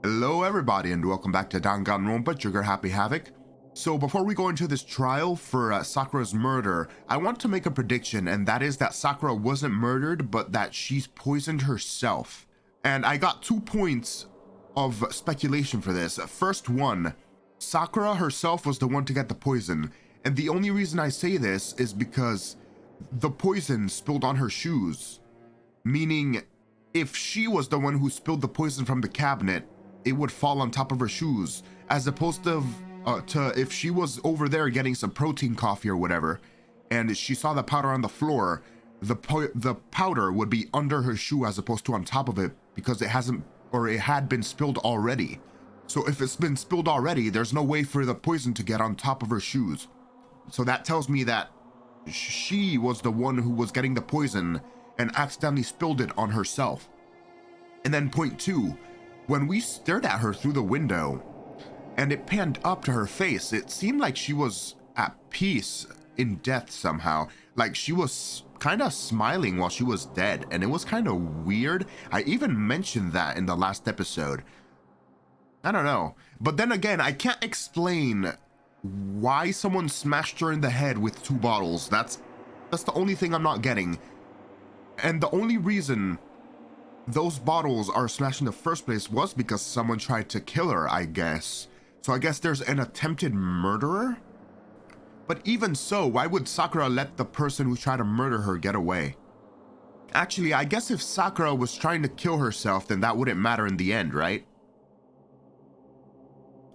Hello everybody and welcome back to Danganronpa, Trigger Happy Havoc. So before we go into this trial for Sakura's murder, I want to make a prediction, and that is that Sakura wasn't murdered, but that she's poisoned herself. And I got 2 points of speculation for this. First one, Sakura herself was the one to get the poison. And the only reason I say this is because the poison spilled on her shoes. Meaning, if she was the one who spilled the poison from the cabinet, it would fall on top of her shoes, as opposed to if she was over there getting some protein coffee or whatever, and she saw the powder on the floor, the powder would be under her shoe as opposed to on top of it, because it had been spilled already. So if it's been spilled already, there's no way for the poison to get on top of her shoes. So that tells me that she was the one who was getting the poison and accidentally spilled it on herself. And then point 2, when we stared at her through the window and it panned up to her face, it seemed like she was at peace in death somehow. Like she was kind of smiling while she was dead, and it was kind of weird. I even mentioned that in the last episode. I don't know. But then again, I can't explain why someone smashed her in the head with 2 bottles. That's the only thing I'm not getting. And the only reason those bottles are smashed in the first place was because someone tried to kill her, I guess. So I guess there's an attempted murderer? But even so, why would Sakura let the person who tried to murder her get away? Actually, I guess if Sakura was trying to kill herself, then that wouldn't matter in the end, right?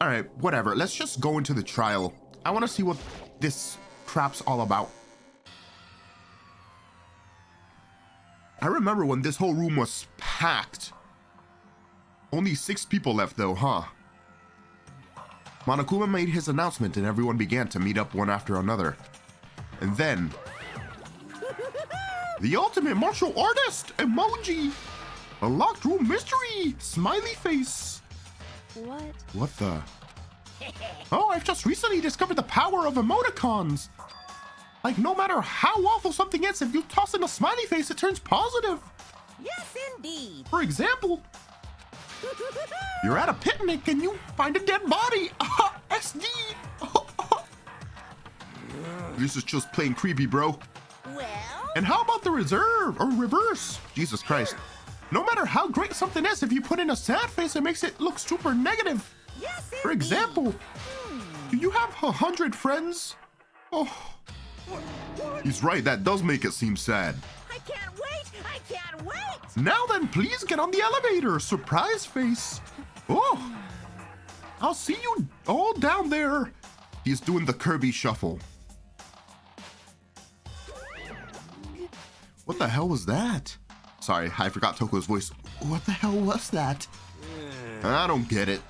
Alright, whatever. Let's just go into the trial. I want to see what this crap's all about. I remember when this whole room was packed. Only 6 people left though, huh? Monokuma made his announcement and everyone began to meet up one after another. And then... the ultimate martial artist emoji! A locked room mystery! Smiley face! What the? Oh, I've just recently discovered the power of emoticons! Like, no matter how awful something is, if you toss in a smiley face, it turns positive. Yes, indeed. For example, you're at a picnic and you find a dead body. SD. This is just plain creepy, bro. Well? And how about the reverse? Jesus Christ. No matter how great something is, if you put in a sad face, it makes it look super negative. Yes, indeed. For example, do you have 100 friends? Oh. He's right, that does make it seem sad. I can't wait! I can't wait! Now then, please get on the elevator. Surprise face. Oh, I'll see you all down there. He's doing the Kirby shuffle. What the hell was that? Sorry, I forgot Toko's voice. What the hell was that? I don't get it.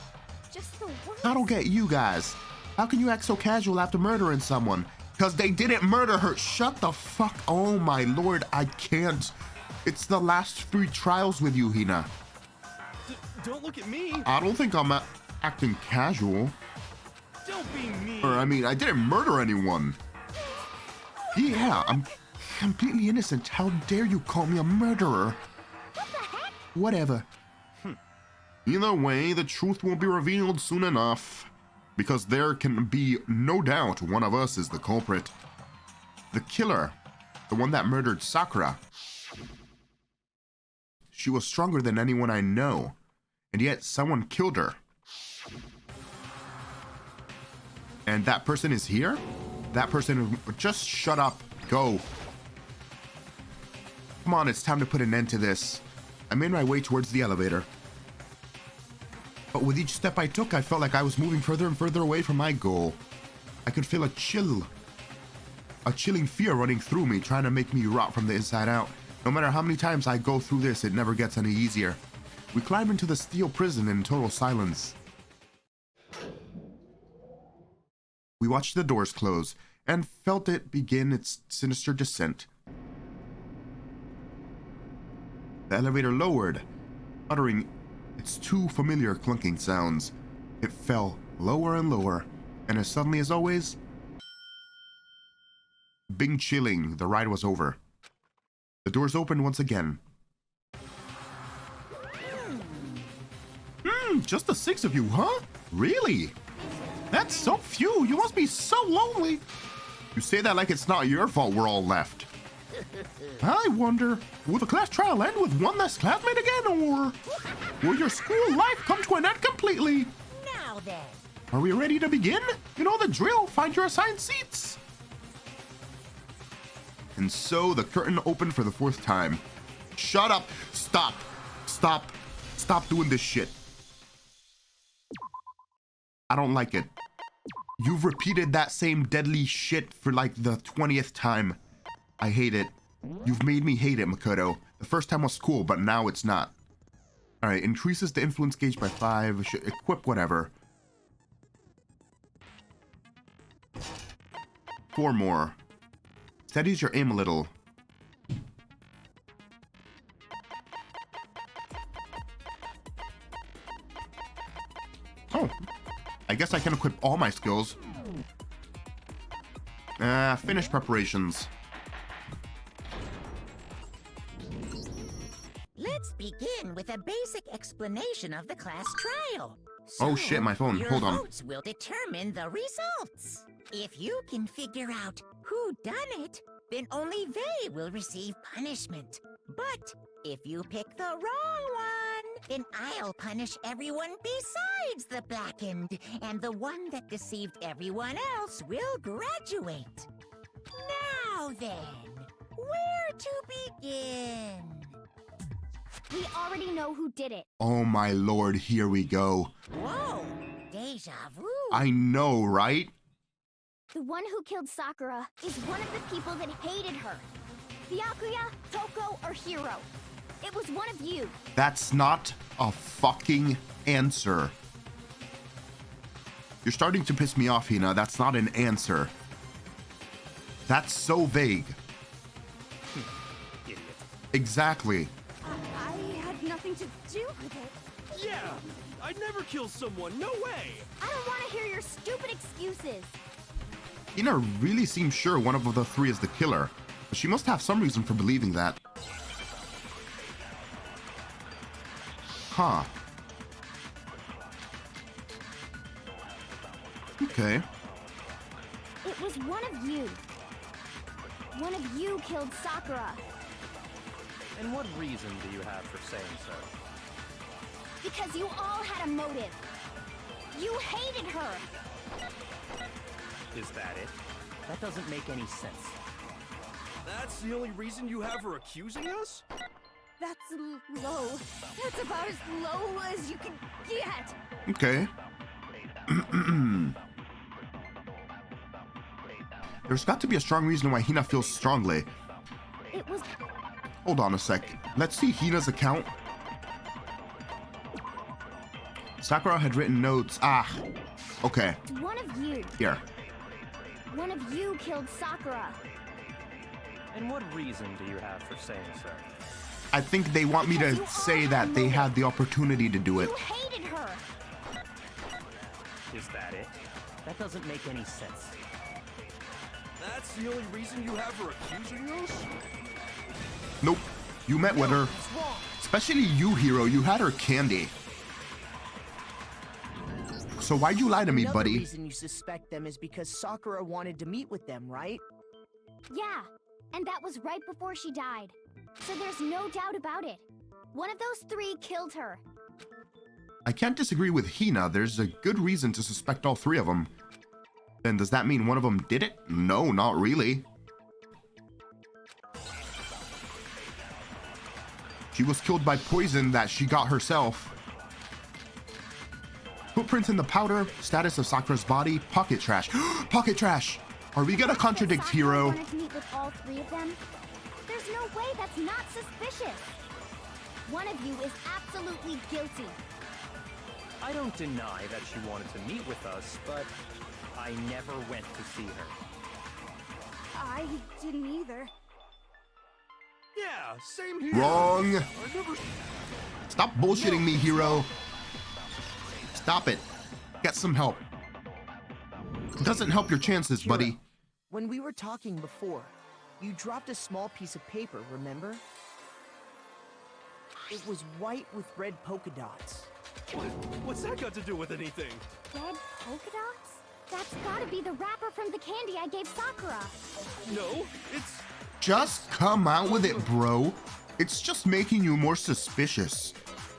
Just the worst. I don't get you guys. How can you act so casual after murdering someone? Because they didn't murder her. Shut the fuck. Oh my lord, I can't. It's the last 3 trials with you, Hina. Don't look at me. I don't think I'm acting casual. Don't be mean. Or, I mean, I didn't murder anyone. Yeah, I'm completely innocent. How dare you call me a murderer? What the heck? Whatever. Either way, the truth will be revealed soon enough. Because there can be no doubt one of us is the culprit. The killer. The one that murdered Sakura. She was stronger than anyone I know. And yet someone killed her. And that person is here? That person... Just shut up. Go. Come on, it's time to put an end to this. I made my way towards the elevator. But with each step I took, I felt like I was moving further and further away from my goal. I could feel a chilling fear running through me, trying to make me rot from the inside out. No matter how many times I go through this, it never gets any easier. We climb into the steel prison in total silence. We watched the doors close and felt it begin its sinister descent. The elevator lowered, uttering its 2 familiar clunking sounds. It fell lower and lower, and as suddenly as always, bing chilling, the ride was over. The doors opened once again. Just the 6 of you, huh? Really? That's so few. You must be so lonely. You say that like it's not your fault we're all left. I wonder, will the class trial end with one less classmate again, or will your school life come to an end completely? Now then. Are we ready to begin? You know the drill. Find your assigned seats. And so the curtain opened for the 4th time. Shut up. Stop. Stop. Stop doing this shit. I don't like it. You've repeated that same deadly shit for like the 20th time. I hate it. You've made me hate it, Makoto. The first time was cool, but now it's not. Alright, increases the influence gauge by 5. Should equip whatever. 4 more. Steadies your aim a little. Oh. I guess I can equip all my skills. Finish preparations. Let's begin with a basic explanation of the class trial. Oh shit, my phone. Hold on. Your votes will determine the results. If you can figure out who done it, then only they will receive punishment. But if you pick the wrong one, then I'll punish everyone besides the blackened, and the one that deceived everyone else will graduate. Now then, where to begin? We already know who did it. Oh my lord, here we go. Whoa, deja vu. I know, right? The one who killed Sakura is one of the people that hated her. Byakuya, Toko, or Hiro. It was one of you. That's not a fucking answer. You're starting to piss me off, Hina. That's not an answer. That's so vague. Idiot. Exactly. I had nothing to do with it. Yeah, I'd never kill someone. No way. I don't want to hear your stupid excuses. Hina really seems sure one of the 3 is the killer, but she must have some reason for believing that. Huh. Okay. It was one of you. One of you killed Sakura. And what reason do you have for saying so? Because you all had a motive. You hated her. Is that it? That doesn't make any sense. That's the only reason you have for accusing us? That's low. That's about as low as you can get. Okay. There's got to be a strong reason why Hina feels strongly. It was... Hold on a sec. Let's see Hina's account. Sakura had written notes. Ah. Okay. one of you. Here. One of you killed Sakura. And what reason do you have for saying so? I think they want me to say that they had the opportunity to do it. You hated her. Is that it? That doesn't make any sense. That's the only reason you have for accusing us? Nope. You met with her. Especially you, Hiro. You had her candy. So why'd you lie to me, Another buddy? reason you suspect them is because Sakura wanted to meet with them, right? Yeah, and that was right before she died. So there's no doubt about it. One of those 3 killed her. I can't disagree with Hina. There's a good reason to suspect all 3 of them. Then does that mean one of them did it? No, not really. She was killed by poison that she got herself. Footprints in the powder, status of Sakura's body, pocket trash. Pocket trash! Are we gonna contradict Sakura Hiro? wanted to meet with all 3 of them? There's no way that's not suspicious. One of you is absolutely guilty. I don't deny that she wanted to meet with us, but I never went to see her. I didn't either. Yeah, same here. Wrong! I never... Stop bullshitting me, Hiro. Stop it. Get some help. It doesn't help your chances, Kira, buddy. When we were talking before, you dropped a small piece of paper, remember? It was white with red polka dots. What's that got to do with anything? Red polka dots? That's gotta be the wrapper from the candy I gave Sakura. No, it's... Just come out with it, bro. It's just making you more suspicious.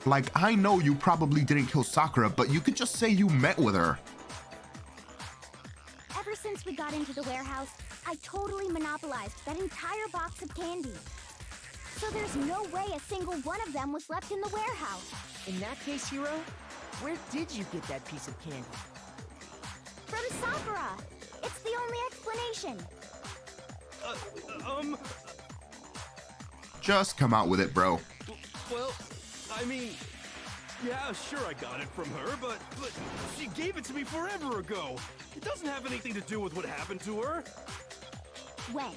Like, I know you probably didn't kill Sakura, but you could just say you met with her. Ever since we got into the warehouse, I totally monopolized that entire box of candy. So there's no way a single one of them was left in the warehouse. In that case, Hiro, where did you get that piece of candy? From Sakura! It's the only explanation. Just come out with it, bro. Well, I mean, yeah, sure I got it from her, but she gave it to me forever ago. It doesn't have anything to do with what happened to her. When?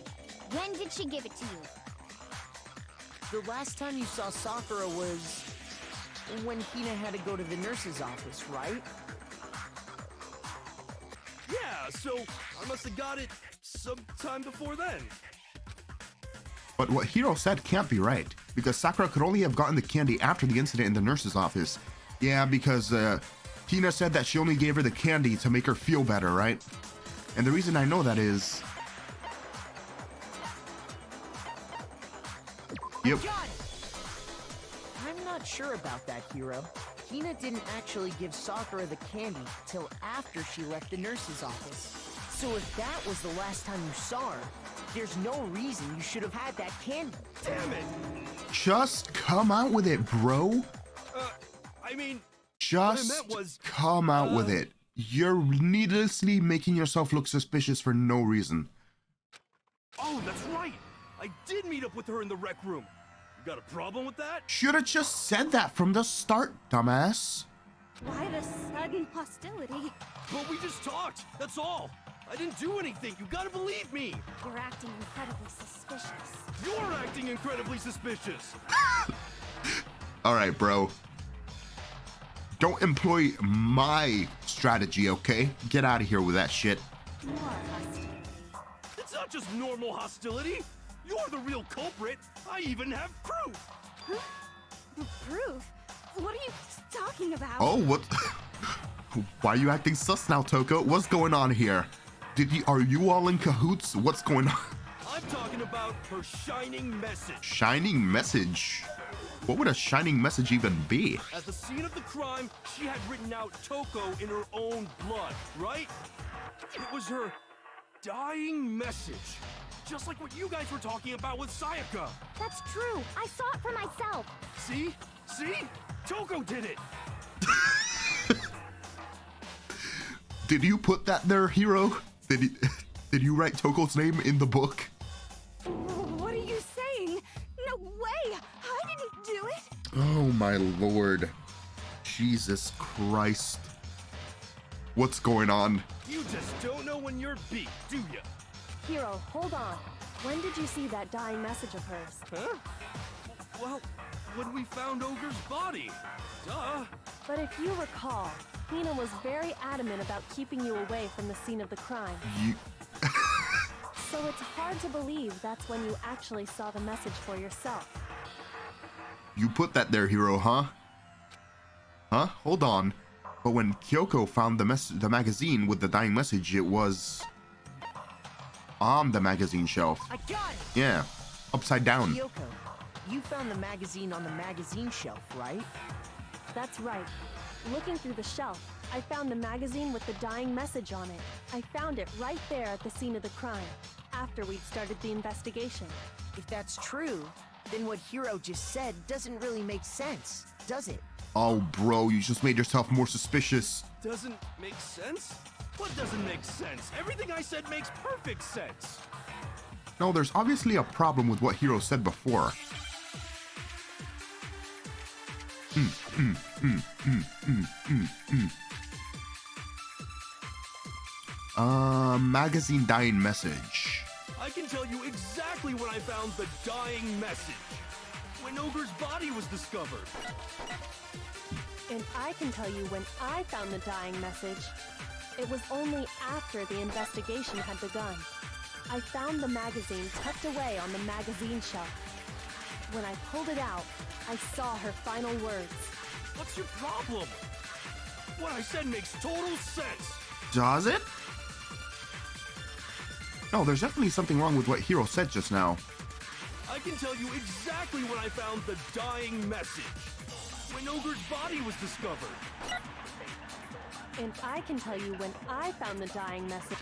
When did she give it to you? The last time you saw Sakura was when Hina had to go to the nurse's office, right? Yeah, so I must have got it sometime before then. But what Hiro said can't be right, because Sakura could only have gotten the candy after the incident in the nurse's office. Yeah, because Hina said that she only gave her the candy to make her feel better, right? And the reason I know that is... Yep. I'm not sure about that, Hiro. Hina didn't actually give Sakura the candy till after she left the nurse's office. So if that was the last time you saw her, there's no reason you should have had that candy. Damn it! Just come out with it, bro. I mean, Just what I meant was, come out with it. You're needlessly making yourself look suspicious for no reason. oh, that's right. I did meet up with her in the rec room. You got a problem with that? Should have just said that from the start, dumbass. Why the sudden hostility? But we just talked, that's all. I didn't do anything, you gotta believe me. You're acting incredibly suspicious. You're acting incredibly suspicious. All right, bro. Don't employ my strategy, okay? Get out of here with that shit. More hostility. It's not just normal hostility. You're the real culprit. I even have proof. Proof? What are you talking about? Oh, what? Why are you acting sus now, Toko? What's going on here? Are you all in cahoots? What's going on? I'm talking about her shining message. Shining message? What would a shining message even be? At the scene of the crime, she had written out Toko in her own blood, right? It was her dying message. Just like what you guys were talking about with Sayaka. That's true. I saw it for myself. See? See? Toko did it. Did you put that there, Hiro? Did you write Toko's name in the book? What are you saying? No way! I didn't do it! Oh my lord. Jesus Christ. What's going on? You just don't know when you're beat, do ya? Hiro, hold on. When did you see that dying message of hers? Huh? Well, when we found Ogre's body. Duh. But if you recall, Hina was very adamant about keeping you away from the scene of the crime. So it's hard to believe that's when you actually saw the message for yourself. You put that there, Hiro, huh? Huh? Hold on. But when Kyoko found the magazine with the dying message, it was on the magazine shelf. I got it! Yeah, upside down. Kyoko, you found the magazine on the magazine shelf, right? That's right. Looking through the shelf, I found the magazine with the dying message on it. I found it right there at the scene of the crime, after we'd started the investigation. If that's true, then what Hiro just said doesn't really make sense, does it? Oh, bro, you just made yourself more suspicious. Doesn't make sense? What doesn't make sense? Everything I said makes perfect sense. No, there's obviously a problem with what Hiro said before. Magazine dying message. I can tell you exactly when I found the dying message. When Ogre's body was discovered. And I can tell you when I found the dying message. It was only after the investigation had begun. I found the magazine tucked away on the magazine shelf. When I pulled it out, I saw her final words. What's your problem? What I said makes total sense. Does it? No, there's definitely something wrong with what Hiro said just now. I can tell you exactly when I found the dying message. When Ogre's body was discovered. And I can tell you when I found the dying message.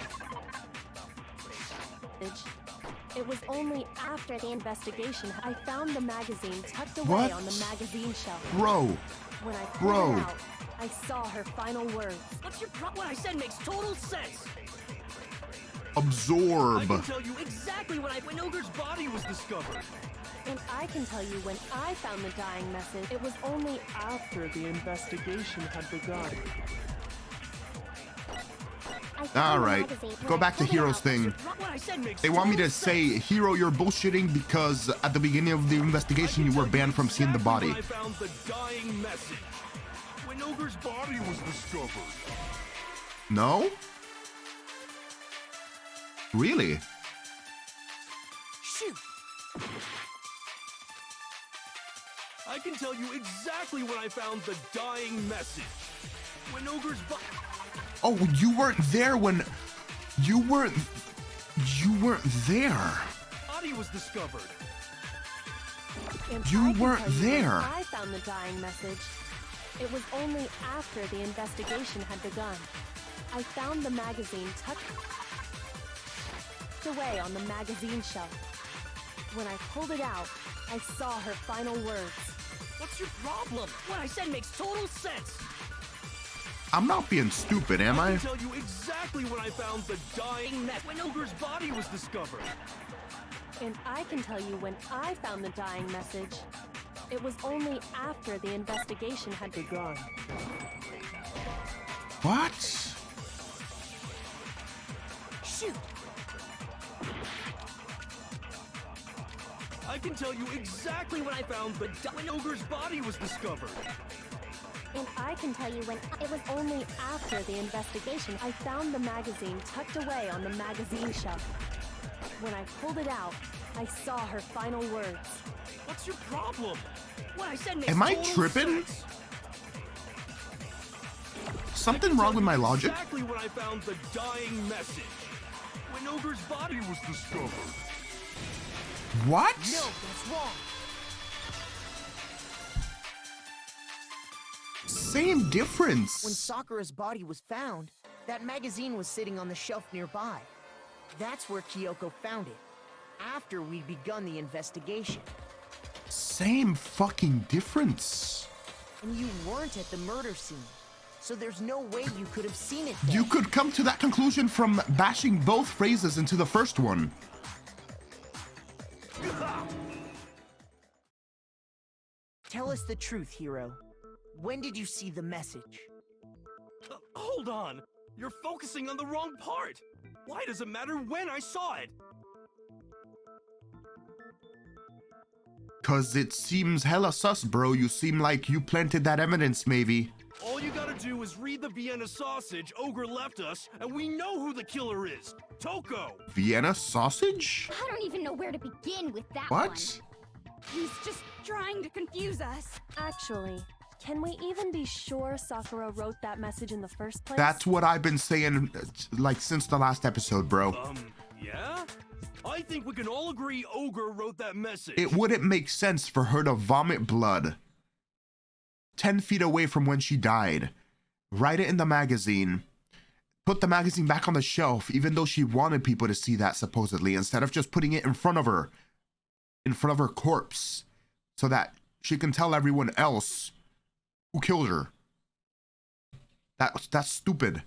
It was only after the investigation I found the magazine tucked away What? on the magazine shelf. Bro, When I pulled Bro. it out, I saw her final words. What's your problem? What I said makes total sense. I absorb. can tell you exactly when Ogre's body was discovered. And I can tell you when I found the dying message, it was only After the investigation had begun. I found All the right, magazine go when I back to pulled it Hiro's out. thing. What I said makes They want me to total say, sense. Hiro, you're bullshitting because at the beginning of the investigation you were banned from seeing the body. When I found the dying message. When Ogre's body was discovered. No? Really? Shoot! I can tell you exactly when I found the dying message. When Ogre's body. Oh, you weren't there when... You weren't there. Body was discovered. And You I can weren't tell you when there. I found the dying message. It was only after the investigation had begun. I found the magazine tucked away on the magazine shelf. When I pulled it out, I saw her final words. What's your problem? What I said makes total sense. I'm not being stupid, am I I? can tell you exactly when I found the dying message. When Ogre's body was discovered. And I can tell you when I found the dying message. It was only after the investigation had begun. What? Shoot! I can tell you exactly when I found the when Ogre's body was discovered. And I can tell you when It was only after the investigation I found the magazine tucked away on the magazine shelf. When I pulled it out, I saw her final words. What's your problem? What I said makes Am I total tripping? sense. Something wrong with my logic? Exactly when I found the dying message. When Ogre's body was discovered. What? No, that's wrong. Same difference. When Sakura's body was found, that magazine was sitting on the shelf nearby. That's where Kyoko found it, after we'd begun the investigation. Same fucking difference. And you weren't at the murder scene, so there's no way you could have seen it then. You could come to that conclusion from bashing both phrases into the first one. Tell us the truth, Hiro. When did you see the message? Hold on. You're focusing on the wrong part. Why does it matter when I saw it? Cause it seems hella sus, bro. You seem like you planted that evidence, maybe. All you gotta do is read the Vienna sausage Ogre left us, and we know who the killer is. Toko! Vienna sausage? I don't even know where to begin with that one. What? He's just trying to confuse us. Actually, can we even be sure Sakura wrote that message in the first place? That's what I've been saying, like, since the last episode, bro. Yeah? I think we can all agree Ogre wrote that message. It wouldn't make sense for her to vomit blood 10 feet away from when she died, write it in the magazine, put the magazine back on the shelf, even though she wanted people to see that, supposedly, instead of just putting it in front of her corpse, so that she can tell everyone else who killed her. That's stupid.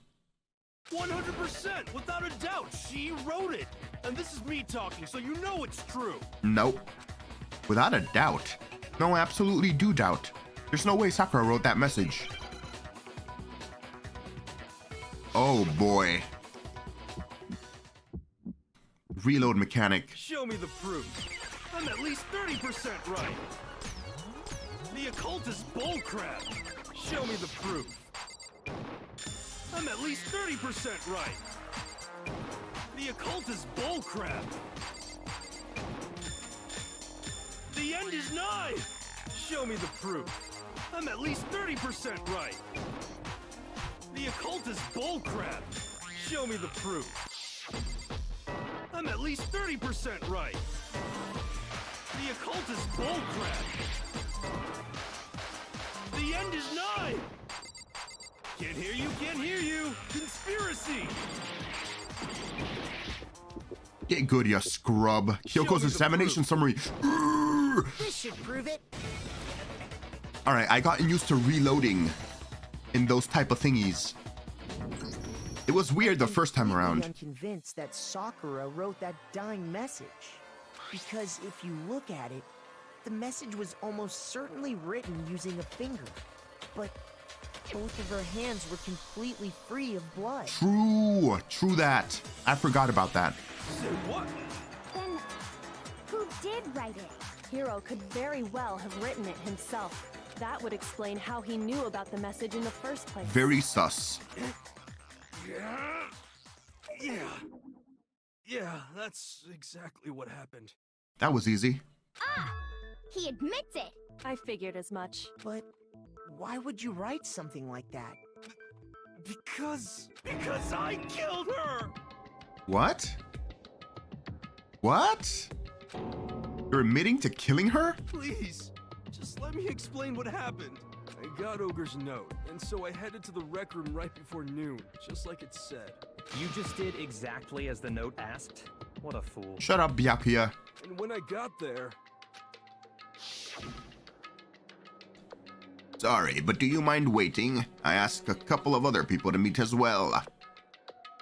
100%, without a doubt, she wrote it. And this is me talking, so you know it's true. Nope. Without a doubt. No, I absolutely do doubt. There's no way Sakura wrote that message. Oh boy. Reload mechanic. Show me the proof. I'm at least 30% right. The occult is bullcrap. Show me the proof. I'm at least 30% right. The occult is bullcrap. The end is nigh. Show me the proof. I'm at least 30% right. The occult is bullcrap. Show me the proof. I'm at least 30% right. The occult is bullcrap. The end is nigh. Can't hear you, can't hear you. Conspiracy. Get good, you scrub. Kyoko's examination summary. This should prove it. All right, I gotten used to reloading in those type of thingies. It was weird the first time around. I'm convinced that Sakura wrote that dying message. Because if you look at it, the message was almost certainly written using a finger. But both of her hands were completely free of blood. True that. I forgot about that. Say what? Then, who did write it? Hiro could very well have written it himself. That would explain how he knew about the message in the first place. Very sus. Yeah, that's exactly what happened. That was easy. Ah! He admits it! I figured as much. But why would you write something like that? Because I killed her! What? What? You're admitting to killing her? Please, just let me explain what happened. I got Ogre's note, and so I headed to the rec room right before noon, just like it said. You just did exactly as the note asked? What a fool. Shut up, Byakuya. And when I got there... Sorry, but do you mind waiting? I asked a couple of other people to meet as well.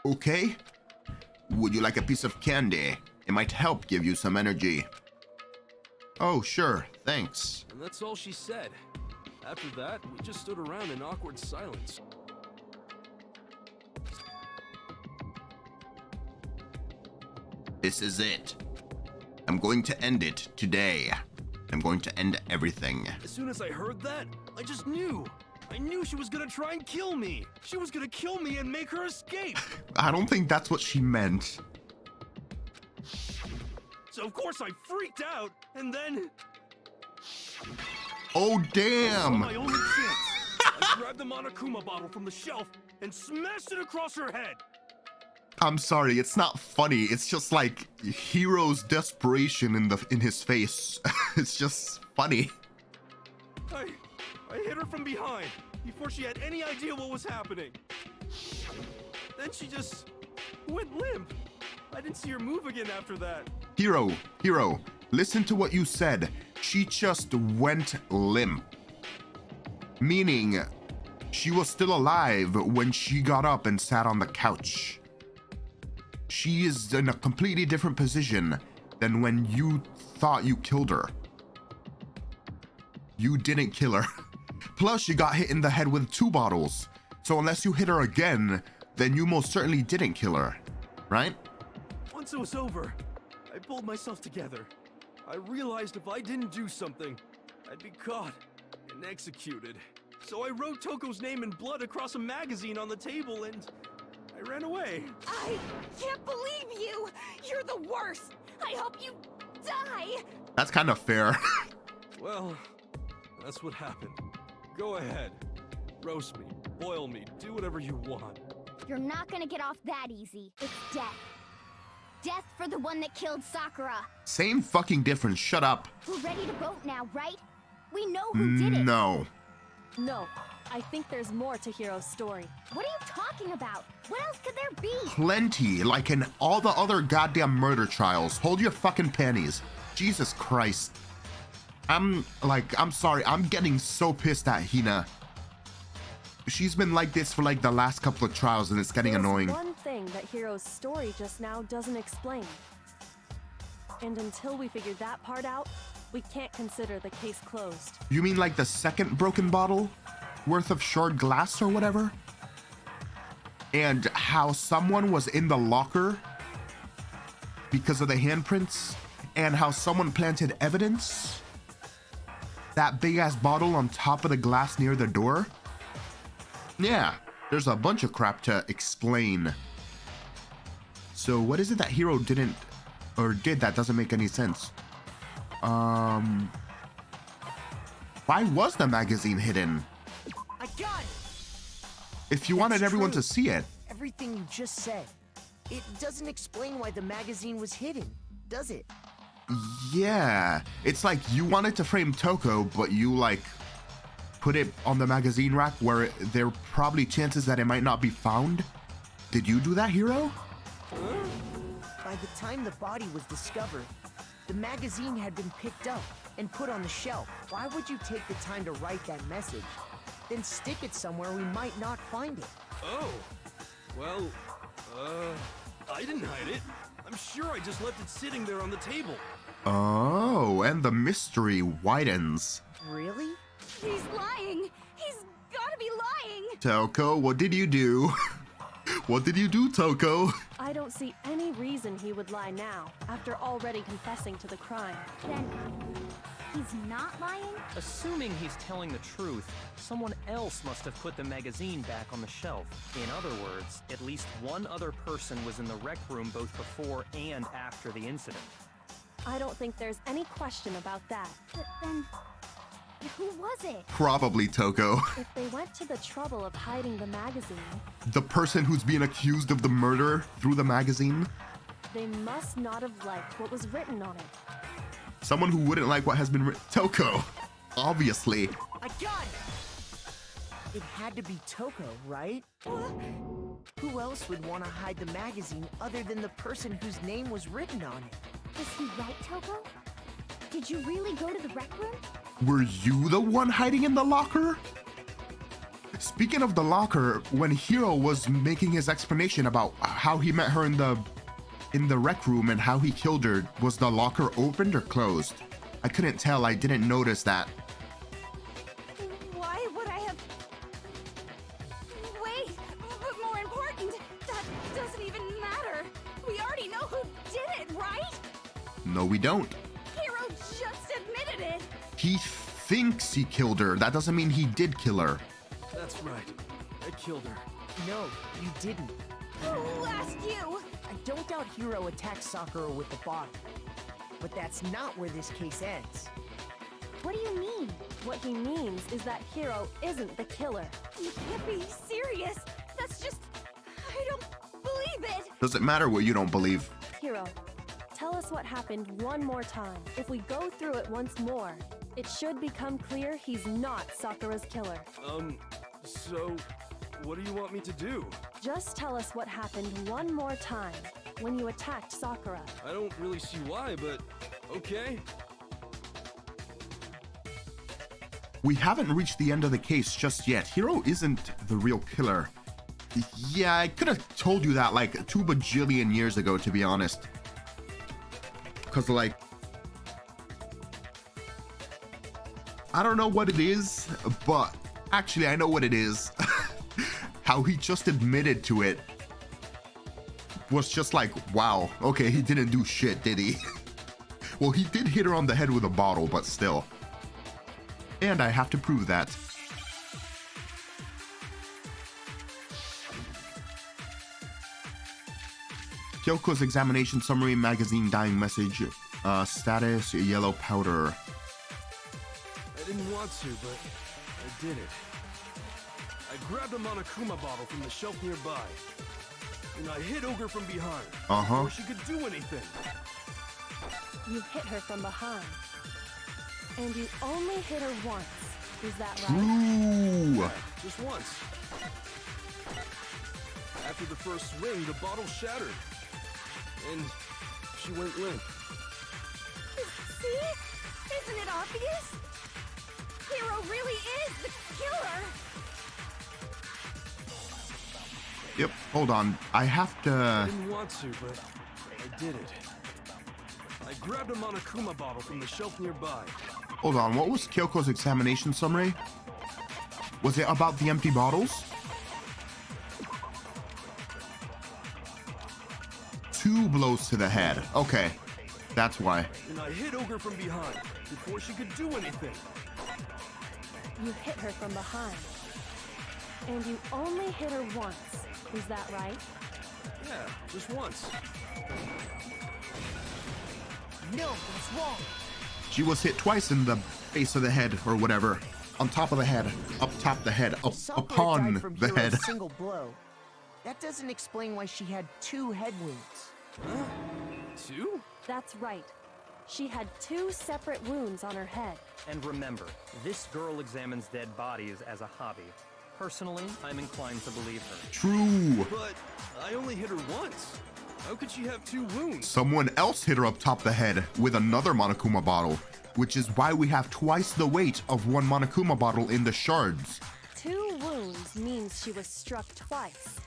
Okay? Would you like a piece of candy? It might help give you some energy. Oh, sure. Thanks. And that's all she said. After that, we just stood around in awkward silence. This is it. I'm going to end it today. I'm going to end everything. As soon as I heard that, I just knew. I knew she was gonna try and kill me. She was gonna kill me and make her escape. I don't think that's what she meant. So of course I freaked out, and then... Oh, I saw damn! my only chance. I grabbed the Monokuma bottle from the shelf and smashed it across her head. I'm sorry, it's not funny. It's just like Hiro's desperation in his face. It's just funny. I hit her from behind before she had any idea what was happening. Then she just went limp. I didn't see her move again after that. Hiro, listen to what you said. She just went limp. Meaning, she was still alive when she got up and sat on the couch. She is in a completely different position than when you thought you killed her. You didn't kill her. Plus, she got hit in the head with 2 bottles. So unless you hit her again, then you most certainly didn't kill her, right? Once it was over, I pulled myself together. I realized if I didn't do something, I'd be caught and executed. So I wrote Toko's name in blood across a magazine on the table and I ran away. I can't believe you! You're the worst! I hope you die! That's kind of fair. Well, that's what happened. Go ahead. Roast me, boil me, do whatever you want. You're not gonna get off that easy. It's death. Death for the one that killed Sakura. Same fucking difference. Shut up. We're ready to vote now, right? We know who did it. No. No, I think there's more to Hiro's story. What are you talking about? What else could there be? Plenty, like in all the other goddamn murder trials. Hold your fucking panties. Jesus Christ. I'm sorry. I'm getting so pissed at Hina. She's been like this for like the last couple of trials and it's getting There's annoying. one thing that Hiro's story just now doesn't explain. And until we figure that part out, we can't consider the case closed. You mean like the second broken bottle worth of shard glass or whatever? And how someone was in the locker because of the handprints? And how someone planted evidence? That big ass bottle on top of the glass near the door? Yeah, there's a bunch of crap to explain. So what is it that Hiro didn't or did that doesn't make any sense? Why was the magazine hidden? I got it! If you wanted everyone to see it. Everything you just said. It doesn't explain why the magazine was hidden, does it? Yeah. It's like you wanted to frame Toko, but you like put it on the magazine rack where there are probably chances that it might not be found. Did you do that, Hiro? By the time the body was discovered, the magazine had been picked up and put on the shelf. Why would you take the time to write that message? Then stick it somewhere we might not find it. Oh. Well, I didn't hide it. I'm sure I just left it sitting there on the table. Oh, and the mystery widens. Really? He's lying! He's gotta be lying! Toko, what did you do? What did you do, Toko? I don't see any reason he would lie now, after already confessing to the crime. Then, he's not lying? Assuming he's telling the truth, someone else must have put the magazine back on the shelf. In other words, at least one other person was in the rec room both before and after the incident. I don't think there's any question about that. But then, who was it? Probably Toko. If they went to the trouble of hiding the magazine, The person who's being accused of the murder through the magazine. they must not have liked what was written on it. Someone who wouldn't like what has been written. Toko. Obviously. I got it! It had to be Toko, right? Who else would want to hide the magazine other than the person whose name was written on it? Was he right, Toko? Did you really go to the rec room? Were you the one hiding in the locker? Speaking of the locker, when Hiro was making his explanation about how he met her in the rec room and how he killed her, was the locker opened or closed? I couldn't tell. I didn't notice that. Why would I have... Wait, but more important, that doesn't even matter. We already know who did it, right? No, we don't. Hiro just admitted it. He thinks he killed her. That doesn't mean he did kill her. That's right. I killed her. No, you didn't. Who asked you? I don't doubt Hiro attacked Sakura with the bottle. But that's not where this case ends. What do you mean? What he means is that Hiro isn't the killer. You can't be serious. That's just... I don't believe it. Doesn't matter what you don't believe. Hiro, tell us what happened one more time. If we go through it once more, it should become clear he's not Sakura's killer. So, what do you want me to do? Just tell us what happened one more time when you attacked Sakura. I don't really see why, but okay. We haven't reached the end of the case just yet. Hiro isn't the real killer. Yeah, I could have told you that like 2 bajillion years ago, to be honest. Because, like, I don't know what it is, but actually I know what it is. How he just admitted to it was just like, wow, okay, he didn't do shit, did he? Well, he did hit her on the head with a bottle, but still. And I have to prove that. Kyoko's examination summary, magazine dying message, status, yellow powder. I didn't want to, but I did it. I grabbed a Monokuma bottle from the shelf nearby, and I hit Ogre from behind before she could do anything. You hit her from behind. And you only hit her once. Is that right? Ooh. Yeah, just once. After the first swing, the bottle shattered, and she went limp. See? Isn't it obvious? Hiro really is the killer. Yep, hold on. I have I to... didn't want to, but I did it. I grabbed a Monokuma bottle from the shelf nearby. Hold on, what was Kyoko's examination summary? Was it about the empty bottles? 2 blows to the head. Okay, that's why. And I hit Ogre from behind before she could do anything. You hit her from behind. And you only hit her once. Is that right? Yeah, just once. No, that's wrong. She was hit twice in the base of the head or whatever. On top of the head, up top the head, up Sakura upon died from the Hiro's head. single blow. That doesn't explain why she had 2 head wounds. Huh? 2? That's right. She had 2 separate wounds on her head. And remember, this girl examines dead bodies as a hobby. Personally, I'm inclined to believe her. True. But I only hit her once. How could she have 2 wounds? Someone else hit her up top the head with another Monokuma bottle, which is why we have twice the weight of one Monokuma bottle in the shards. 2 wounds means she was struck twice.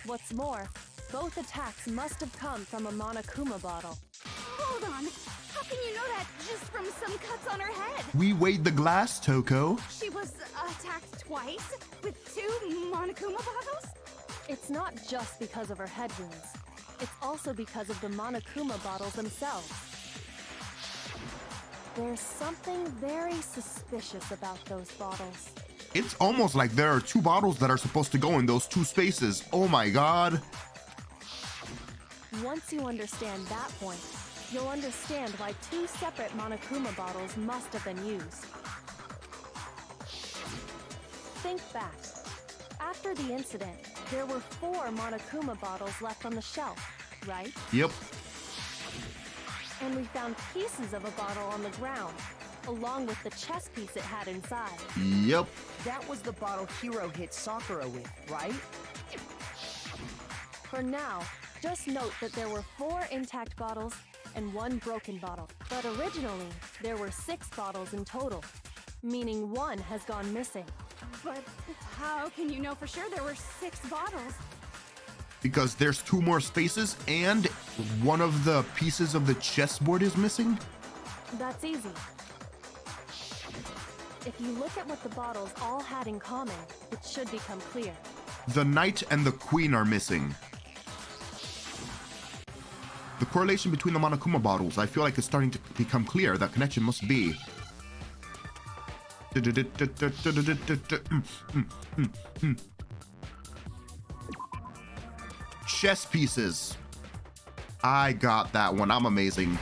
What's more, both attacks must have come from a Monokuma bottle. Hold on. How can you know that just from some cuts on her head? We weighed the glass, Toko. She was attacked twice with 2 Monokuma bottles? It's not just because of her head wounds. It's also because of the Monokuma bottles themselves. There's something very suspicious about those bottles. It's almost like there are 2 bottles that are supposed to go in those 2 spaces. Oh my god. Once you understand that point, you'll understand why 2 separate Monokuma bottles must have been used. Think back. After the incident, there were 4 Monokuma bottles left on the shelf, right? Yep. And we found pieces of a bottle on the ground, along with the chess piece it had inside. Yep. That was the bottle Hiro hit Sakura with, right? For now, just note that there were 4 intact bottles and 1 broken bottle. But originally, there were 6 bottles in total, meaning 1 has gone missing. But how can you know for sure there were 6 bottles? Because there's 2 more spaces and one of the pieces of the chessboard is missing. That's easy. If you look at what the bottles all had in common, it should become clear. The knight and the queen are missing. The correlation between the Monokuma bottles, I feel like it's starting to become clear. That connection must be. Chess pieces. I got that one. I'm amazing.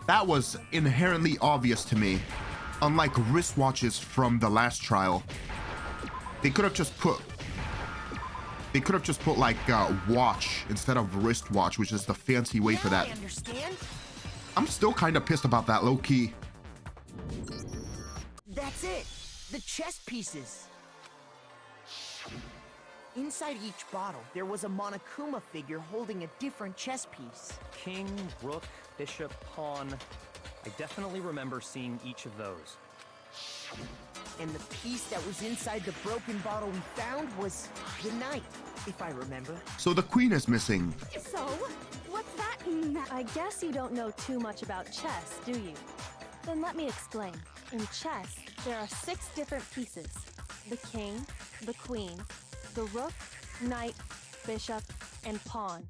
That was inherently obvious to me. Unlike wristwatches from the last trial, they could have just put like watch instead of wristwatch, which is the fancy way for that. I understand. I'm still kind of pissed about that, low key. That's it. The chess pieces. Inside each bottle, there was a Monokuma figure holding a different chess piece. King, rook, bishop, pawn. I definitely remember seeing each of those. And the piece that was inside the broken bottle we found was the knight, if I remember. So the queen is missing. So, what's that? I guess you don't know too much about chess, do you? Then let me explain. In chess, there are 6 different pieces. The king, the queen, the rook, knight, bishop, and pawn.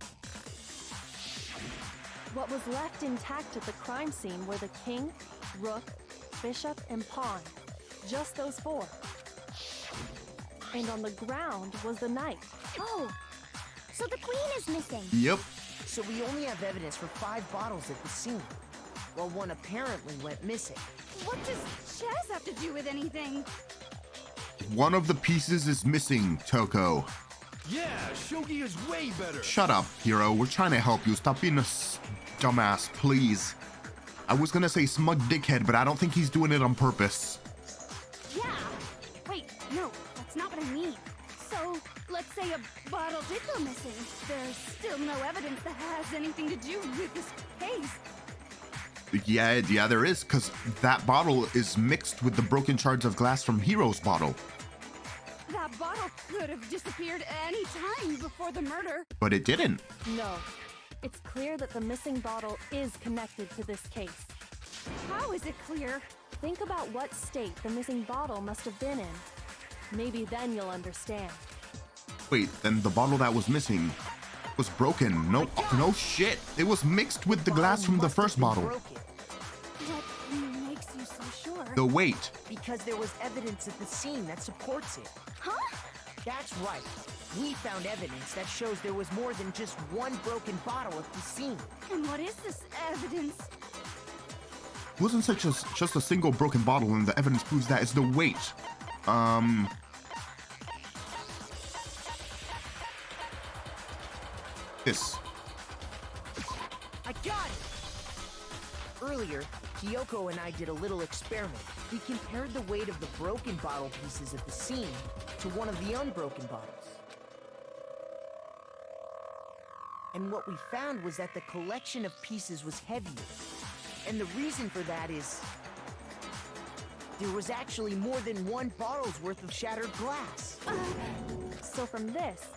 What was left intact at the crime scene were the king, rook, bishop, and pawn. Just those 4. And on the ground was the knight. Oh, so the queen is missing. Yep. So we only have evidence for 5 bottles at the scene, while 1 apparently went missing. What does chess have to do with anything? One of the pieces is missing, Toko. Yeah, Shogi is way better. Shut up, Hiro. We're trying to help you. Stop being a dumbass, please. I was gonna say smug dickhead, but I don't think he's doing it on purpose. Yeah. Wait, no, that's not what I mean. So, let's say a bottle did go missing. There's still no evidence that has anything to do with this case. Yeah, there is, because that bottle is mixed with the broken shards of glass from Hiro's bottle. That bottle could have disappeared any time before the murder. But it didn't. No. It's clear that the missing bottle is connected to this case. How is it clear? Think about what state the missing bottle must have been in. Maybe then you'll understand. Wait, then the bottle that was missing was broken. No shit. It was mixed with the glass from the first bottle. What makes you so sure? The weight. Because there was evidence at the scene that supports it. Huh? That's right. We found evidence that shows there was more than just one broken bottle at the scene. And what is this evidence? It wasn't just a single broken bottle, and the evidence proves that. It's the weight. This. I got it! Earlier, Kyoko and I did a little experiment. We compared the weight of the broken bottle pieces at the scene to one of the unbroken bottles. And what we found was that the collection of pieces was heavier. And the reason for that is there was actually more than one bottle's worth of shattered glass. So from this,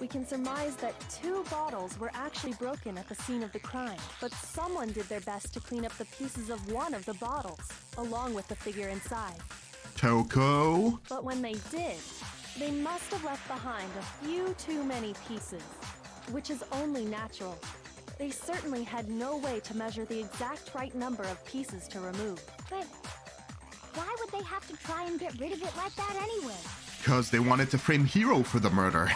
we can surmise that 2 bottles were actually broken at the scene of the crime. But someone did their best to clean up the pieces of one of the bottles, along with the figure inside. Toko? But when they did, they must have left behind a few too many pieces, which is only natural. They certainly had no way to measure the exact right number of pieces to remove. But why would they have to try and get rid of it like that anyway? Because they wanted to frame Hiro for the murder.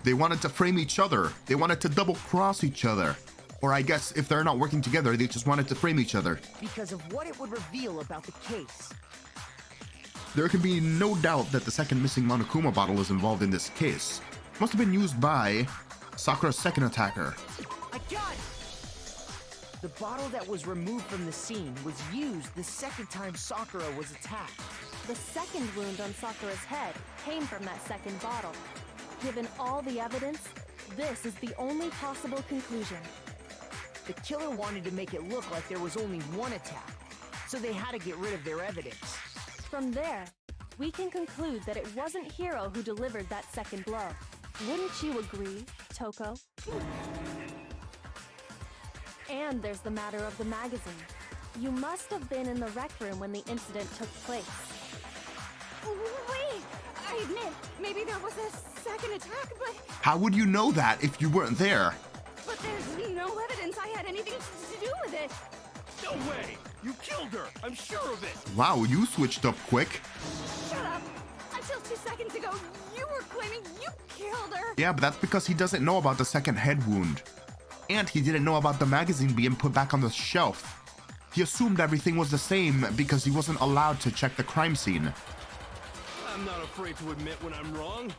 They wanted to frame each other. They wanted to double-cross each other. Or I guess if they're not working together, they just wanted to frame each other. Because of what it would reveal about the case. There can be no doubt that the second missing Monokuma bottle is involved in this case. Must have been used by Sakura's second attacker. I got it! The bottle that was removed from the scene was used the second time Sakura was attacked. The second wound on Sakura's head came from that second bottle. Given all the evidence, this is the only possible conclusion. The killer wanted to make it look like there was only one attack, so they had to get rid of their evidence. From there, we can conclude that it wasn't Hiro who delivered that second blow. Wouldn't you agree, Toko? And there's the matter of the magazine. You must have been in the rec room when the incident took place. Wait! I admit, maybe there was a second attack, but How would you know that if you weren't there? there's no evidence I had anything to do with it. No way! You killed her! I'm sure of it! Wow, you switched up quick. Shut up! Until 2 seconds ago, you were claiming you killed her. Yeah, but that's because he doesn't know about the second head wound. And he didn't know about the magazine being put back on the shelf. He assumed everything was the same because he wasn't allowed to check the crime scene. I'm not afraid to admit when I'm wrong.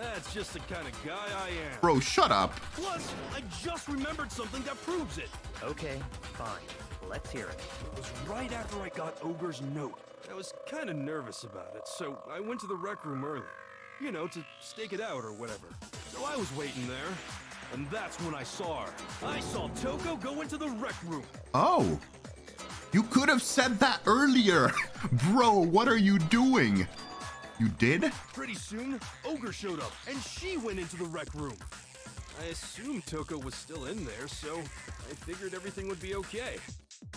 That's just the kind of guy I am. Bro, shut up. Plus, I just remembered something that proves it. Okay, fine. Let's hear it. It was right after I got Ogre's note. I was kind of nervous about it, so I went to the rec room early. You know, to stake it out or whatever. So I was waiting there, and that's when I saw her. I saw Toko go into the rec room. Oh. You could have said that earlier. Bro, what are you doing? You did? Pretty soon, Ogre showed up, and she went into the rec room. I assumed Toko was still in there, so I figured everything would be okay.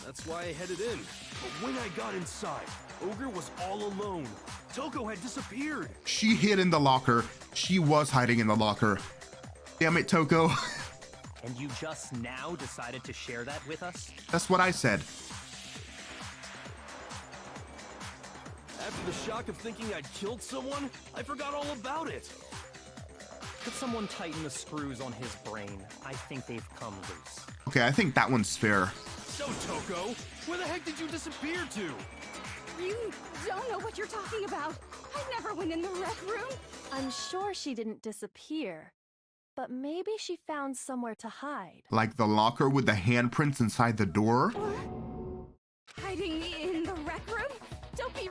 That's why I headed in. But when I got inside, Ogre was all alone. Toko had disappeared. She hid in the locker. She was hiding in the locker. Damn it, Toko. And you just now decided to share that with us? That's what I said. After the shock of thinking I'd killed someone, I forgot all about it. Could someone tighten the screws on his brain? I think they've come loose. Okay, I think that one's fair. So, Toko, where the heck did you disappear to? You don't know what you're talking about. I never went in the rec room. I'm sure she didn't disappear, but maybe she found somewhere to hide. Like the locker with the handprints inside the door? Hiding in the rec room? Don't be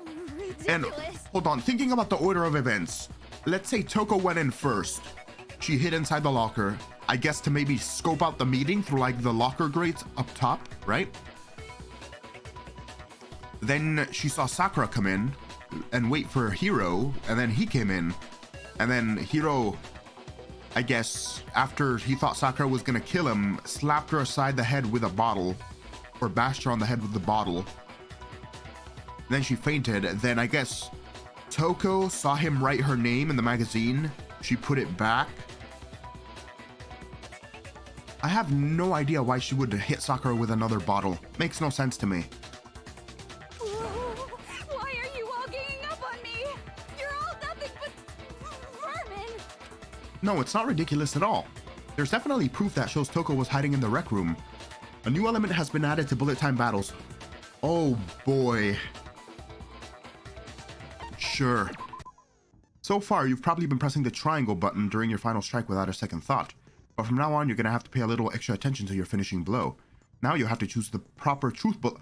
And ridiculous. hold on, thinking about the order of events. Let's say Toko went in first. She hid inside the locker, I guess to maybe scope out the meeting through like the locker grates up top, right? Then she saw Sakura come in and wait for Hiro, and then he came in. And then Hiro, I guess, after he thought Sakura was gonna kill him, slapped her aside the head with a bottle, or bashed her on the head with the bottle. Then she fainted. Then I guess Toko saw him write her name in the magazine. She put it back. I have no idea why she would hit Sakura with another bottle. Makes no sense to me. Why are you all ganging up on me? You're all nothing but vermin. No, it's not ridiculous at all. There's definitely proof that shows Toko was hiding in the rec room. A new element has been added to bullet time battles. Oh boy. Sure. So far, you've probably been pressing the triangle button during your final strike without a second thought. But from now on, you're gonna have to pay a little extra attention to your finishing blow. Now you'll have to choose the proper truth bullet.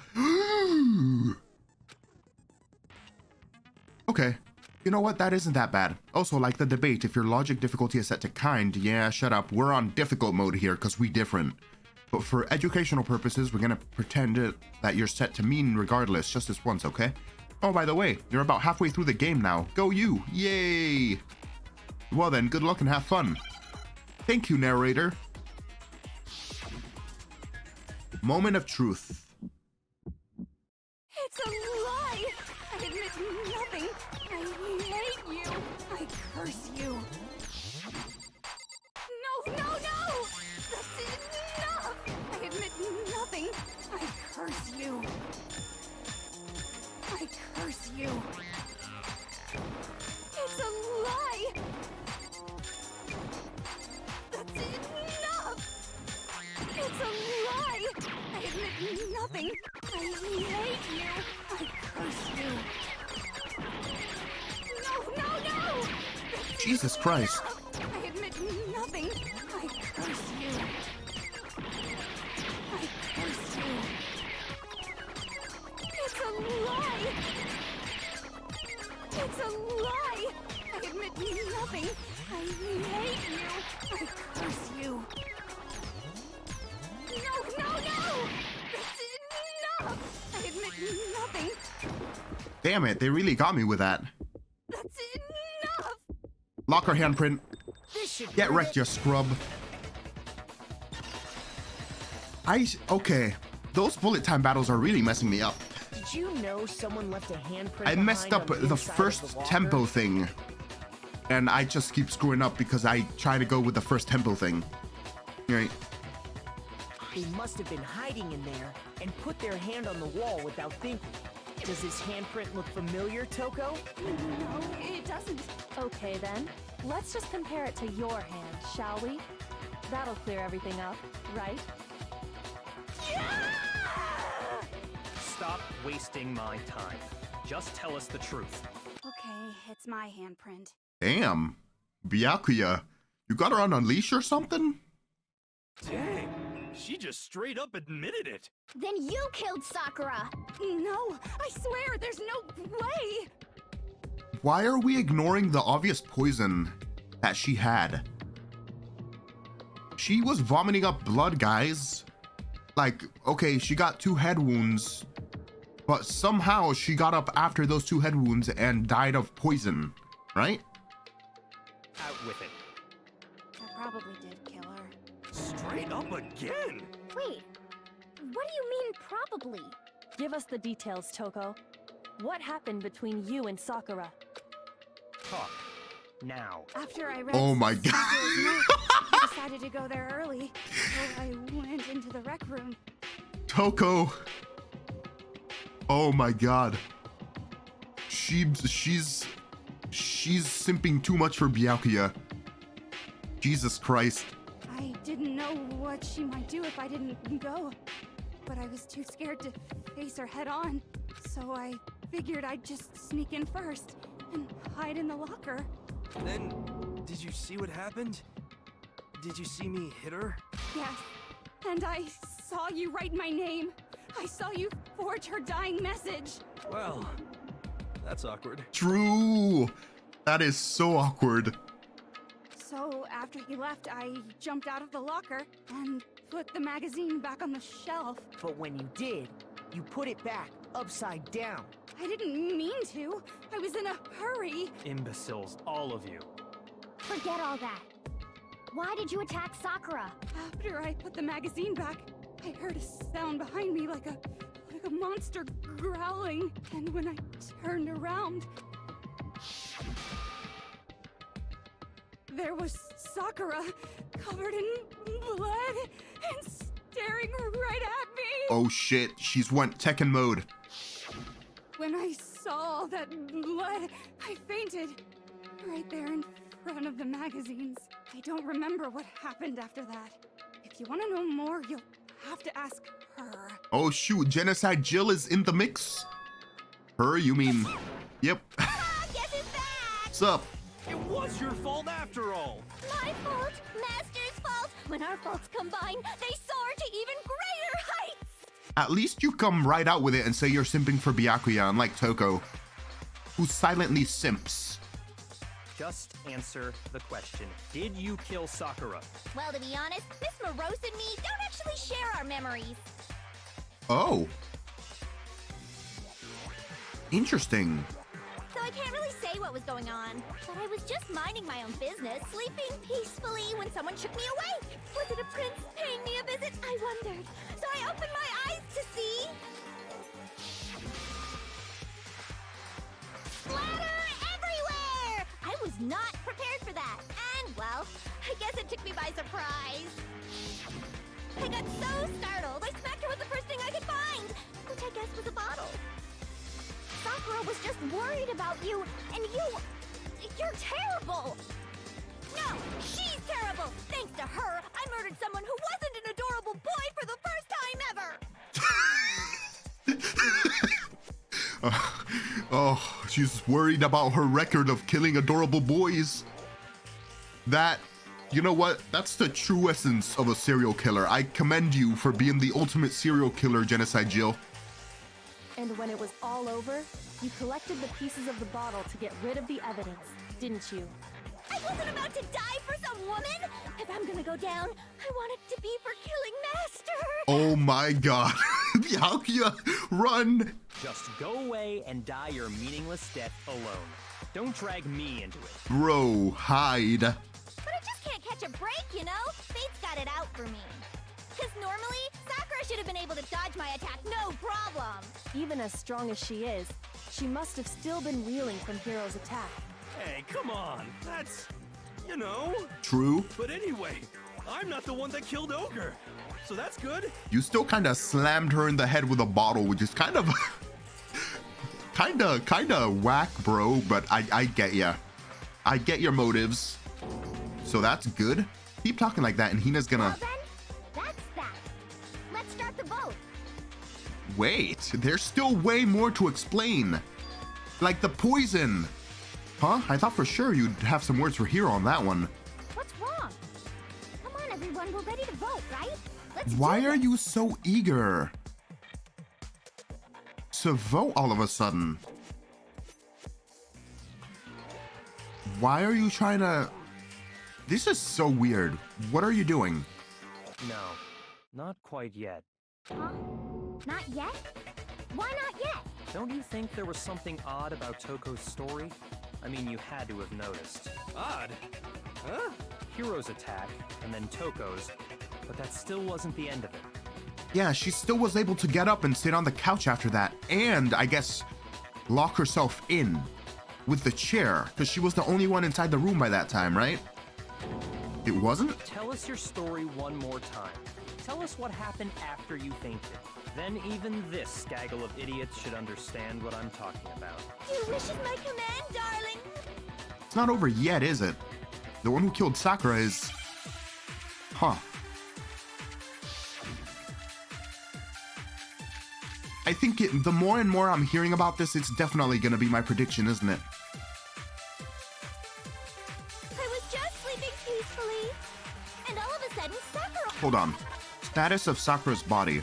Okay. You know what? That isn't that bad. Also, like the debate, if your logic difficulty is set to kind, yeah, shut up. We're on difficult mode here because we different. But for educational purposes, we're gonna pretend that you're set to mean regardless, just this once, okay? Oh, by the way, you're about halfway through the game now. Go you! Yay! Well then, good luck and have fun. Thank you, narrator. Moment of truth. It's a lie! I admit nothing. I hate you. I curse you. No, no, no! That's enough! I admit nothing. I curse you. I curse you. It's a lie! That's enough! It's a lie! I admit nothing. I hate you. I curse you. No, no, no! That's Jesus Christ. enough. I admit nothing. I curse you. I curse you. It's a lie! It's a lie! I admit nothing. I hate you. I curse you. No, no, no! That's enough! I admit nothing. Damn it, they really got me with that. That's enough! Locker handprint. This should Get hurt wrecked, it. you scrub. Okay. Those bullet time battles are really messing me up. Did you know someone left a handprint I messed behind up on the the inside of first the locker? tempo thing. And I just keep screwing up because I try to go with the first tempo thing. Right. They must have been hiding in there and put their hand on the wall without thinking. Does this handprint look familiar, Toko? No, it doesn't. Okay then, let's just compare it to your hand, shall we? That'll clear everything up, right? Stop wasting my time. Just tell us the truth. Okay, it's my handprint. Damn. Byakuya. You got her on a leash or something? Dang, she just straight up admitted it. Then you killed Sakura! No, I swear, there's no way! Why are we ignoring the obvious poison that she had? She was vomiting up blood, guys. Like, okay, she got 2 head wounds, but somehow she got up after those 2 head wounds and died of poison, right? Out with it. I probably did kill her. Straight up again. Wait, what do you mean, probably? Give us the details, Toko. What happened between you and Sakura? Talk. Now. After I read Oh my God. Sakura's note, I decided to go there early, so I went into the rec room. Toko. Oh my God. She's simping too much for Byakuya. Jesus Christ. I didn't know what she might do if I didn't go, but I was too scared to face her head on, so I figured I'd just sneak in first and hide in the locker. Then, did you see what happened? Did you see me hit her? Yes, and I saw you write my name. I saw you forge her dying message. Well, that's awkward. True. That is so awkward. So after he left, I jumped out of the locker and put the magazine back on the shelf. But when you did, you put it back upside down. I didn't mean to. I was in a hurry. Imbeciles, all of you. Forget all that. Why did you attack Sakura? After I put the magazine back, I heard a sound behind me like a monster growling. And when I turned around, there was Sakura, covered in blood and staring right at me. Oh shit, she's went Tekken mode. When I saw all that blood, I fainted right there in front of the magazines. I don't remember what happened after that. If you want to know more, you'll have to ask her. Oh shoot, Genocide Jill is in the mix. Her, you mean? Yep. Guess who's back? What's up? It was your fault after all. My fault, Master's fault. When our faults combine, they soar to even greater heights. At least you come right out with it and say you're simping for Byakuya, unlike Toko, who silently simps. Just answer the question. Did you kill Sakura? Well, to be honest, Miss Morose and me don't actually share our memories. Oh. Interesting. So I can't really say what was going on. But I was just minding my own business, sleeping peacefully when someone shook me awake. Was it a prince paying me a visit? I wondered. So I opened my eyes to see... splatter everywhere! I was not prepared for that. And, well, I guess it took me by surprise. I got so startled, I smacked her with the first thing I could find, which I guess was a bottle. Sakura was just worried about you, and you're terrible! No, she's terrible! Thanks to her, I murdered someone who wasn't an adorable boy for the first time ever! Oh, she's worried about her record of killing adorable boys. That, you know what? That's the true essence of a serial killer. I commend you for being the ultimate serial killer, Genocide Jill. And when it was all over, you collected the pieces of the bottle to get rid of the evidence, didn't you? I wasn't about to die for some woman! If I'm gonna go down, I want it to be for killing Master! Oh my god. Byakuya, run! Just go away and die your meaningless death alone. Don't drag me into it. Bro, hide. But I just can't catch a break, you know? Fate's got it out for me. Because normally, Sakura should have been able to dodge my attack, no problem! Even as strong as she is, she must have still been reeling from Hiro's attack. Hey, come on. That's, you know. True. But anyway, I'm not the one that killed Ogre. So that's good. You still kind of slammed her in the head with a bottle, which is kind of kind of whack, bro, but I get ya. I get your motives. So that's good. Keep talking like that and Hina's gonna... Well then, that's that. Let's start the vote. Wait, there's still way more to explain. Like the poison. Huh? I thought for sure you'd have some words for Hiro on that one. What's wrong? Come on, everyone, we're ready to vote, right? Let's Why do are this. you so eager to vote all of a sudden? Why are you trying to... This is so weird. What are you doing? No, not quite yet. Huh? Not yet? Why not yet? Don't you think there was something odd about Toko's story? I mean, you had to have noticed. Odd. Huh? Hiro's attack, and then Toko's, but that still wasn't the end of it. Yeah, she still was able to get up and sit on the couch after that, and I guess lock herself in with the chair, because she was the only one inside the room by that time, right? It wasn't? Tell us your story one more time. Tell us what happened after you fainted. Then even this gaggle of idiots should understand what I'm talking about. Your wish is my command, darling. It's not over yet, is it? The one who killed Sakura is... Huh. I think the more and more I'm hearing about this, it's definitely gonna be my prediction, isn't it? I was just sleeping peacefully, and all of a sudden, Sakura... Hold on. Status of Sakura's body.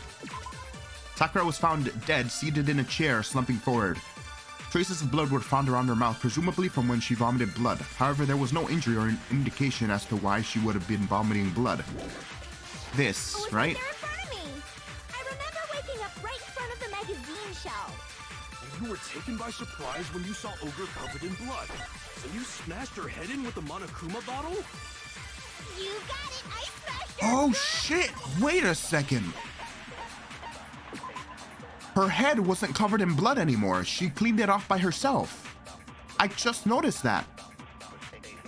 Sakura was found dead, seated in a chair, slumping forward. Traces of blood were found around her mouth, presumably from when she vomited blood. However, there was no injury or an indication as to why she would have been vomiting blood. This, Oh, it's right? right there in front of me. I remember waking up right in front of the magazine shelf. And you were taken by surprise when you saw Ogre covered in blood. So you smashed her head in with the Monokuma bottle? You got it. I smashed her. Oh shit! Wait a second! Her head wasn't covered in blood anymore. She cleaned it off by herself. I just noticed that.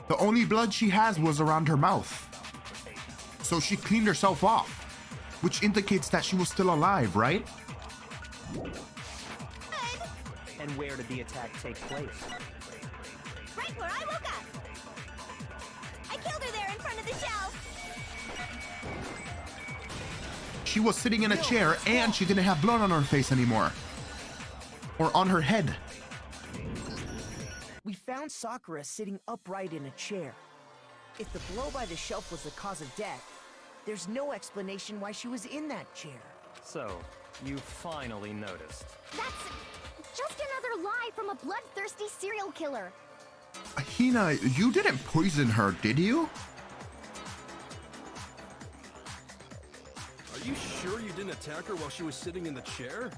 The only blood she has was around her mouth. So she cleaned herself off, which indicates that she was still alive, right? And where did the attack take place? Right where I woke up. the shelf. She was sitting in a chair and she didn't have blood on her face anymore. Or on her head. We found Sakura sitting upright in a chair. If the blow by the shelf was the cause of death, there's no explanation why she was in that chair. So, you finally noticed. That's just another lie from a bloodthirsty serial killer. Hina, you didn't poison her, did you? Are you sure you didn't attack her while she was sitting in the chair?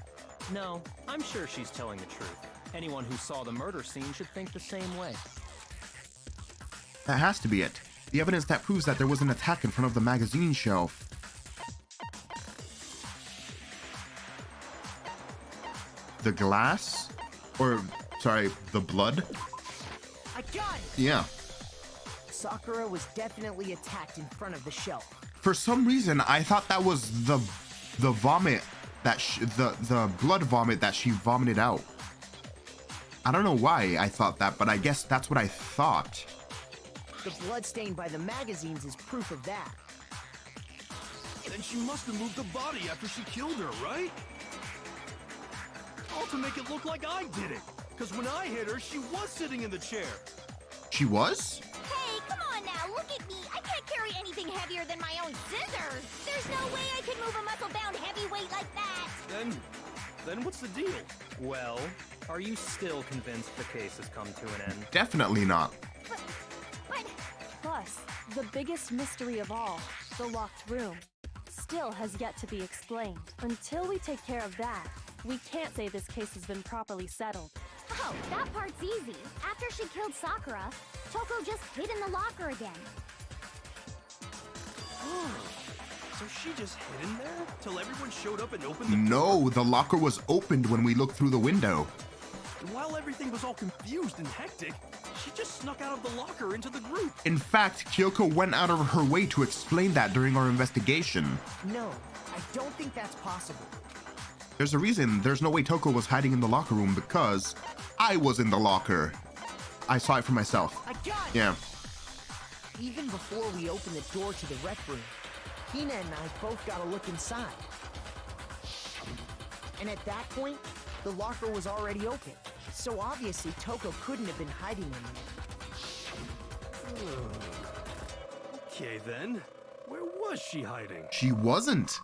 No, I'm sure she's telling the truth. Anyone who saw the murder scene should think the same way. That has to be it. The evidence that proves that there was an attack in front of the magazine shelf. The glass? Or, sorry, the blood? I got it! Yeah. Sakura was definitely attacked in front of the shelf. For some reason, I thought that was the vomit that the blood vomit that she vomited out. I don't know why I thought that, but I guess that's what I thought. The blood stain by the magazines is proof of that. Then she must have moved the body after she killed her, right? All to make it look like I did it. Because when I hit her, she was sitting in the chair. She was? Hey, come on now, look at me. I can't carry anything heavier than my own scissors. There's no way I could move a muscle-bound heavyweight like that. Then what's the deal? Well, are you still convinced the case has come to an end? Definitely not. But Plus, the biggest mystery of all, the locked room, still has yet to be explained. Until we take care of that, we can't say this case has been properly settled. oh, that part's easy. After she killed Sakura, Toko just hid in the locker again. So she just hid in there till everyone showed up and opened the door? No, the locker was opened when we looked through the window. And while everything was all confused and hectic, she just snuck out of the locker into the group. In fact, Kyoko went out of her way to explain that during our investigation. No, I don't think that's possible. There's a reason there's no way Toko was hiding in the locker room, because I was in the locker. I saw it for myself. I got it! Yeah. Even before we opened the door to the rec room, Hina and I both got a look inside. And at that point, the locker was already open. So obviously Toko couldn't have been hiding in there. Okay then, where was she hiding? She wasn't.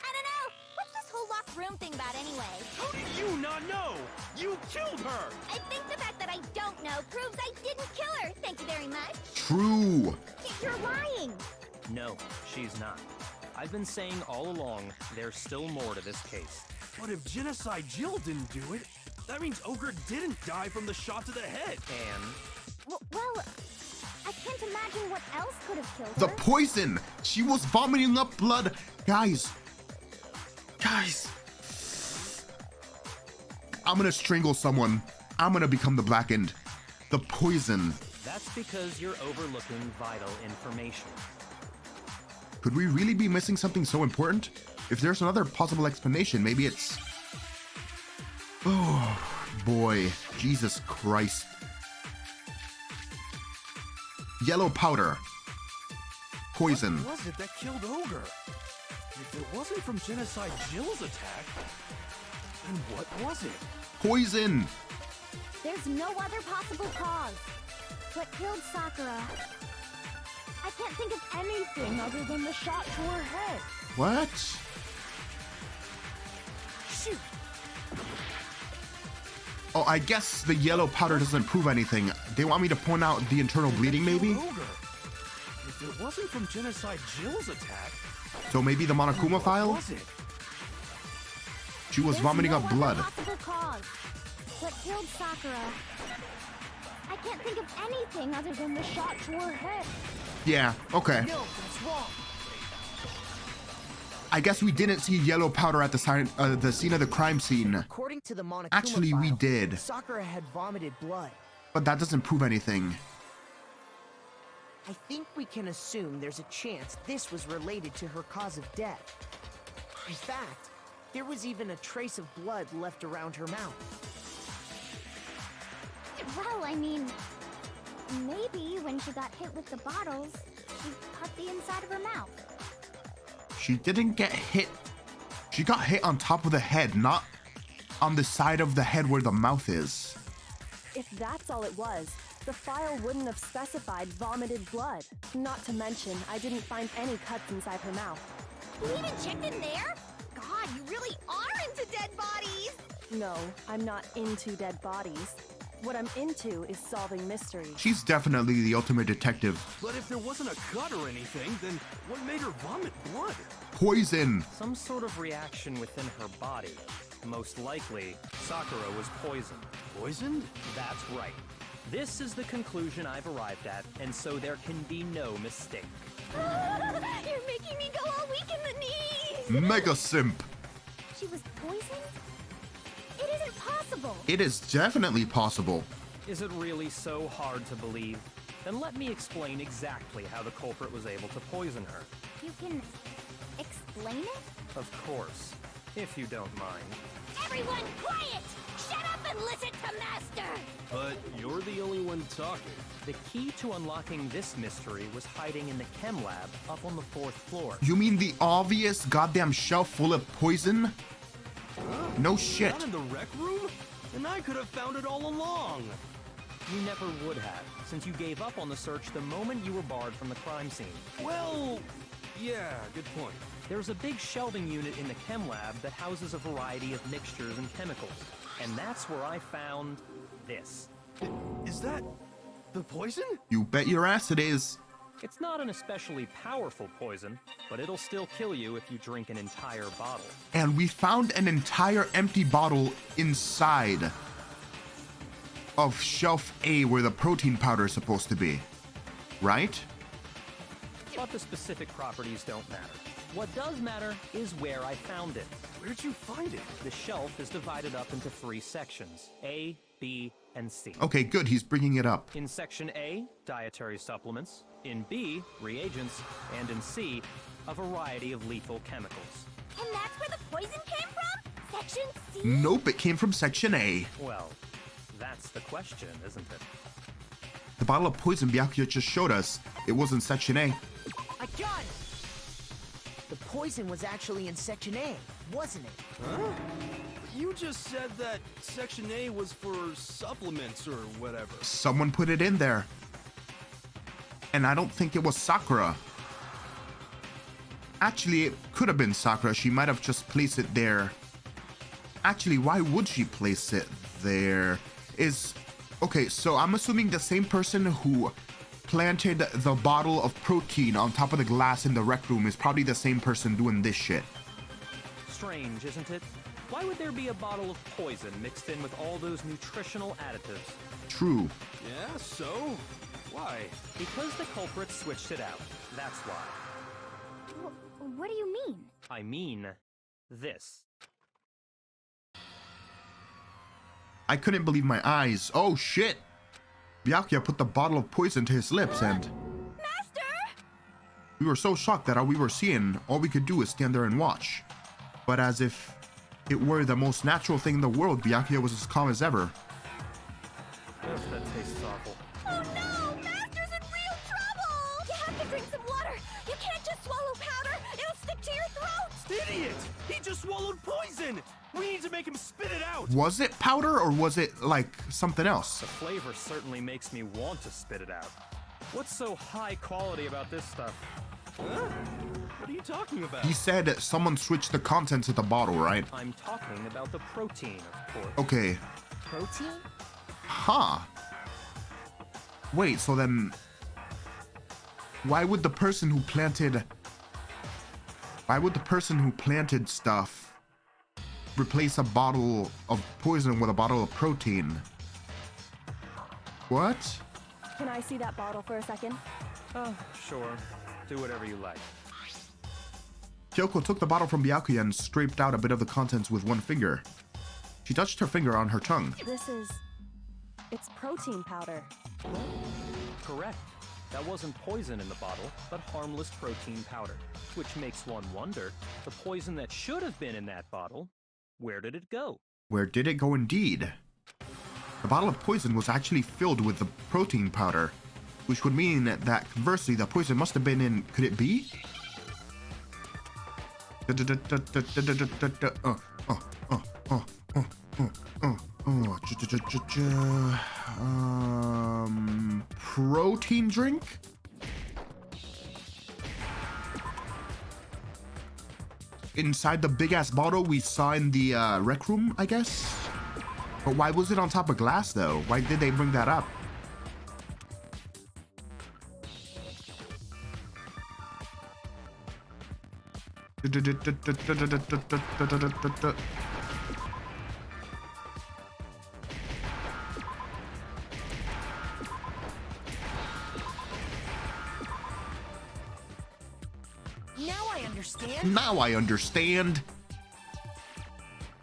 I don't know. What's this whole locked room thing about anyway? How did you not know? You killed her! I think the fact that I don't know proves I didn't kill her. Thank you very much. True. You're lying. No, she's not. I've been saying all along, there's still more to this case. But if Genocide Jill didn't do it, that means Ogre didn't die from the shot to the head. And Well, I can't imagine what else could have killed The her. poison. She was vomiting up blood. Guys. I'm gonna strangle someone. I'm gonna become the Blackened. The poison. that's because you're overlooking vital information. Could we really be missing something so important? If there's another possible explanation, maybe it's... Oh, boy. Jesus Christ. Yellow powder. Poison. What was it that killed Ogre? If it wasn't from Genocide Jill's attack, then what was it? Poison. There's no other possible cause. What killed Sakura? I can't think of anything other than the shot to her head. What? Shoot! Oh, I guess the yellow powder doesn't prove anything. They want me to point out the internal bleeding, maybe? Ogre. If it wasn't from Genocide Jill's attack, So maybe the Monokuma what file? was it? She was There's vomiting no up other blood. possible cause. What killed Sakura? I can't think of anything other than the shot to her head. Yeah, okay. No, that's wrong. I guess we didn't see yellow powder at the scene of the crime scene. According to the Monokuma Actually, we file, did. Sakura had vomited blood. But that doesn't prove anything. I think we can assume there's a chance this was related to her cause of death. In fact, there was even a trace of blood left around her mouth. Well, I mean, Maybe when she got hit with the bottles, she cut the inside of her mouth. She didn't get hit. She got hit on top of the head, not on the side of the head where the mouth is. If that's all it was, the file wouldn't have specified vomited blood. Not to mention, I didn't find any cuts inside her mouth. You even checked in there? God, you really are into dead bodies! No, I'm not into dead bodies. What I'm into is solving mysteries. She's definitely the ultimate detective. But if there wasn't a cut or anything, then what made her vomit blood? Poison. Some sort of reaction within her body. Most likely, Sakura was poisoned. Poisoned? That's right. This is the conclusion I've arrived at, and so there can be no mistake. You're making me go all weak in the knees! Mega simp. She was poisoned? It isn't possible! It is definitely possible. Is it really so hard to believe? Then let me explain exactly how the culprit was able to poison her. You can explain it? Of course, if you don't mind. Everyone quiet! Shut up and listen to Master! But you're the only one talking. The key to unlocking this mystery was hiding in the chem lab up on the 4th floor. You mean the obvious goddamn shelf full of poison? No shit. Not in the rec room? And I could have found it all along. You never would have, since you gave up on the search the moment you were barred from the crime scene. Well, yeah, good point. There's a big shelving unit in the chem lab that houses a variety of mixtures and chemicals. And that's where I found this. Is that the poison? You bet your ass it is. It's not an especially powerful poison, but it'll still kill you if you drink an entire bottle. And we found an entire empty bottle inside of shelf A where the protein powder is supposed to be. Right? But the specific properties don't matter. What does matter is where I found it. Where'd you find it? The shelf is divided up into 3 sections, A, B, and C. Okay, good. He's bringing it up. In section A, dietary supplements. In B, reagents. And in C, a variety of lethal chemicals. And that's where the poison came from? Section C? Nope, it came from section A. Well, that's the question, isn't it? The bottle of poison Byakuya just showed us. It was in section A. I got it! The poison was actually in Section A, wasn't it? Huh? You just said that Section A was for supplements or whatever. Someone put it in there. And I don't think it was Sakura. Actually, it could have been Sakura. She might have just placed it there. Actually, why would she place it there? Okay, so I'm assuming the same person who planted the bottle of protein on top of the glass in the rec room is probably the same person doing this shit. Strange, isn't it? Why would there be a bottle of poison mixed in with all those nutritional additives? True. Yeah, so? Why? Because the culprit switched it out. That's why. What do you mean? I mean, this. I couldn't believe my eyes. Oh shit! Byakuya put the bottle of poison to his lips and... Master! We were so shocked that all we were seeing, all we could do is stand there and watch. But as if it were the most natural thing in the world, Byakuya was as calm as ever. Ugh, that tastes awful. Oh no! Master's in real trouble! You have to drink some water! You can't just swallow powder! It'll stick to your throat! Idiot! He just swallowed poison! We need to make him spit it out! Was it powder or was it like something else? The flavor certainly makes me want to spit it out. What's so high quality about this stuff? Huh? What are you talking about? He said someone switched the contents of the bottle, right? I'm talking about the protein, of course. Okay. Protein? Huh. Wait, so then... Why would the person who planted stuff replace a bottle of poison with a bottle of protein? What? Can I see that bottle for a second? Oh, sure. Do whatever you like. Kyoko took the bottle from Byakuya and scraped out a bit of the contents with one finger. She touched her finger on her tongue. It's protein powder. Correct. That wasn't poison in the bottle, but harmless protein powder. Which makes one wonder, the poison that should have been in that bottle, where did it go? Where did it go indeed? The bottle of poison was actually filled with the protein powder, which would mean that conversely, the poison must have been in. Could it be? Protein drink? Inside the big ass bottle we saw in the rec room, I guess? But why was it on top of glass though? Why did they bring that up? Now I understand.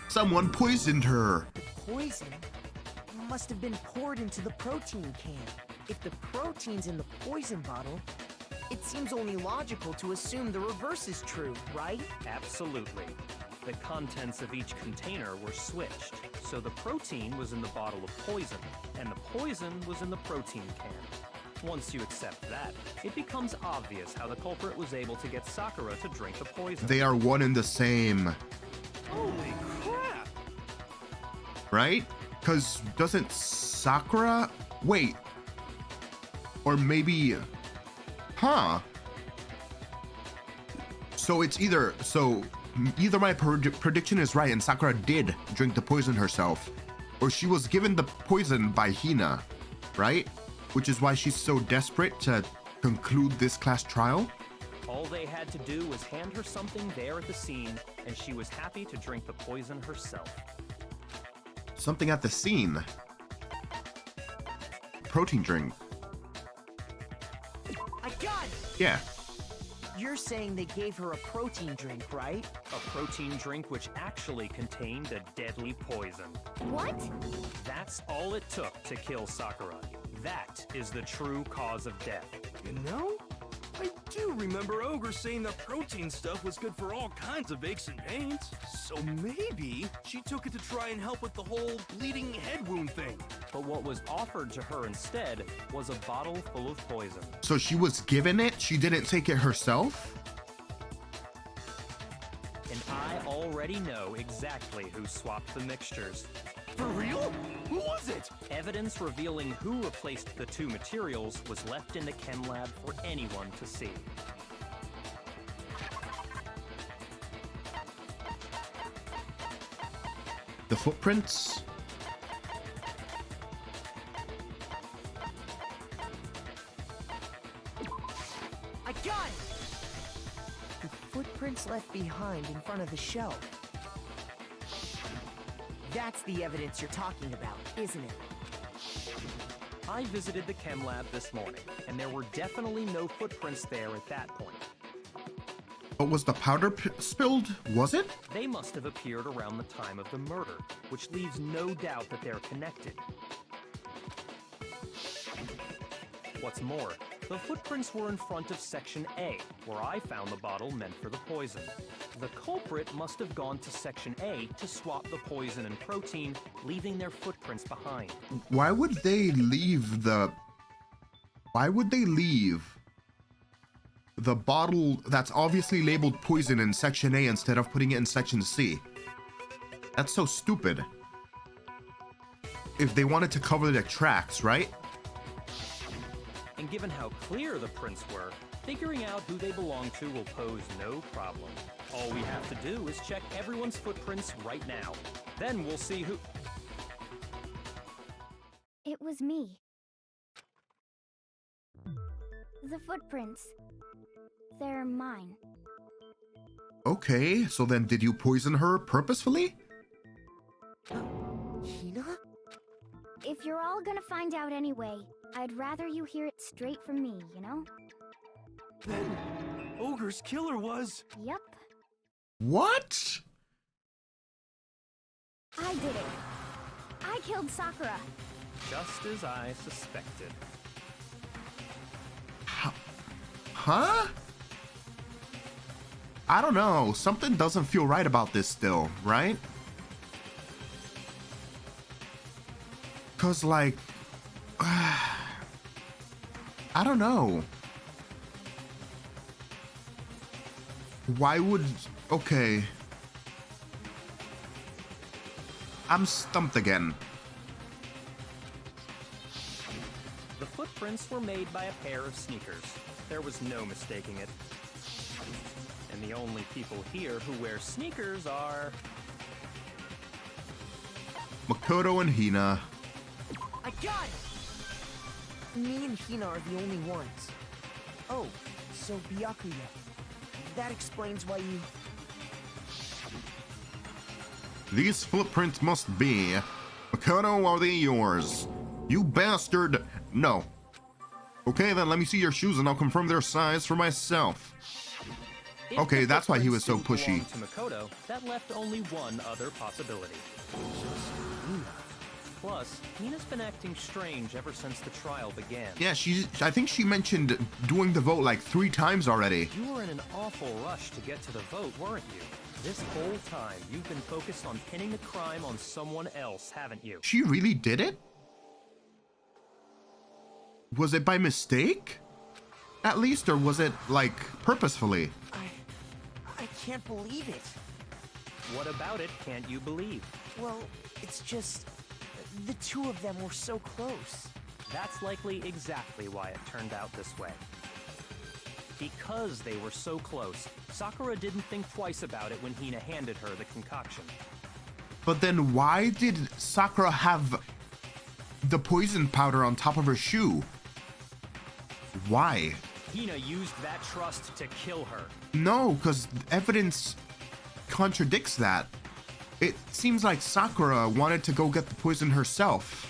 Someone poisoned her. The poison must have been poured into the protein can. If the protein's in the poison bottle, it seems only logical to assume the reverse is true, right? Absolutely. The contents of each container were switched, so the protein was in the bottle of poison, and the poison was in the protein can. Once you accept that, it becomes obvious how the culprit was able to get Sakura to drink the poison. They are one and the same. Holy crap! Right? Because doesn't Sakura... Wait. Or maybe... Huh. So it's either... So either my prediction is right and Sakura did drink the poison herself, or she was given the poison by Hina, right? Which is why she's so desperate to conclude this class trial. All they had to do was hand her something there at the scene, and she was happy to drink the poison herself. Something at the scene. Protein drink. I got it! Yeah. You're saying they gave her a protein drink, right? A protein drink which actually contained a deadly poison. What? That's all it took to kill Sakura. That is the true cause of death. You know, I do remember Ogre saying that protein stuff was good for all kinds of aches and pains. So maybe she took it to try and help with the whole bleeding head wound thing. But what was offered to her instead was a bottle full of poison. So she was given it? She didn't take it herself? And I already know exactly who swapped the mixtures. For real? Who was it? Evidence revealing who replaced the two materials was left in the chem lab for anyone to see. The footprints? I got it! The footprints left behind in front of the shelf. That's the evidence you're talking about, isn't it? I visited the chem lab this morning, and there were definitely no footprints there at that point. But was the powder spilled? Was it? They must have appeared around the time of the murder, which leaves no doubt that they're connected. What's more, the footprints were in front of Section A, where I found the bottle meant for the poison. The culprit must have gone to Section A to swap the poison and protein, leaving their footprints behind. Why would they leave the... Why would they leave the bottle that's obviously labeled poison in Section A instead of putting it in Section C? That's so stupid. If they wanted to cover their tracks, right? And given how clear the prints were, figuring out who they belong to will pose no problem. All we have to do is check everyone's footprints right now. Then we'll see who... It was me. The footprints. They're mine. Okay, so then did you poison her purposefully? Hina? If you're all gonna find out anyway, I'd rather you hear it straight from me, you know? Then Ogre's killer was... Yep, What? I did it. I killed Sakura. Just as I suspected. Huh? I don't know. Something doesn't feel right about this still, right? Cause like... I don't know. Why would... Okay. I'm stumped again. The footprints were made by a pair of sneakers. There was no mistaking it. And the only people here who wear sneakers are... Makoto and Hina. I got it! Me and Hina are the only ones. Oh, so Byakuya. That explains why you... These footprints must be... Makoto, are they yours? You bastard! No. Okay, then let me see your shoes and I'll confirm their size for myself. If Okay, the that's why he was so footprints pushy. didn't belong to Makoto, that left only one other possibility. Plus, Hina's been acting strange ever since the trial began. Yeah, I think she mentioned doing the vote like 3 times already. You were in an awful rush to get to the vote, weren't you? This whole time, you've been focused on pinning the crime on someone else, haven't you? She really did it? Was it by mistake? At least, or was it, like, purposefully? I can't believe it. What about it can't you believe? Well, it's just... the two of them were so close. That's likely exactly why it turned out this way. Because they were so close, Sakura didn't think twice about it when Hina handed her the concoction. But then why did Sakura have the poison powder on top of her shoe? Why? Hina used that trust to kill her. No, because evidence contradicts that. It seems like Sakura wanted to go get the poison herself.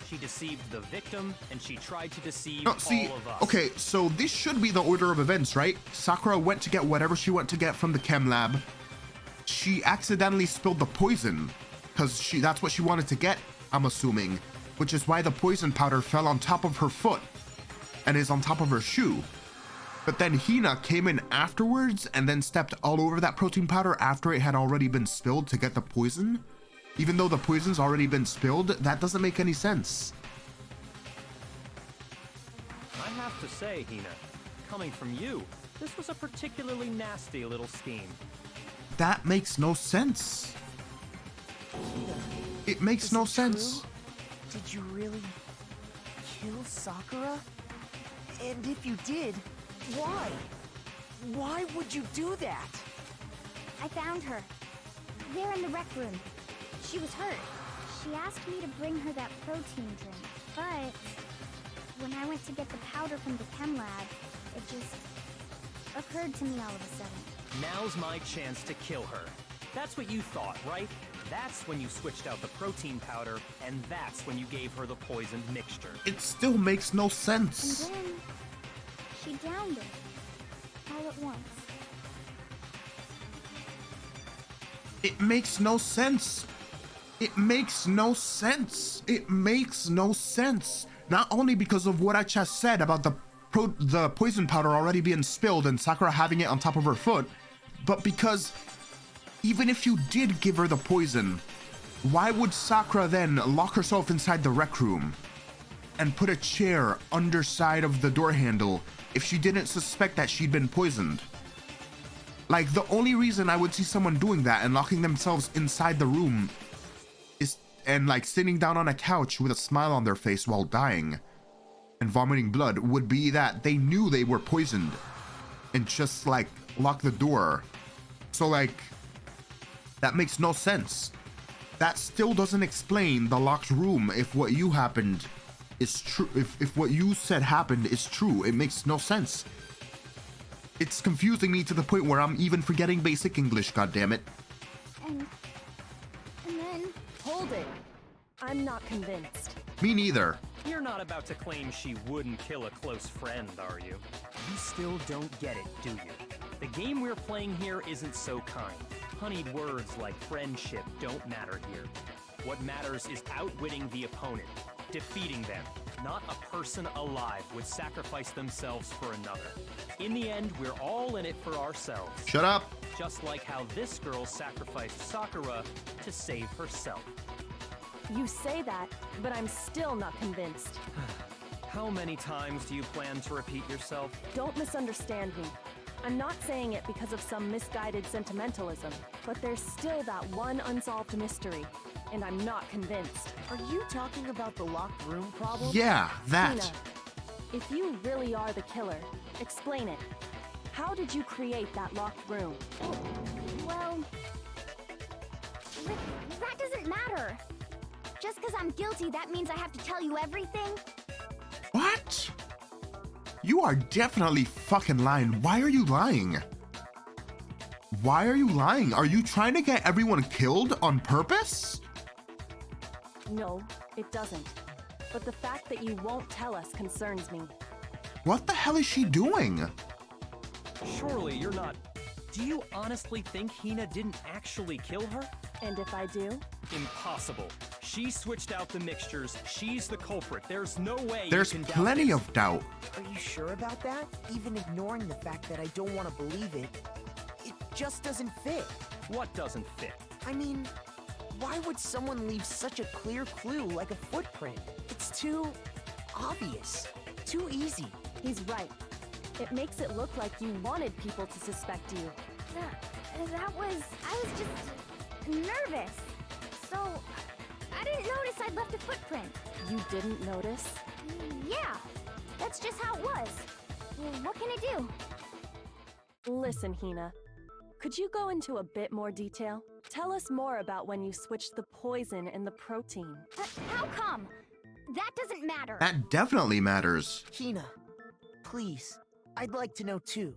She deceived the victim, and she tried to deceive No, see, all of us. okay, so this should be the order of events, right? Sakura went to get whatever she went to get from the chem lab. She accidentally spilled the poison, because that's what she wanted to get, I'm assuming, which is why the poison powder fell on top of her foot and is on top of her shoe. But then Hina came in afterwards and then stepped all over that protein powder after it had already been spilled to get the poison. Even though the poison's already been spilled, that doesn't make any sense. I have to say, Hina, coming from you, this was a particularly nasty little scheme. That makes no sense. It makes no sense. True? Did you really kill Sakura? And if you did, why? Why would you do that? I found her. There in the rec room. She was hurt. She asked me to bring her that protein drink, but when I went to get the powder from the chem lab, it just occurred to me all of a sudden. Now's my chance to kill her. That's what you thought, right? That's when you switched out the protein powder, and that's when you gave her the poisoned mixture. It still makes no And sense. then she downed it all at once. It makes no sense. It makes no sense. It makes no sense. Not only because of what I just said about the poison powder already being spilled and Sakura having it on top of her foot, but because even if you did give her the poison, why would Sakura then lock herself inside the rec room and put a chair underside of the door handle if she didn't suspect that she'd been poisoned? Like, the only reason I would see someone doing that and locking themselves inside the room is, and like sitting down on a couch with a smile on their face while dying and vomiting blood, would be that they knew they were poisoned and just like lock the door. So like, that makes no sense. That still doesn't explain the locked room if what you happened is true. If what you said happened is true, it makes no sense. It's confusing me to the point where I'm even forgetting basic English, goddammit. And then Hold it. I'm not convinced. Me neither. You're not about to claim she wouldn't kill a close friend, are you? You still don't get it, do you? The game we're playing here isn't so kind. Honeyed words like friendship don't matter here. What matters is outwitting the opponent, defeating them. Not a person alive would sacrifice themselves for another. In the end, we're all in it for ourselves. Shut up. Just like how this girl sacrificed Sakura to save herself. You say that, but I'm still not convinced. How many times do you plan to repeat yourself? Don't misunderstand me. I'm not saying it because of some misguided sentimentalism, but there's still that one unsolved mystery, and I'm not convinced. Are you talking about the locked room problem? Yeah, that. Hina, if you really are the killer, explain it. How did you create that locked room? Well, that doesn't matter. Just because I'm guilty, that means I have to tell you everything? What? You are definitely fucking lying. Why are you lying? Why are you lying? Are you trying to get everyone killed on purpose? No, it doesn't. But the fact that you won't tell us concerns me. What the hell is she doing? Surely you're not... Do you honestly think Hina didn't actually kill her? And if I do? Impossible. She switched out the mixtures. She's the culprit. There's no way There's you can plenty doubt of doubt. Are you sure about that? Even ignoring the fact that I don't want to believe it, it just doesn't fit. this. What doesn't fit? I mean, why would someone leave such a clear clue like a footprint? It's too obvious, too easy. He's right. It makes it look like you wanted people to suspect you. I was just nervous. So, I didn't notice I'd left a footprint. You didn't notice? Yeah, that's just how it was. Well, what can I do? Listen, Hina. Could you go into a bit more detail? Tell us more about when you switched the poison and the protein. How come? That doesn't matter. That definitely matters. Hina, please, I'd like to know too.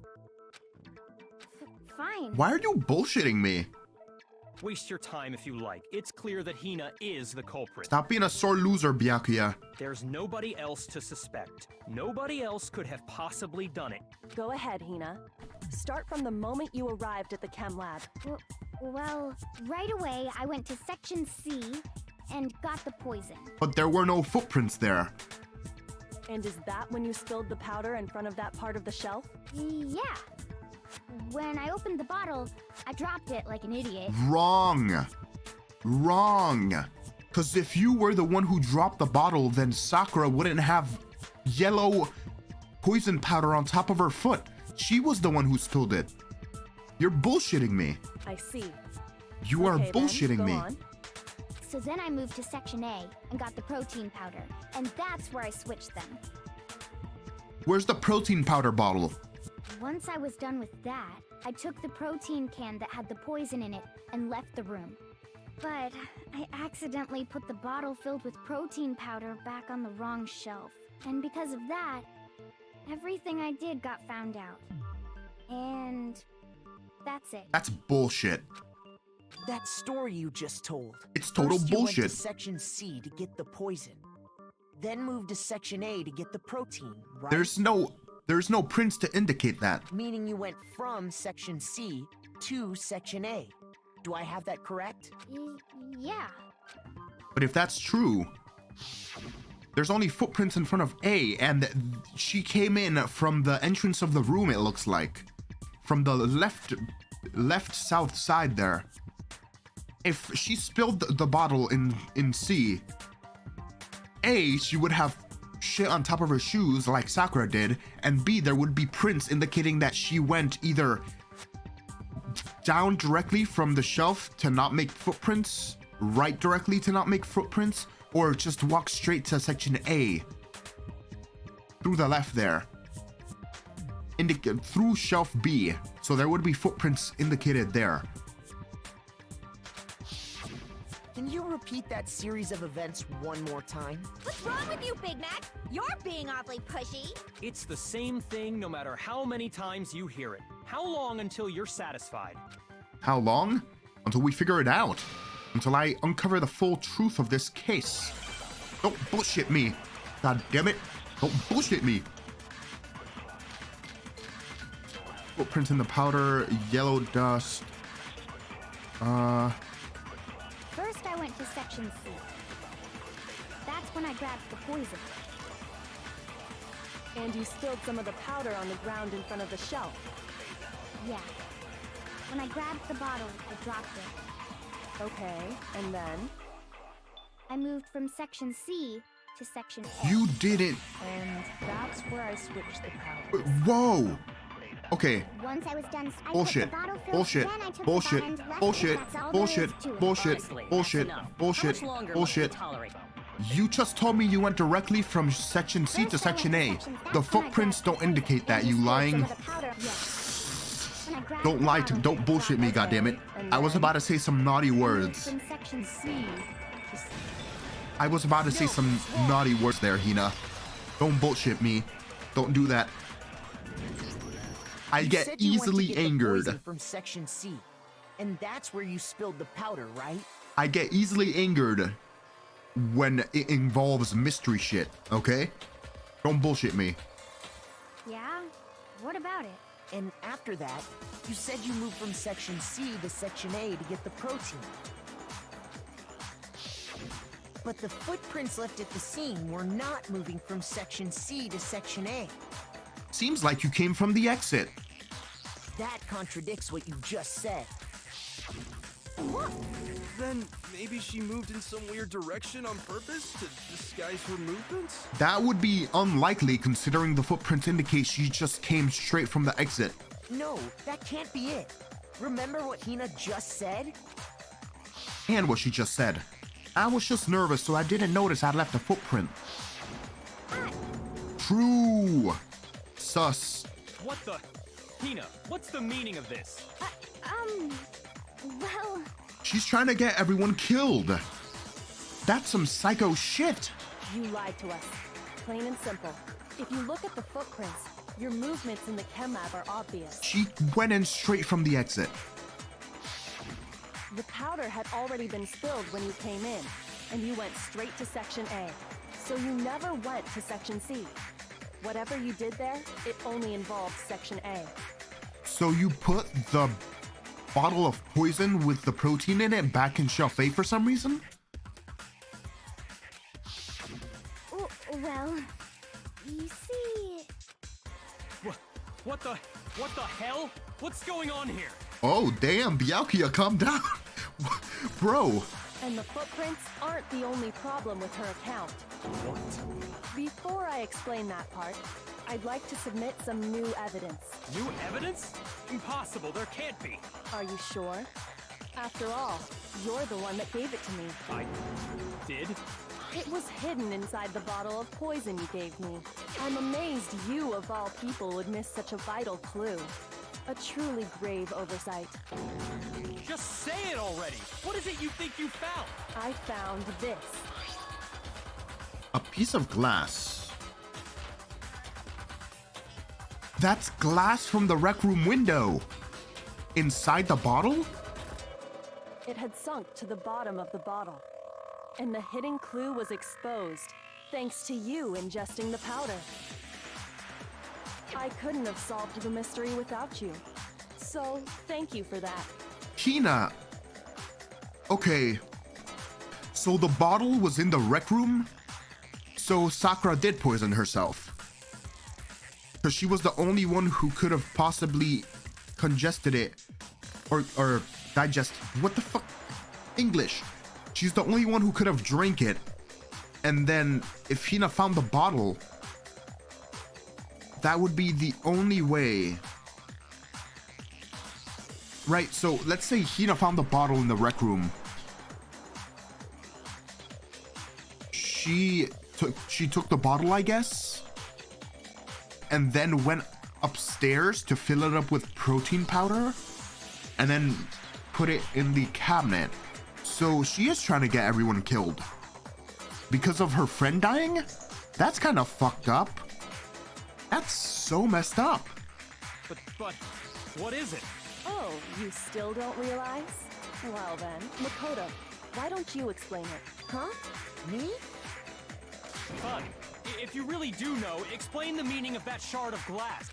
Fine. Why are you bullshitting me? Waste your time if you like. It's clear that Hina is the culprit. Stop being a sore loser, Byakuya. There's nobody else to suspect. Nobody else could have possibly done it. Go ahead, Hina. Start from the moment you arrived at the chem lab. Well, right away I went to Section C and got the poison. But there were no footprints there. And is that when you spilled the powder in front of that part of the shelf? Yeah. When I opened the bottle, I dropped it like an idiot. Wrong. Wrong. Because if you were the one who dropped the bottle, then Sakura wouldn't have yellow poison powder on top of her foot. She was the one who spilled it. You're bullshitting me. I see. You are Okay, then, bullshitting go me. on. So then I moved to Section A and got the protein powder, and that's where I switched them. Where's the protein powder bottle? Once I was done with that, I took the protein can that had the poison in it and left the room. But I accidentally put the bottle filled with protein powder back on the wrong shelf. And because of that, everything I did got found out. And that's it. That's bullshit. That story you just told. It's total First you went bullshit. to Section C to get the poison, then moved to Section A to get the protein, right? There's no prints to indicate that. Meaning you went from Section C to Section A. Do I have that correct? Yeah. But if that's true, there's only footprints in front of A, and she came in from the entrance of the room, it looks like. From the left south side there. If she spilled the bottle in C, A, she would have shit on top of her shoes like Sakura did, and B, there would be prints indicating that she went either down directly from the shelf to not make footprints, right directly to not make footprints, or just walk straight to Section A through the left there, through shelf B, so there would be footprints indicated there. Can you repeat that series of events one more time? What's wrong with you, Big Mac? You're being awfully pushy. It's the same thing no matter how many times you hear it. How long until you're satisfied? How long? Until we figure it out. Until I uncover the full truth of this case. Don't bullshit me. God damn it. Don't bullshit me. Footprints in the powder, yellow dust. First I went to Section C. That's when I grabbed the poison. And you spilled some of the powder on the ground in front of the shelf. Yeah. When I grabbed the bottle, I dropped it. Okay, and then? I moved from Section C to Section A. You didn't. And that's where I switched the power. Whoa. Okay. Once I was done, I Bullshit. put the bottle filled, Bullshit. then I took Bullshit. the bottle and left Bullshit. it. That's all Bullshit. there is to it. Bullshit. Honestly, that's Bullshit. enough. Bullshit. How much longer Bullshit. must we tolerate? You just told me you went directly from Section C to First I went Section to A. Section- that's The when I footprints grabbed don't indicate that, and you spilled lying. some of the powder. Yes. When I grabbed Don't the lie to bottle, don't bullshit me, goddammit. I was about to say some naughty words. From Section C. I was about to say some naughty words there, Hina. Don't bullshit me. Don't do that. I You get said you went to easily get the angered. poison from Section C, and that's where you spilled the powder, right? I get easily angered when it involves mystery shit, okay? Don't bullshit me. Yeah? What about it? And after that, you said you moved from Section C to Section A to get the protein. But the footprints left at the scene were not moving from Section C to Section A. Seems like you came from the exit. That contradicts what you just said. Then maybe she moved in some weird direction on purpose to disguise her movements? That would be unlikely considering the footprints indicate she just came straight from the exit. No, that can't be it. Remember what Hina just said? And what she just said. I was just nervous, so I didn't notice I left a footprint. True. Sus. What the? Hina, what's the meaning of this? Well, She's trying to get everyone killed. That's some psycho shit. You lied to us. Plain and simple. If you look at the footprints, your movements in the chem lab are obvious. She went in straight from the exit. The powder had already been spilled when you came in, and you went straight to Section A. So you never went to Section C. Whatever you did there, it only involved Section A. So you put the bottle of poison with the protein in it back in shelf A for some reason? well, you see... What the hell? What's going on here? Oh, damn, Byakuya, calm down. Bro. And the footprints aren't the only problem with her account. What? Before I explain that part, I'd like to submit some new evidence. New evidence? Impossible, there can't be. Are you sure? After all, you're the one that gave it to me. I did? It was hidden inside the bottle of poison you gave me. I'm amazed you, of all people, would miss such a vital clue. A truly grave oversight. Just say it already! What is it you think you found? I found this. A piece of glass. That's glass from the rec room window. Inside the bottle? It had sunk to the bottom of the bottle. And the hidden clue was exposed, thanks to you ingesting the powder. I couldn't have solved the mystery without you. So, thank you for that. Hina. Okay. So the bottle was in the rec room? So Sakura did poison herself. Because she was the only one who could have possibly congested it. Or digest. What the fuck? English. She's the only one who could have drank it. And then if Hina found the bottle, that would be the only way. Right, so let's say Hina found the bottle in the rec room. She took the bottle, I guess, and then went upstairs to fill it up with protein powder and then put it in the cabinet. So she is trying to get everyone killed because of her friend dying? That's kind of fucked up. That's so messed up. But, what is it? Oh, you still don't realize? Well then, Makoto, why don't you explain it? Huh? Me? Fine. If you really do know, explain the meaning of that shard of glass.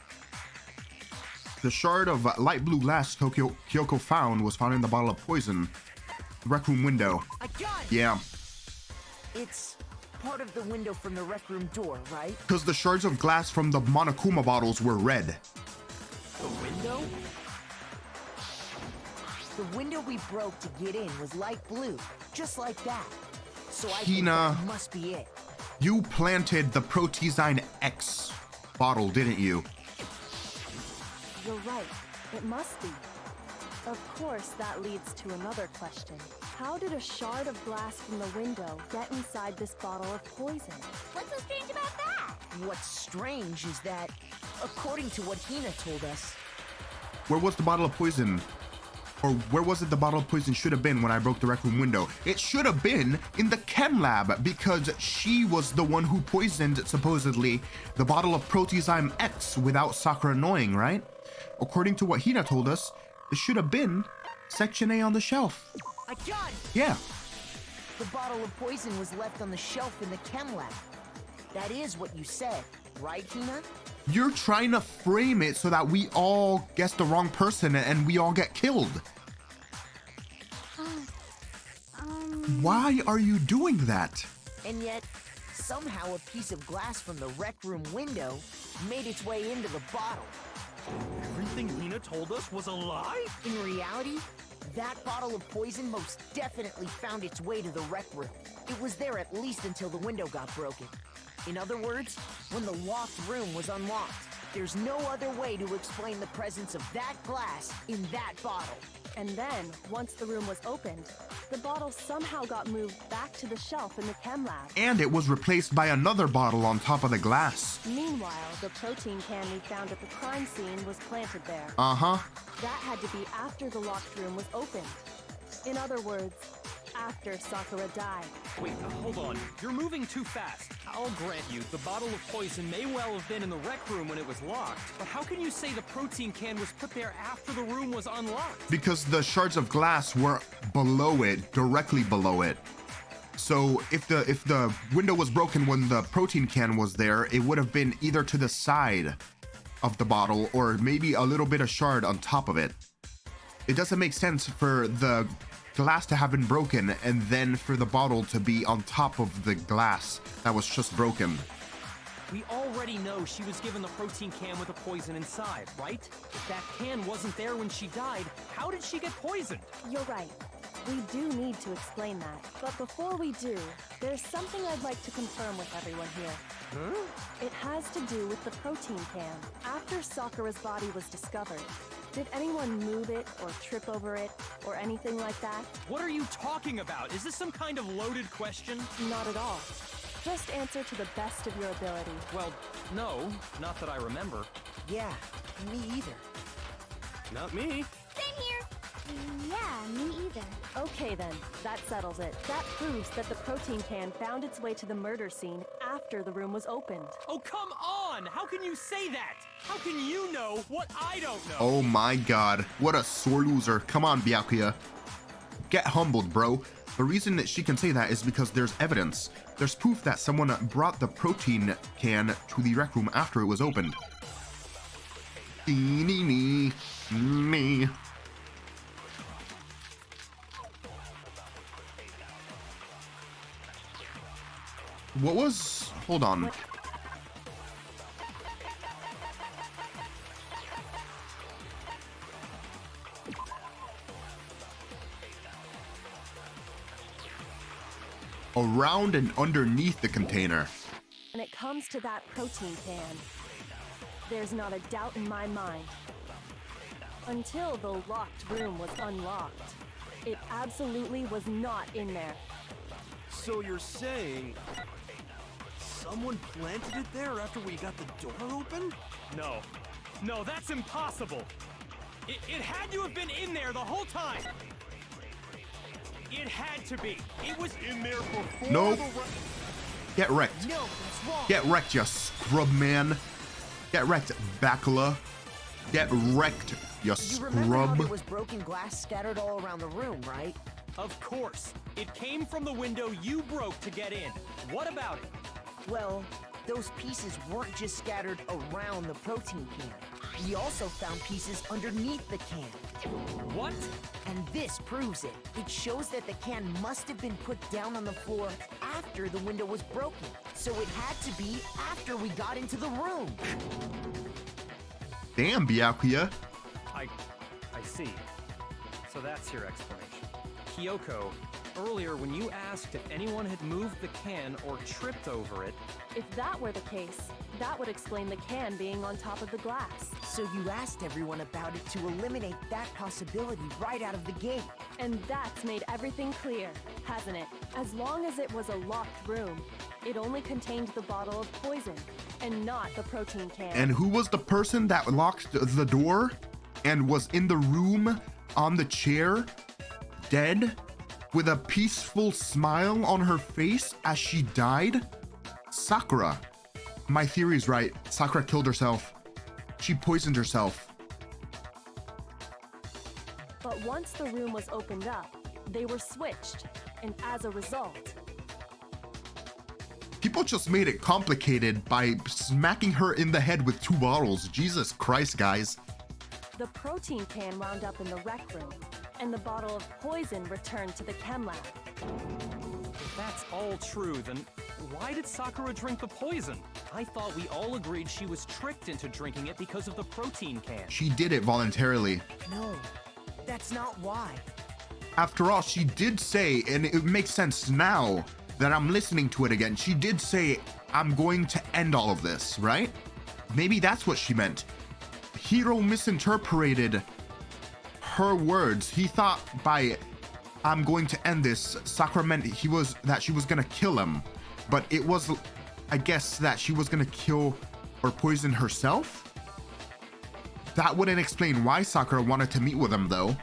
The shard of light blue glass Kyoko found was found in the bottle of poison. Rec room window. I got it! Yeah. It's part of the window from the rec room door, right? Because the shards of glass from the Monokuma bottles were red. The window? The window we broke to get in was light blue, just like that. So I think Hina. that must be it. You planted the Protezyme X bottle, didn't you? You're right. It must be. Of course, that leads to another question. How did a shard of glass from the window get inside this bottle of poison? What's so strange about that? What's strange is that, according to what Hina told us, Where was the bottle of poison? Or where was it the bottle of poison should have been when I broke the rec room window? It should have been in the chem lab because she was the one who poisoned, supposedly, the bottle of Protezyme X without Sakura knowing, right? According to what Hina told us, it should have been Section A on the shelf. I got it! Yeah. The bottle of poison was left on the shelf in the chem lab. That is what you said, right, Hina? You're trying to frame it so that we all guess the wrong person and we all get killed. Why are you doing that? And yet, somehow a piece of glass from the rec room window made its way into the bottle. Everything Hina told us was a lie? In reality, that bottle of poison most definitely found its way to the rec room. It was there at least until the window got broken. In other words, when the locked room was unlocked, there's no other way to explain the presence of that glass in that bottle. And then, once the room was opened, the bottle somehow got moved back to the shelf in the chem lab. And it was replaced by another bottle on top of the glass. Meanwhile, the protein can we found at the crime scene was planted there. Uh-huh. That had to be after the locked room was opened. In other words, after Sakura died. Wait, hold on. You're moving too fast. I'll grant you, the bottle of poison may well have been in the rec room when it was locked, but how can you say the protein can was put there after the room was unlocked? Because the shards of glass were below it, directly below it. So if the window was broken when the protein can was there, it would have been either to the side of the bottle or maybe a little bit of shard on top of it. It doesn't make sense for the glass to have been broken and then for the bottle to be on top of the glass that was just broken. We already know she was given the protein can with the poison inside, right? If that can wasn't there when she died, how did she get poisoned? You're right. We do need to explain that. But before we do, there's something I'd like to confirm with everyone here. Huh? It has to do with the protein can. After Sakura's body was discovered, did anyone move it or trip over it or anything like that? What are you talking about? Is this some kind of loaded question? Not at all. Just answer to the best of your ability. Well, no, not that I remember. Yeah, me either. Not me. Same here. Yeah, me either. Okay then, that settles it. That proves that the protein can found its way to the murder scene after the room was opened. Oh, come on! How can you say that? How can you know what I don't know? Oh my god, what a sore loser. Come on, Byakuya. Get humbled, bro. The reason that she can say that is because there's evidence. There's proof that someone brought the protein can to the rec room after it was opened. Me. What was... Hold on. Around and underneath the container. When it comes to that protein can, there's not a doubt in my mind. Until the locked room was unlocked, it absolutely was not in there. So you're saying someone planted it there after we got the door open? No. No, that's impossible. It had to have been in there the whole time. It had to be. It was in there before Nope. the... Get wrecked. No, that's wrong. Get wrecked, you scrub man. Get wrecked, Bakula. Get wrecked, you You remember how scrub. there was broken glass scattered all around the room, right? Of course. It came from the window you broke to get in. What about it? Well, those pieces weren't just scattered around the protein can. We also found pieces underneath the can. What? And this proves it. It shows that the can must have been put down on the floor after the window was broken. So it had to be after we got into the room. Damn, Byakuya. I see. So that's your explanation. Kyoko, earlier when you asked if anyone had moved the can or tripped over it. If that were the case, that would explain the can being on top of the glass. So you asked everyone about it to eliminate that possibility right out of the gate. And that's made everything clear, hasn't it? As long as it was a locked room, it only contained the bottle of poison, and not the protein can. And who was the person that locked the door and was in the room on the chair, dead, with a peaceful smile on her face as she died? Sakura. My theory's right. Sakura killed herself. She poisoned herself. But once the room was opened up, they were switched, and as a result... People just made it complicated by smacking her in the head with 2 bottles. Jesus Christ, guys. The protein can wound up in the rec room, and the bottle of poison returned to the chem lab. If that's all true, then why did Sakura drink the poison? I thought we all agreed she was tricked into drinking it because of the protein can. She did it voluntarily. No, that's not why. After all, she did say, and it makes sense now that I'm listening to it again, she did say, I'm going to end all of this, right? Maybe that's what she meant. Hiro misinterpreted her words. He thought by I'm going to end this, Sakura meant that she was gonna kill him. But it was, I guess, that she was gonna kill or poison herself? That wouldn't explain why Sakura wanted to meet with him, though.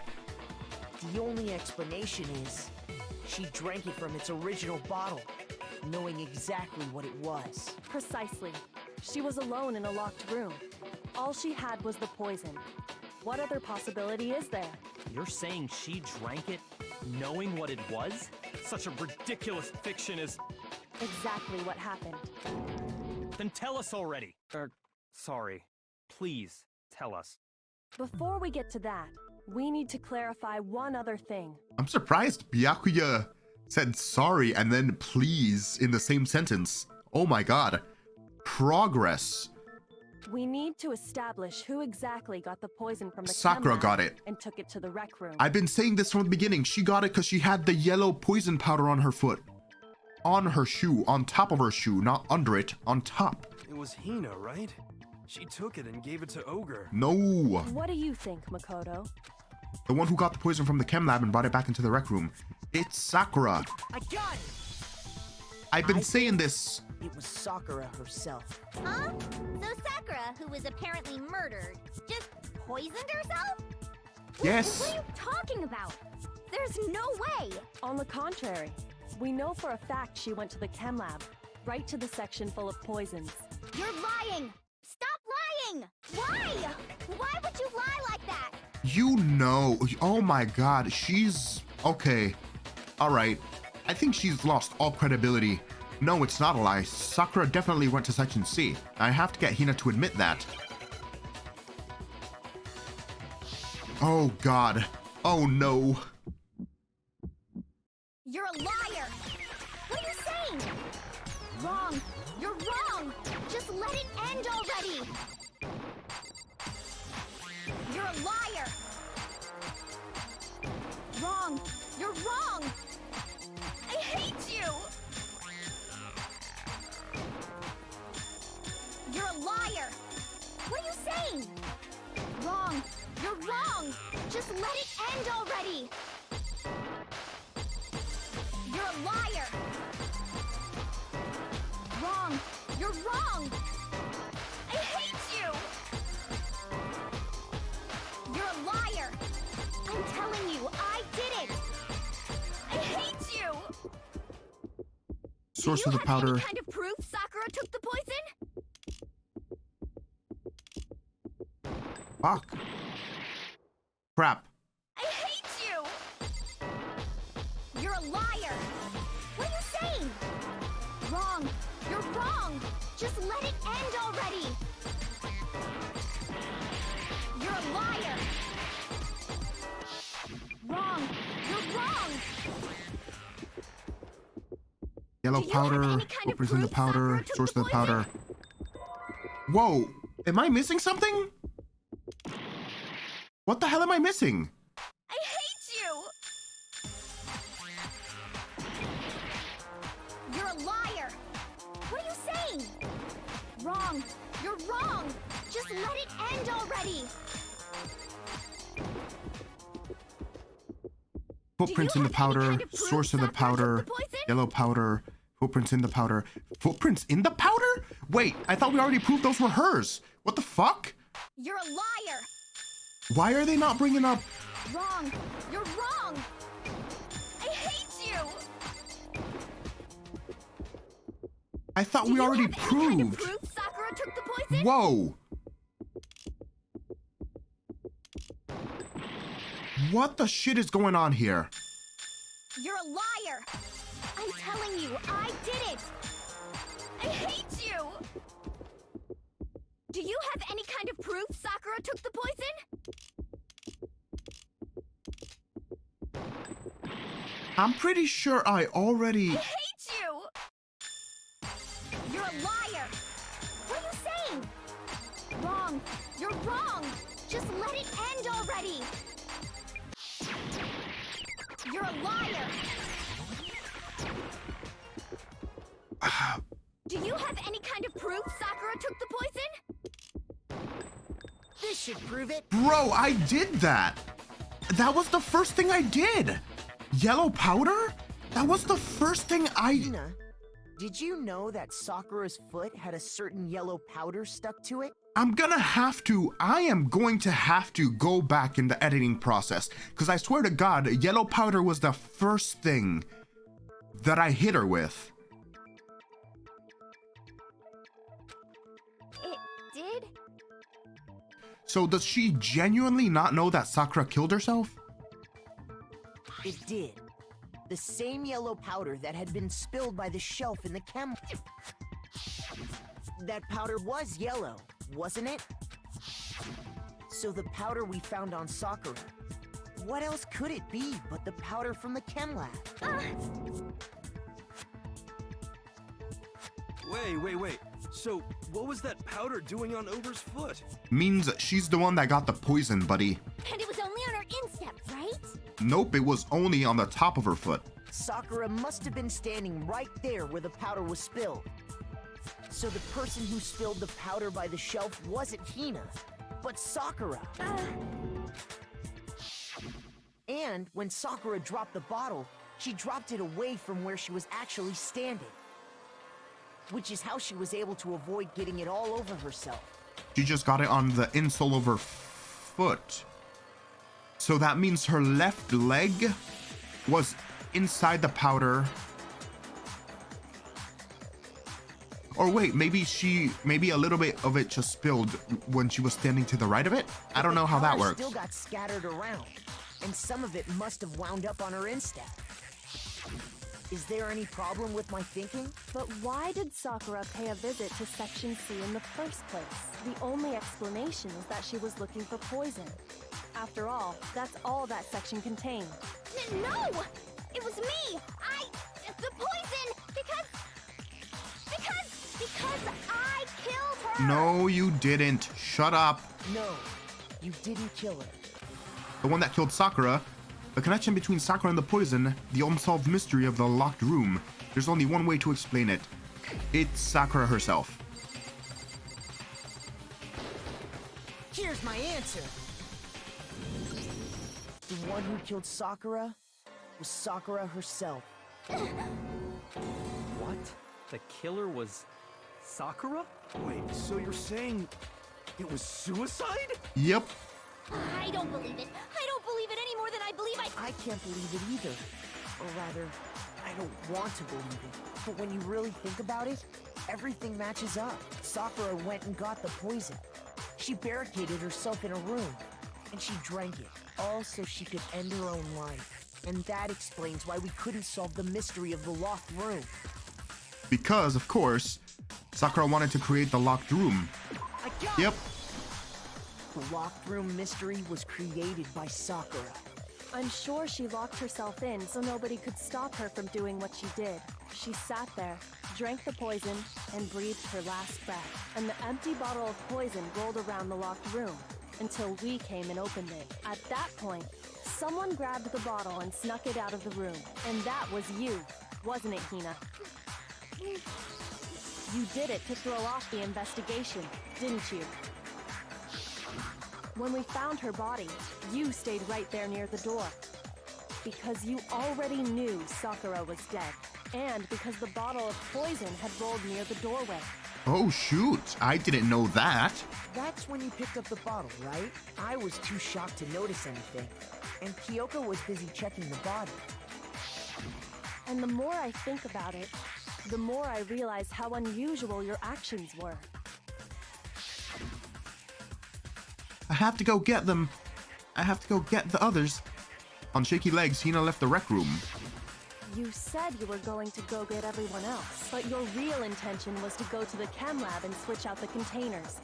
The only explanation is she drank it from its original bottle, knowing exactly what it was. Precisely. She was alone in a locked room. All she had was the poison. What other possibility is there? You're saying she drank it knowing what it was? Such a ridiculous fiction is... Exactly what happened. Then tell us already. Sorry. Please, tell us. Before we get to that, we need to clarify one other thing. I'm surprised Byakuya said sorry and then please in the same sentence. Oh my god. Progress. We need to establish who exactly got the poison from the Sakura chem lab got it. and took it to the rec room. I've been saying this from the beginning. She got it because she had the yellow poison powder on her foot. On her shoe, on top of her shoe, not under it, on top. It was Hina, right? She took it and gave it to Ogre. No. What do you think, Makoto? The one who got the poison from the chem lab and brought it back into the rec room. It's Sakura. I got it! I've been saying this. It was Sakura herself. Huh? So Sakura, who was apparently murdered, just poisoned herself? Yes. What are you talking about? There's no way! On the contrary, we know for a fact she went to the chem lab, right to the section full of poisons. You're lying! Stop lying! Why? Why would you lie like that? You know. Oh my god. She's... Okay. Alright. I think she's lost all credibility. No, it's not a lie. Sakura definitely went to Section C. I have to get Hina to admit that. Oh god. Oh no. You're a liar! What are you saying? Wrong! You're wrong! Just let it end already! You're a liar! Wrong! You're wrong! I hate you! You're a liar! What are you saying? Wrong! You're wrong! Just let it end already! You're a liar! Wrong! You're wrong! I hate you! You're a liar! I'm telling you, I did it! I hate you! Source Do of you the have powder. any kind of proof Sakura took the poison? Fuck. Crap. I hate you! You're a liar! What are you saying? Wrong! You're wrong! Just let it end already! You're a liar! Wrong! You're wrong! Yellow Do you have powder. any kind of Opens in the proof Sakura powder. took Source the of the powder. Whoa. Am I missing something? What the hell am I missing? I hate you! a liar! What are you saying? Wrong! You're wrong! Just let it end already! Footprints in the powder, source of the powder, yellow powder, footprints in the powder. Footprints in the powder? Wait, I thought we already proved those were hers. What the fuck? You're a liar! Why are they not bringing up? Wrong! You're wrong! I hate you! I thought we already Do you have any kind of proved. proof Sakura took the poison? Whoa. What the shit is going on here? You're a liar! I'm telling you, I did it! I hate you! Do you have any kind of proof Sakura took the poison? I'm pretty sure I already. I hate you! You're a liar! What are you saying? Wrong! You're wrong! Just let it end already! You're a liar! Do you have any kind of proof Sakura took the poison? This should prove it. Bro, I did that. That was the first thing I did. Yellow powder? That was the first thing I. Hina, did you know that Sakura's foot had a certain yellow powder stuck to it? I am going to have to go back in the editing process, because I swear to God, yellow powder was the first thing that I hit her with. It did? So does she genuinely not know that Sakura killed herself? It did. The same yellow powder that had been spilled by the shelf in the chem. That powder was yellow, wasn't it? So the powder we found on Sakura, what else could it be but the powder from the chem lab? Wait. So, what was that powder doing on Over's foot? Means she's the one that got the poison, buddy. And it was only on her instep, right? Nope, it was only on the top of her foot. Sakura must have been standing right there where the powder was spilled. So the person who spilled the powder by the shelf wasn't Hina, but Sakura. And when Sakura dropped the bottle, she dropped it away from where she was actually standing. Which is how she was able to avoid getting it all over herself. She just got it on the insole of her foot. So that means her left leg was inside the powder. Or wait, maybe a little bit of it just spilled when she was standing to the right of it? I don't know how that works. Still got scattered around, and some of it must have wound up on her instep. Is there any problem with my thinking? But why did Sakura pay a visit to Section C in the first place? The only explanation is that she was looking for poison. After all, that's all that section contained. No! It was me! The poison! Because I killed her! No, you didn't. Shut up. No, you didn't kill her. The one that killed Sakura. The connection between Sakura and the poison, the unsolved mystery of the locked room. There's only one way to explain it. It's Sakura herself. Here's my answer. The one who killed Sakura was Sakura herself. What? The killer was Sakura? Wait, so you're saying it was suicide? Yep. I don't believe it. I don't believe it any more than I believe I can't believe it either. Or rather, I don't want to believe it. But when you really think about it, everything matches up. Sakura went and got the poison. She barricaded herself in a room, and she drank it, all so she could end her own life. And that explains why we couldn't solve the mystery of the locked room. Because, of course, Sakura wanted to create the locked room. I got Yep. it! The locked room mystery was created by Sakura. I'm sure she locked herself in so nobody could stop her from doing what she did. She sat there, drank the poison, and breathed her last breath. And the empty bottle of poison rolled around the locked room until we came and opened it. At that point, someone grabbed the bottle and snuck it out of the room. And that was you, wasn't it, Hina? You did it to throw off the investigation, didn't you? When we found her body, you stayed right there near the door. Because you already knew Sakura was dead, and because the bottle of poison had rolled near the doorway. Oh shoot, I didn't know that. That's when you picked up the bottle, right? I was too shocked to notice anything, and Kyoko was busy checking the body. And the more I think about it, the more I realize how unusual your actions were. I have to go get them. I have to go get the others. On shaky legs, Hina left the rec room. You said you were going to go get everyone else, but your real intention was to go to the chem lab and switch out the containers.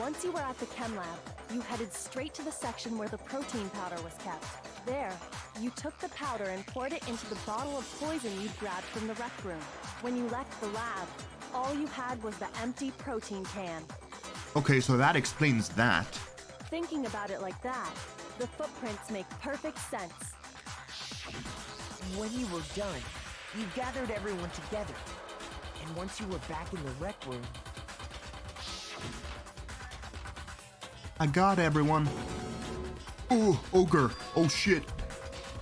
Once you were at the chem lab, you headed straight to the section where the protein powder was kept. There, you took the powder and poured it into the bottle of poison you'd grabbed from the rec room. When you left the lab, all you had was the empty protein can. Okay, so that explains that. Thinking about it like that, the footprints make perfect sense. When you were done, you gathered everyone together. And once you were back in the rec room... I got everyone. Oh, ogre. Oh shit.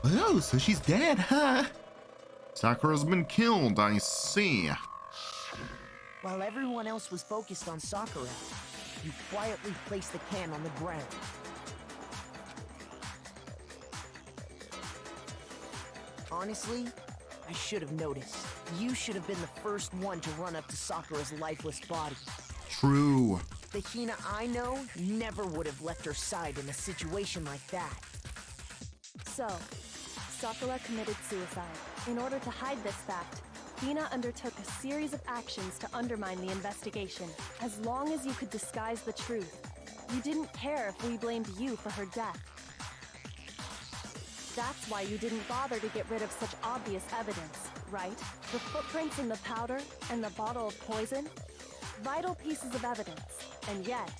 Oh, so she's dead, huh? Sakura's been killed, I see. While everyone else was focused on Sakura, you quietly placed the can on the ground. Honestly, I should have noticed. You should have been the first one to run up to Sakura's lifeless body. True. The Hina I know never would have left her side in a situation like that. So, Sakura committed suicide. In order to hide this fact, Hina undertook a series of actions to undermine the investigation. As long as you could disguise the truth, you didn't care if we blamed you for her death. That's why you didn't bother to get rid of such obvious evidence, right? The footprints in the powder and the bottle of poison? Vital pieces of evidence, and yet...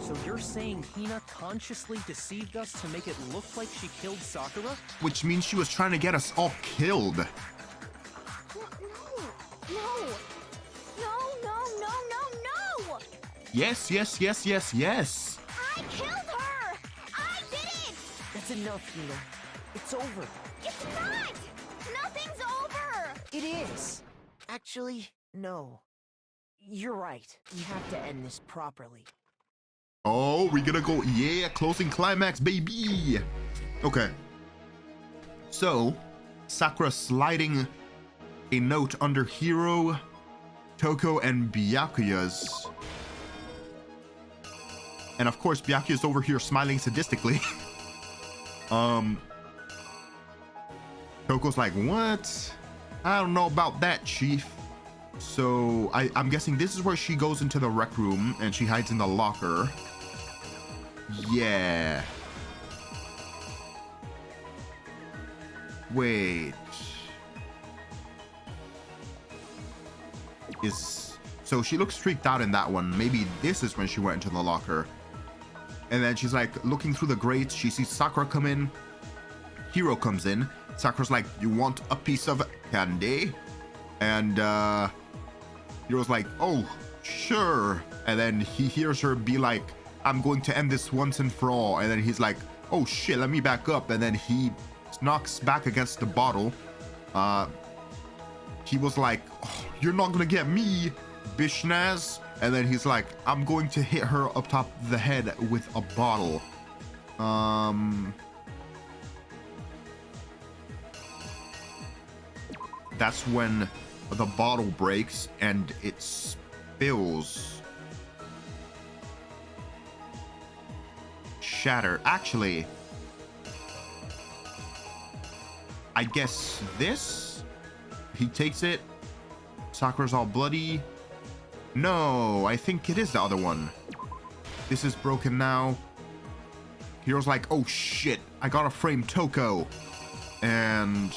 So you're saying Hina consciously deceived us to make it look like she killed Sakura? Which means she was trying to get us all killed. No! Yes, yes, yes, yes, yes. I killed her! I did it! That's enough, Hina. It's over. It's not! Nothing's over! It is. Actually, no. You're right. We have to end this properly. Oh, we're gonna go, yeah, closing climax, baby. Okay. So, Sakura sliding a note under Hiro, Toko, and Byakuya's. And of course, Byakuya's over here smiling sadistically. Toko's like, what? I don't know about that, chief. So I'm guessing this is where she goes into the rec room and she hides in the locker. Yeah. Wait. So she looks freaked out in that one. Maybe this is when she went into the locker. And then she's like looking through the grates. She sees Sakura come in. Hiro comes in. Sakura's like, you want a piece of candy? And Hiro's like, oh, sure. And then he hears her be like, I'm going to end this once and for all. And then he's like, oh shit, let me back up. And then he knocks back against the bottle. He was like, oh, you're not gonna get me, Bishnaz. And then he's like, I'm going to hit her up top of the head with a bottle. That's when the bottle breaks and it spills. Shatter. Actually, I guess this? He takes it. Sakura's all bloody. No, I think it is the other one. This is broken now. Hiro's like, oh shit, I gotta frame Toko. And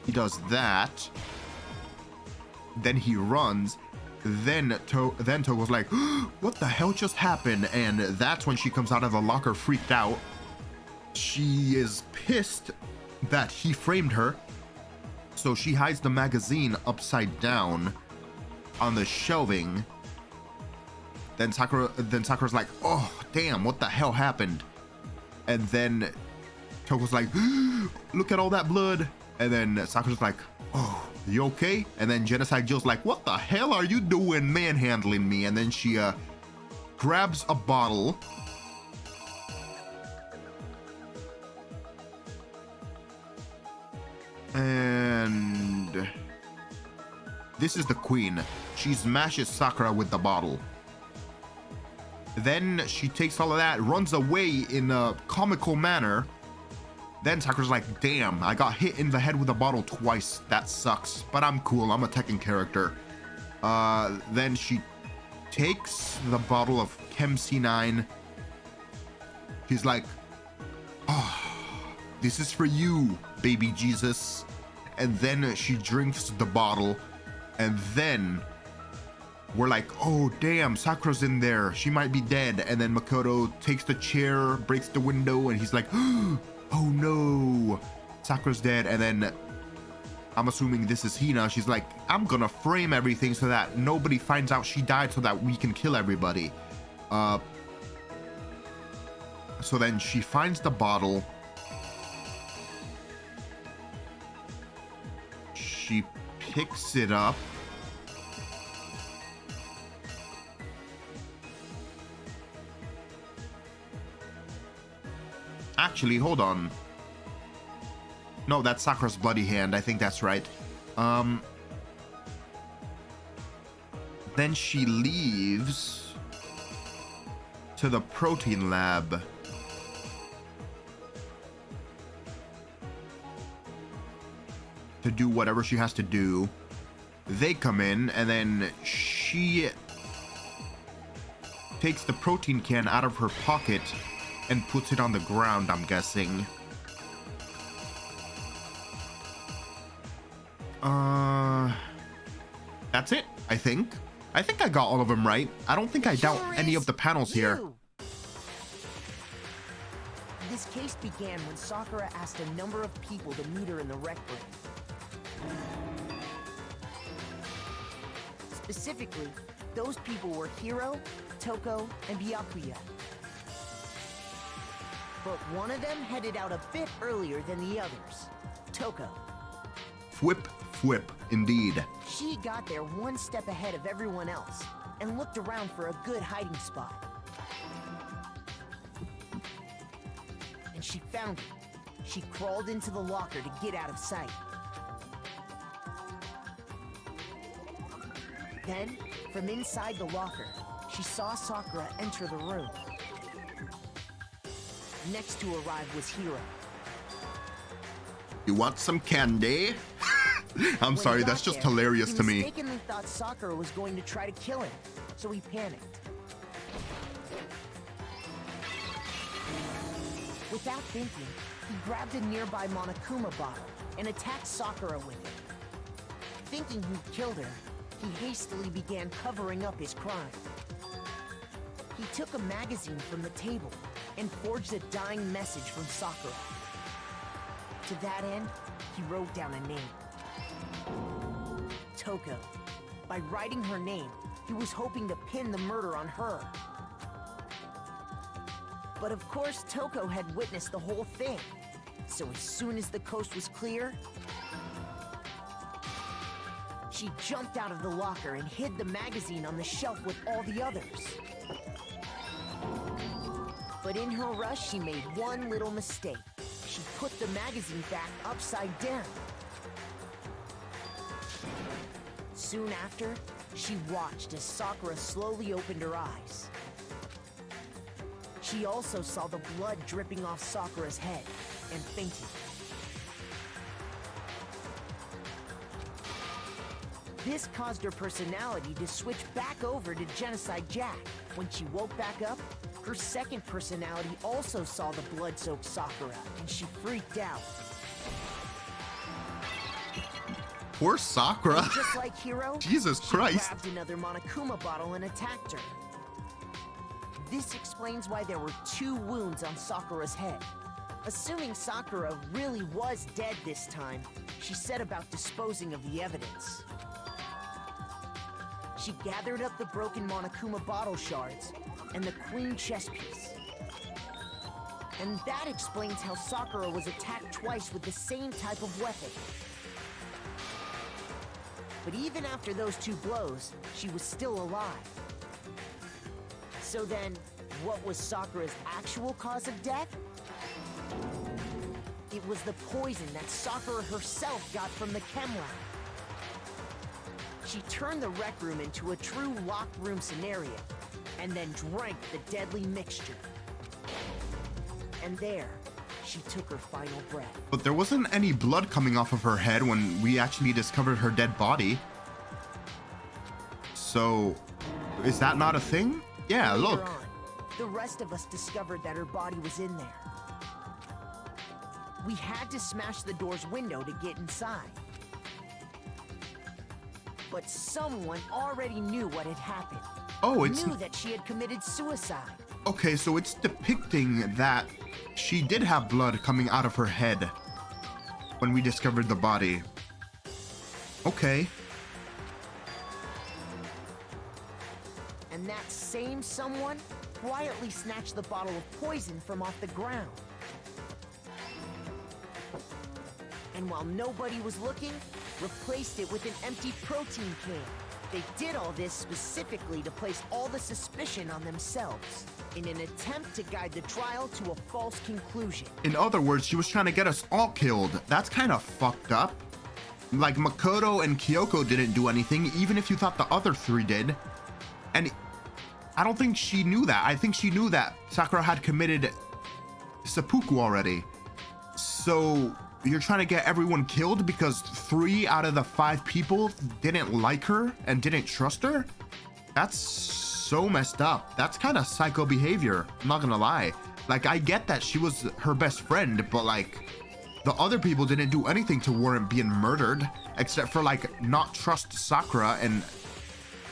he does that. Then he runs. Then Toko's like, what the hell just happened? And that's when she comes out of the locker freaked out. She is pissed that he framed her. So she hides the magazine upside down on the shelving. Then Sakura's like, oh damn, what the hell happened? And then Toko's like, look at all that blood. And then Sakura's like, oh, you okay? And then Genocide Jill's like, what the hell are you doing manhandling me? And then she grabs a bottle. And this is the queen. She smashes Sakura with the bottle. Then she takes all of that, runs away in a comical manner. Then Sakura's like, damn, I got hit in the head with a bottle twice. That sucks, but I'm cool. I'm a Tekken character. Then she takes the bottle of Chem C9. She's like, oh, this is for you, baby Jesus. And then she drinks the bottle. And then we're like, oh, damn, Sakura's in there. She might be dead. And then Makoto takes the chair, breaks the window, and he's like, oh no, Sakura's dead. And then I'm assuming this is Hina. She's like, I'm gonna frame everything so that nobody finds out she died so that we can kill everybody. So then she finds the bottle. She picks it up. Actually, hold on. No, that's Sakura's bloody hand. I think that's right. Then she leaves to the protein lab. To do whatever she has to do. They come in, and then she takes the protein can out of her pocket and puts it on the ground, I'm guessing. That's it, I think. I think I got all of them right. I don't think I doubt any of the panels here. This case began when Sakura asked a number of people to meet her in the rec room. Specifically, those people were Hiro, Toko, and Byakuya. But one of them headed out a bit earlier than the others, Toko. Whip, indeed. She got there one step ahead of everyone else and looked around for a good hiding spot. And she found it. She crawled into the locker to get out of sight. Then, from inside the locker, she saw Sakura enter the room. Next to arrive was Hiro. You want some candy? I'm sorry, that's just hilarious to me. He mistakenly thought Sakura was going to try to kill him, so he panicked. Without thinking, he grabbed a nearby Monokuma bottle and attacked Sakura with it. Thinking he'd killed her, he hastily began covering up his crime. He took a magazine from the table and forged a dying message from Sakura. To that end, he wrote down a name. Toko. By writing her name, he was hoping to pin the murder on her. But of course, Toko had witnessed the whole thing. So as soon as the coast was clear, she jumped out of the locker and hid the magazine on the shelf with all the others. But in her rush, she made one little mistake. She put the magazine back upside down. Soon after, she watched as Sakura slowly opened her eyes. She also saw the blood dripping off Sakura's head and fainted. This caused her personality to switch back over to Genocide Jack. When she woke back up, her second personality also saw the blood-soaked Sakura, and she freaked out. Poor Sakura. And just like Hiro, Jesus Christ. She grabbed another Monokuma bottle and attacked her. This explains why there were 2 wounds on Sakura's head. Assuming Sakura really was dead this time, she set about disposing of the evidence. She gathered up the broken Monokuma bottle shards and the queen chess piece. And that explains how Sakura was attacked twice with the same type of weapon. But even after those two blows, she was still alive. So then, what was Sakura's actual cause of death? It was the poison that Sakura herself got from the chem lab. She turned the rec room into a true locked room scenario, and then drank the deadly mixture. And there, she took her final breath. But there wasn't any blood coming off of her head when we actually discovered her dead body. So, is that not a thing? Yeah, Later look. on, the rest of us discovered that her body was in there. We had to smash the door's window to get inside. But someone already knew what had happened. Oh, it's... Knew that she had committed suicide. Okay, so it's depicting that she did have blood coming out of her head when we discovered the body. Okay. And that same someone quietly snatched the bottle of poison from off the ground. And while nobody was looking, replaced it with an empty protein can. They did all this specifically to place all the suspicion on themselves, in an attempt to guide the trial to a false conclusion. In other words, she was trying to get us all killed. That's kind of fucked up. Like, Makoto and Kyoko didn't do anything, even if you thought the other three did. And I don't think she knew that. I think she knew that Sakura had committed seppuku already. So you're trying to get everyone killed because 3 out of the 5 people didn't like her and didn't trust her? That's so messed up. That's kind of psycho behavior. I'm not gonna lie. Like, I get that she was her best friend, but like, the other people didn't do anything to warrant being murdered, except for like not trust Sakura and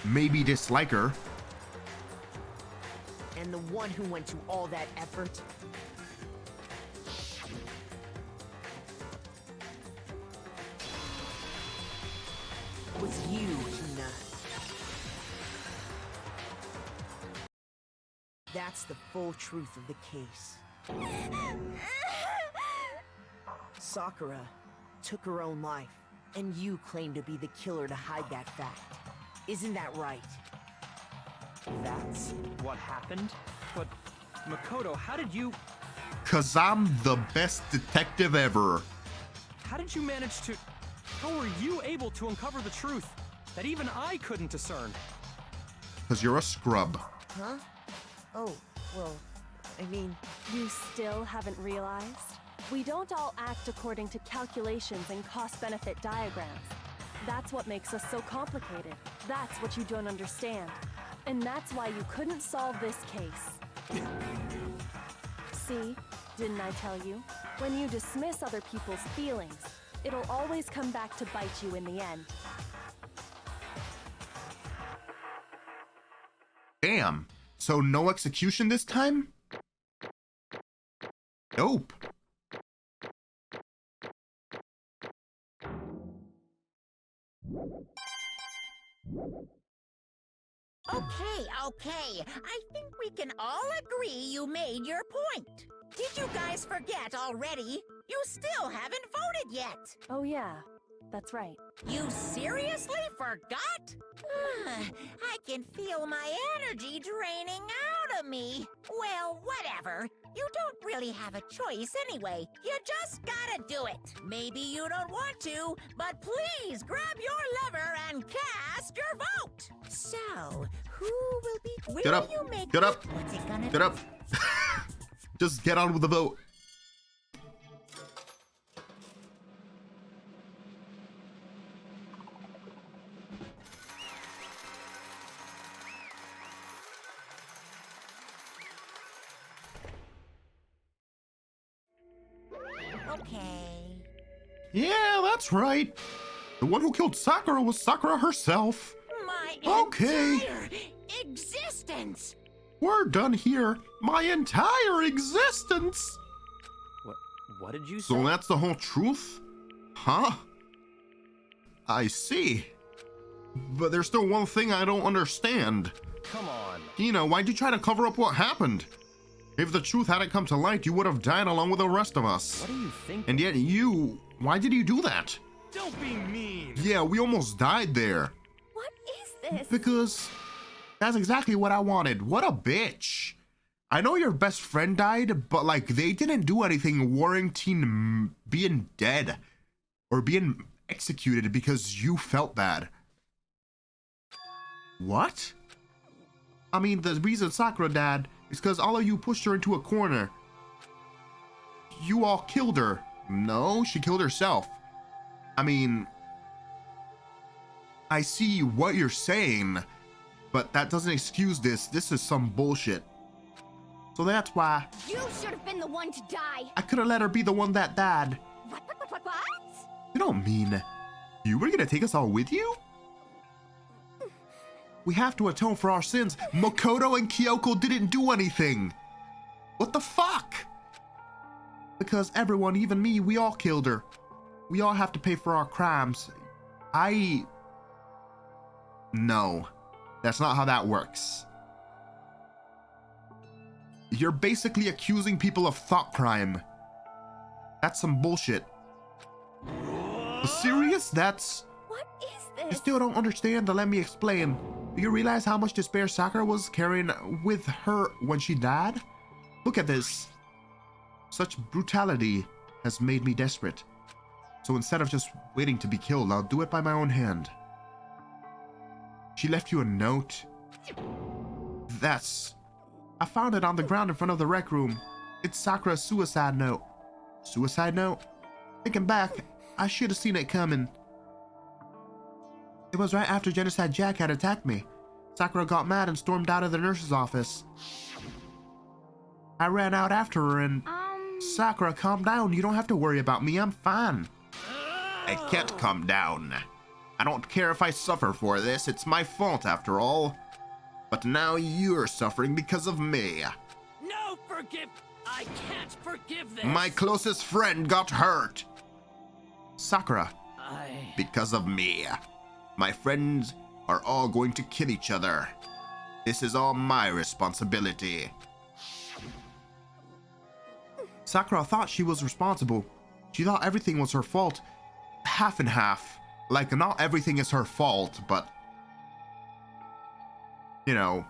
maybe dislike her. And the one who went to all that effort was you, Hina. That's the full truth of the case. Sakura took her own life, and you claim to be the killer to hide that fact. Isn't that right? That's what happened? But, Makoto, how did you... 'Cause I'm the best detective ever. How did you manage to... How were you able to uncover the truth that even I couldn't discern? 'Cause you're a scrub. Huh? Oh, well, I mean... You still haven't realized? We don't all act according to calculations and cost-benefit diagrams. That's what makes us so complicated. That's what you don't understand. And that's why you couldn't solve this case. See? Didn't I tell you? When you dismiss other people's feelings, it'll always come back to bite you in the end. Damn. So no execution this time? Nope. Okay. I think we can all agree you made your point. Did you guys forget already? You still haven't voted yet. Oh yeah, that's right. You seriously forgot? I can feel my energy draining out of me. Well, whatever. You don't really have a choice anyway. You just gotta do it. Maybe you don't want to, but please grab your lever and cast your vote. So, who will be... Get up. You make Get up. What's it gonna Get up. Just get on with the vote. Okay. Yeah, that's right. The one who killed Sakura was Sakura herself. My Okay. entire existence. We're done here. My entire existence. What did you say? So that's the whole truth? Huh? I see. But there's still one thing I don't understand. Come on. Hina, why'd you try to cover up what happened? If the truth hadn't come to light, you would have died along with the rest of us. What do you think? And yet why did you do that? Don't be mean. Yeah, we almost died there. What is this? Because that's exactly what I wanted. What a bitch. I know your best friend died, but like they didn't do anything warranting being dead or being executed because you felt bad. What? I mean, the reason Sakura died is because all of you pushed her into a corner. You all killed her. No, she killed herself. I mean, I see what you're saying, but that doesn't excuse this. This is some bullshit. So that's why You should have been the one to die. I could have let her be the one that died. What? You don't mean you were gonna take us all with you? We have to atone for our sins. Makoto and Kyoko didn't do anything. What the fuck? Because everyone, even me, we all killed her. We all have to pay for our crimes. No, that's not how that works. You're basically accusing people of thought crime. That's some bullshit. Serious? That's... What is I this? still don't understand, but let me explain. Do you realize how much despair Sakura was carrying with her when she died? Look at this. Such brutality has made me desperate. So instead of just waiting to be killed, I'll do it by my own hand. She left you a note? I found it on the ground in front of the rec room. It's Sakura's suicide note. Suicide note? Thinking back, I should have seen it coming. It was right after Genocide Jack had attacked me. Sakura got mad and stormed out of the nurse's office. I ran out after her and... Sakura, calm down. You don't have to worry about me. I'm fine. I can't calm down. I don't care if I suffer for this. It's my fault after all. But now you're suffering because of me. No, I can't forgive this. My closest friend got hurt. Sakura, I... because of me. My friends are all going to kill each other. This is all my responsibility. Sakura thought she was responsible. She thought everything was her fault. Half and half. Like, not everything is her fault, but... You know,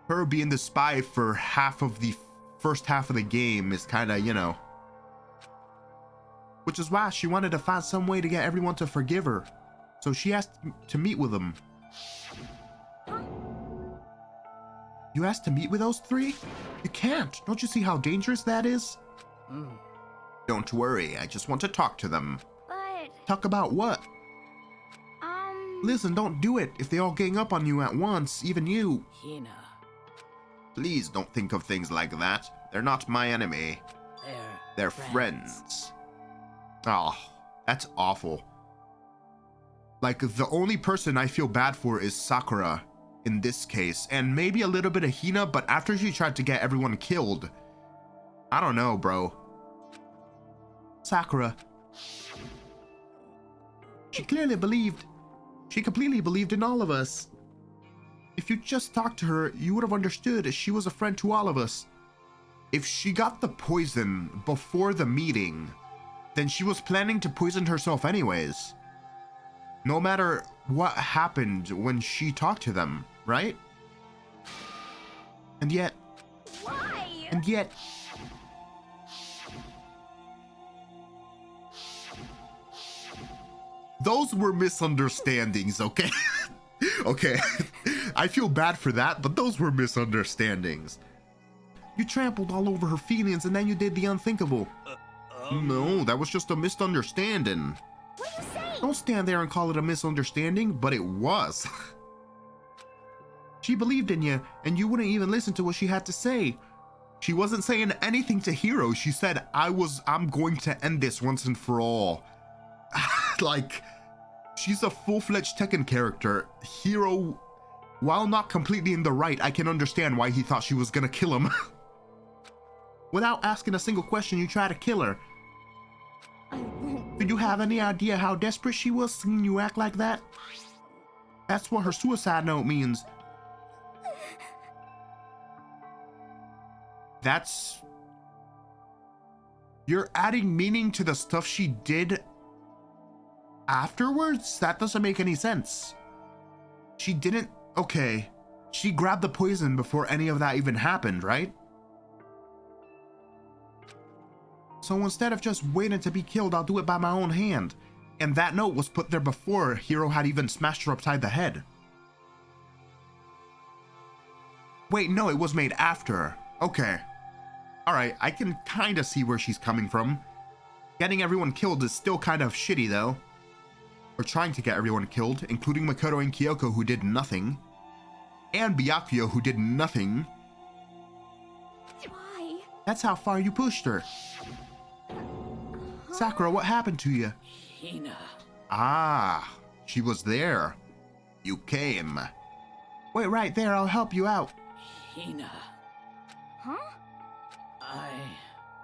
her being the spy for half of the first half of the game is kind of, you know. Which is why she wanted to find some way to get everyone to forgive her. So she asked to meet with them. You asked to meet with those three? You can't. Don't you see how dangerous that is? Don't worry, I just want to talk to them. But, Talk about what? Listen, don't do it if they all gang up on you at once, even you. Hina, Please don't think of things like that. They're not my enemy. They're friends. Oh, that's awful. Like, the only person I feel bad for is Sakura in this case, and maybe a little bit of Hina, but after she tried to get everyone killed, I don't know, bro. Sakura. She completely believed in all of us. If you just talked to her, you would have understood she was a friend to all of us. If she got the poison before the meeting, then she was planning to poison herself anyways. No matter what happened when she talked to them, right? And yet... Why? And yet... Those were misunderstandings, okay? Okay, I feel bad for that, but those were misunderstandings. You trampled all over her feelings and then you did the unthinkable. No, that was just a misunderstanding. What are you saying? Don't stand there and call it a misunderstanding, but it was. She believed in you, and you wouldn't even listen to what she had to say. She wasn't saying anything to Hiro. She said, I'm going to end this once and for all. Like, she's a full-fledged Tekken character. Hiro, while not completely in the right, I can understand why he thought she was gonna kill him. Without asking a single question, you try to kill her. I won't. Did you have any idea how desperate she was seeing you act like that? That's what her suicide note means. That's... You're adding meaning to the stuff she did afterwards? That doesn't make any sense. She didn't... Okay. She grabbed the poison before any of that even happened, right? So instead of just waiting to be killed, I'll do it by my own hand. And that note was put there before Hiro had even smashed her upside the head. Wait, no, it was made after. Okay. Alright, I can kind of see where she's coming from. Getting everyone killed is still kind of shitty, though. Or trying to get everyone killed, including Makoto and Kyoko, who did nothing. And Byakuya, who did nothing. Why? That's how far you pushed her. Sakura, what happened to you? Hina. Ah, she was there. You came. Wait right there, I'll help you out. Hina. Huh?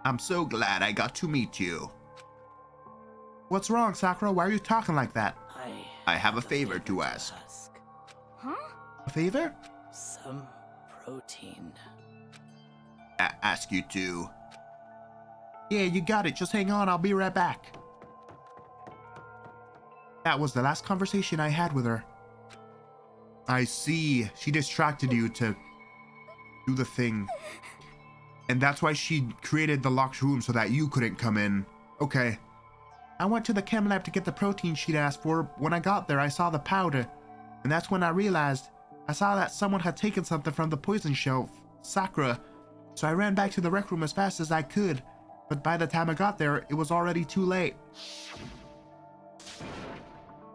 I'm so glad I got to meet you. What's wrong, Sakura? Why are you talking like that? I have a favor to ask. Huh? A favor? Some protein. Ask you to. Yeah, you got it. Just hang on. I'll be right back. That was the last conversation I had with her. I see. She distracted you to do the thing. And that's why she created the locked room so that you couldn't come in. Okay. I went to the chem lab to get the protein she'd asked for. When I got there, I saw the powder. And that's when I realized I saw that someone had taken something from the poison shelf. Sakura. So I ran back to the rec room as fast as I could. But by the time I got there, it was already too late.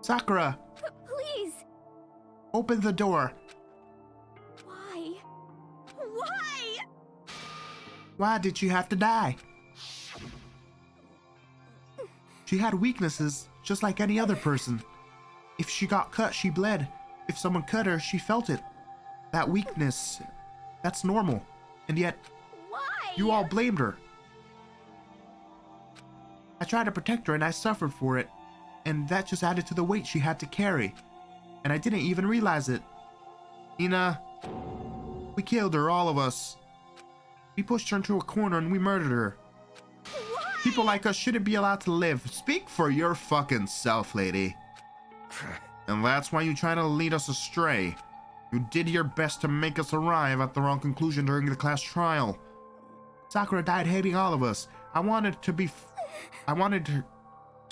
Sakura! Please! Open the door. Why? Why? Why did she have to die? She had weaknesses, just like any other person. If she got cut, she bled. If someone cut her, she felt it. That weakness, that's normal. And yet, Why? you all blamed her. I tried to protect her and I suffered for it. And that just added to the weight she had to carry. And I didn't even realize it. Ina, we killed her, all of us. We pushed her into a corner and we murdered her. Why? People like us shouldn't be allowed to live. Speak for your fucking self, lady. And that's why you're trying to lead us astray. You did your best to make us arrive at the wrong conclusion during the class trial. Sakura died hating all of us. I wanted to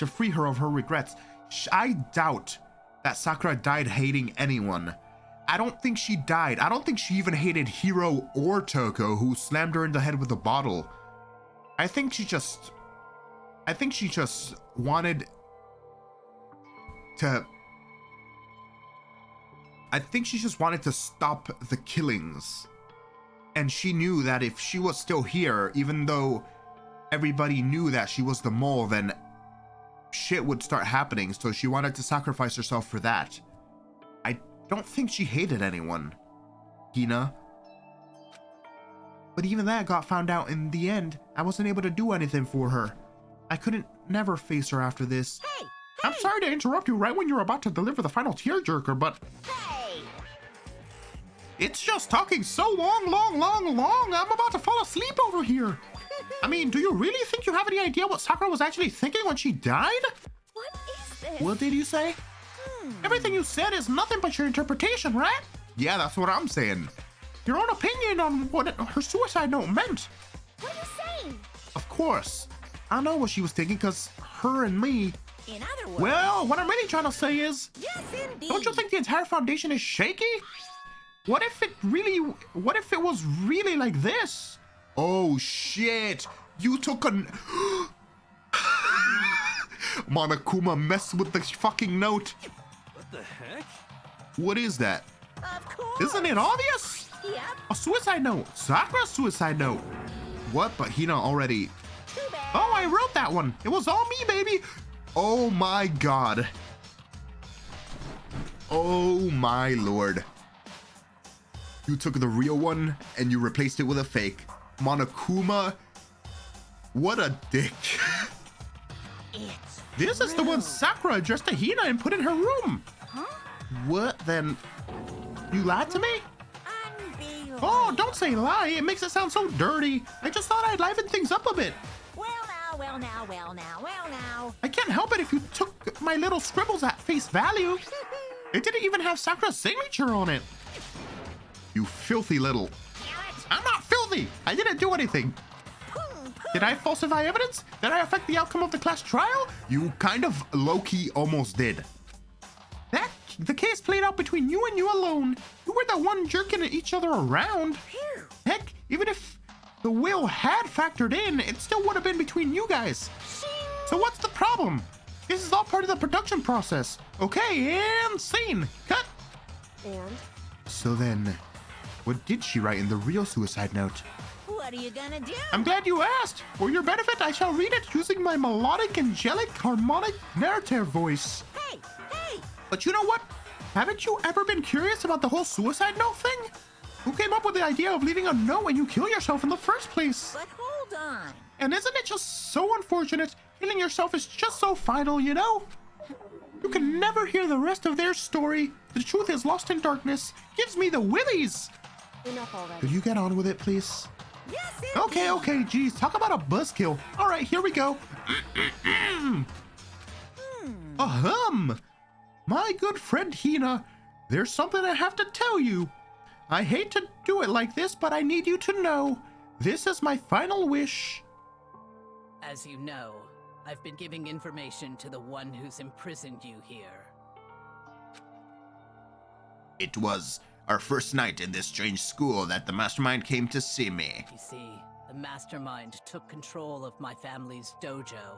free her of her regrets. I doubt that Sakura died hating anyone. I don't think she died. I don't think she even hated Hiro or Toko, who slammed her in the head with a bottle. I think she just wanted to... I think she just wanted to stop the killings. And she knew that if she was still here, even though everybody knew that she was the mole, then shit would start happening, so she wanted to sacrifice herself for that. I don't think she hated anyone, Hina. But even that got found out in the end. I wasn't able to do anything for her. I couldn't never face her after this. Hey! I'm sorry to interrupt you right when you're about to deliver the final tearjerker, but Hey! it's just talking so long. I'm about to fall asleep over here. I mean, do you really think you have any idea what Sakura was actually thinking when she died? What is this? What did you say? Everything you said is nothing but your interpretation, right? Yeah, that's what I'm saying. Your own opinion on what her suicide note meant. What are you saying? Of course. I know what she was thinking, because her and me... In other words... Well, what I'm really trying to say is... Yes, indeed. Don't you think the entire foundation is shaky? What if it was really like this? Oh, shit. You took a... Monokuma messed with the fucking note. What the heck? What is that? Of course. Isn't it obvious? Yep. A suicide note. Sakura's suicide note. What? But Hina already... Too bad. Oh, I wrote that one. It was all me, baby. Oh my god. Oh my lord. You took the real one and you replaced it with a fake. Monokuma, What a dick. It's This is the one Sakura addressed to Hina and put in her room. Huh? What then? You lied to me? Unbelievable. Oh, don't say lie. It makes it sound so dirty. I just thought I'd liven things up a bit. Well now, well now, well now, well now. I can't help it if you took my little scribbles at face value. It didn't even have Sakura's signature on it. You filthy little... I'm not filthy. I didn't do anything. Did I falsify evidence? Did I affect the outcome of the class trial? You kind of low-key almost did. The case played out between you and you alone. You were the one jerking each other around. Heck, even if the will had factored in, it still would have been between you guys. So what's the problem? This is all part of the production process. Okay, and scene. Cut. And? So then, what did she write in the real suicide note? What are you gonna do? I'm glad you asked. For your benefit, I shall read it using my melodic, angelic, harmonic narrative voice. Hey, hey! But you know what? Haven't you ever been curious about the whole suicide note thing? Who came up with the idea of leaving a note when you kill yourself in the first place? But hold on. And isn't it just so unfortunate? Killing yourself is just so final, you know? You can never hear the rest of their story. The truth is lost in darkness. Gives me the willies. Enough already. Could you get on with it, please? Yes, Okay, okay, geez, talk about a buzzkill. All right, here we go. Ahem. My good friend Hina, there's something I have to tell you. I hate to do it like this, but I need you to know. This is my final wish. As you know, I've been giving information to the one who's imprisoned you here. It was our first night in this strange school that the mastermind came to see me. You see, the mastermind took control of my family's dojo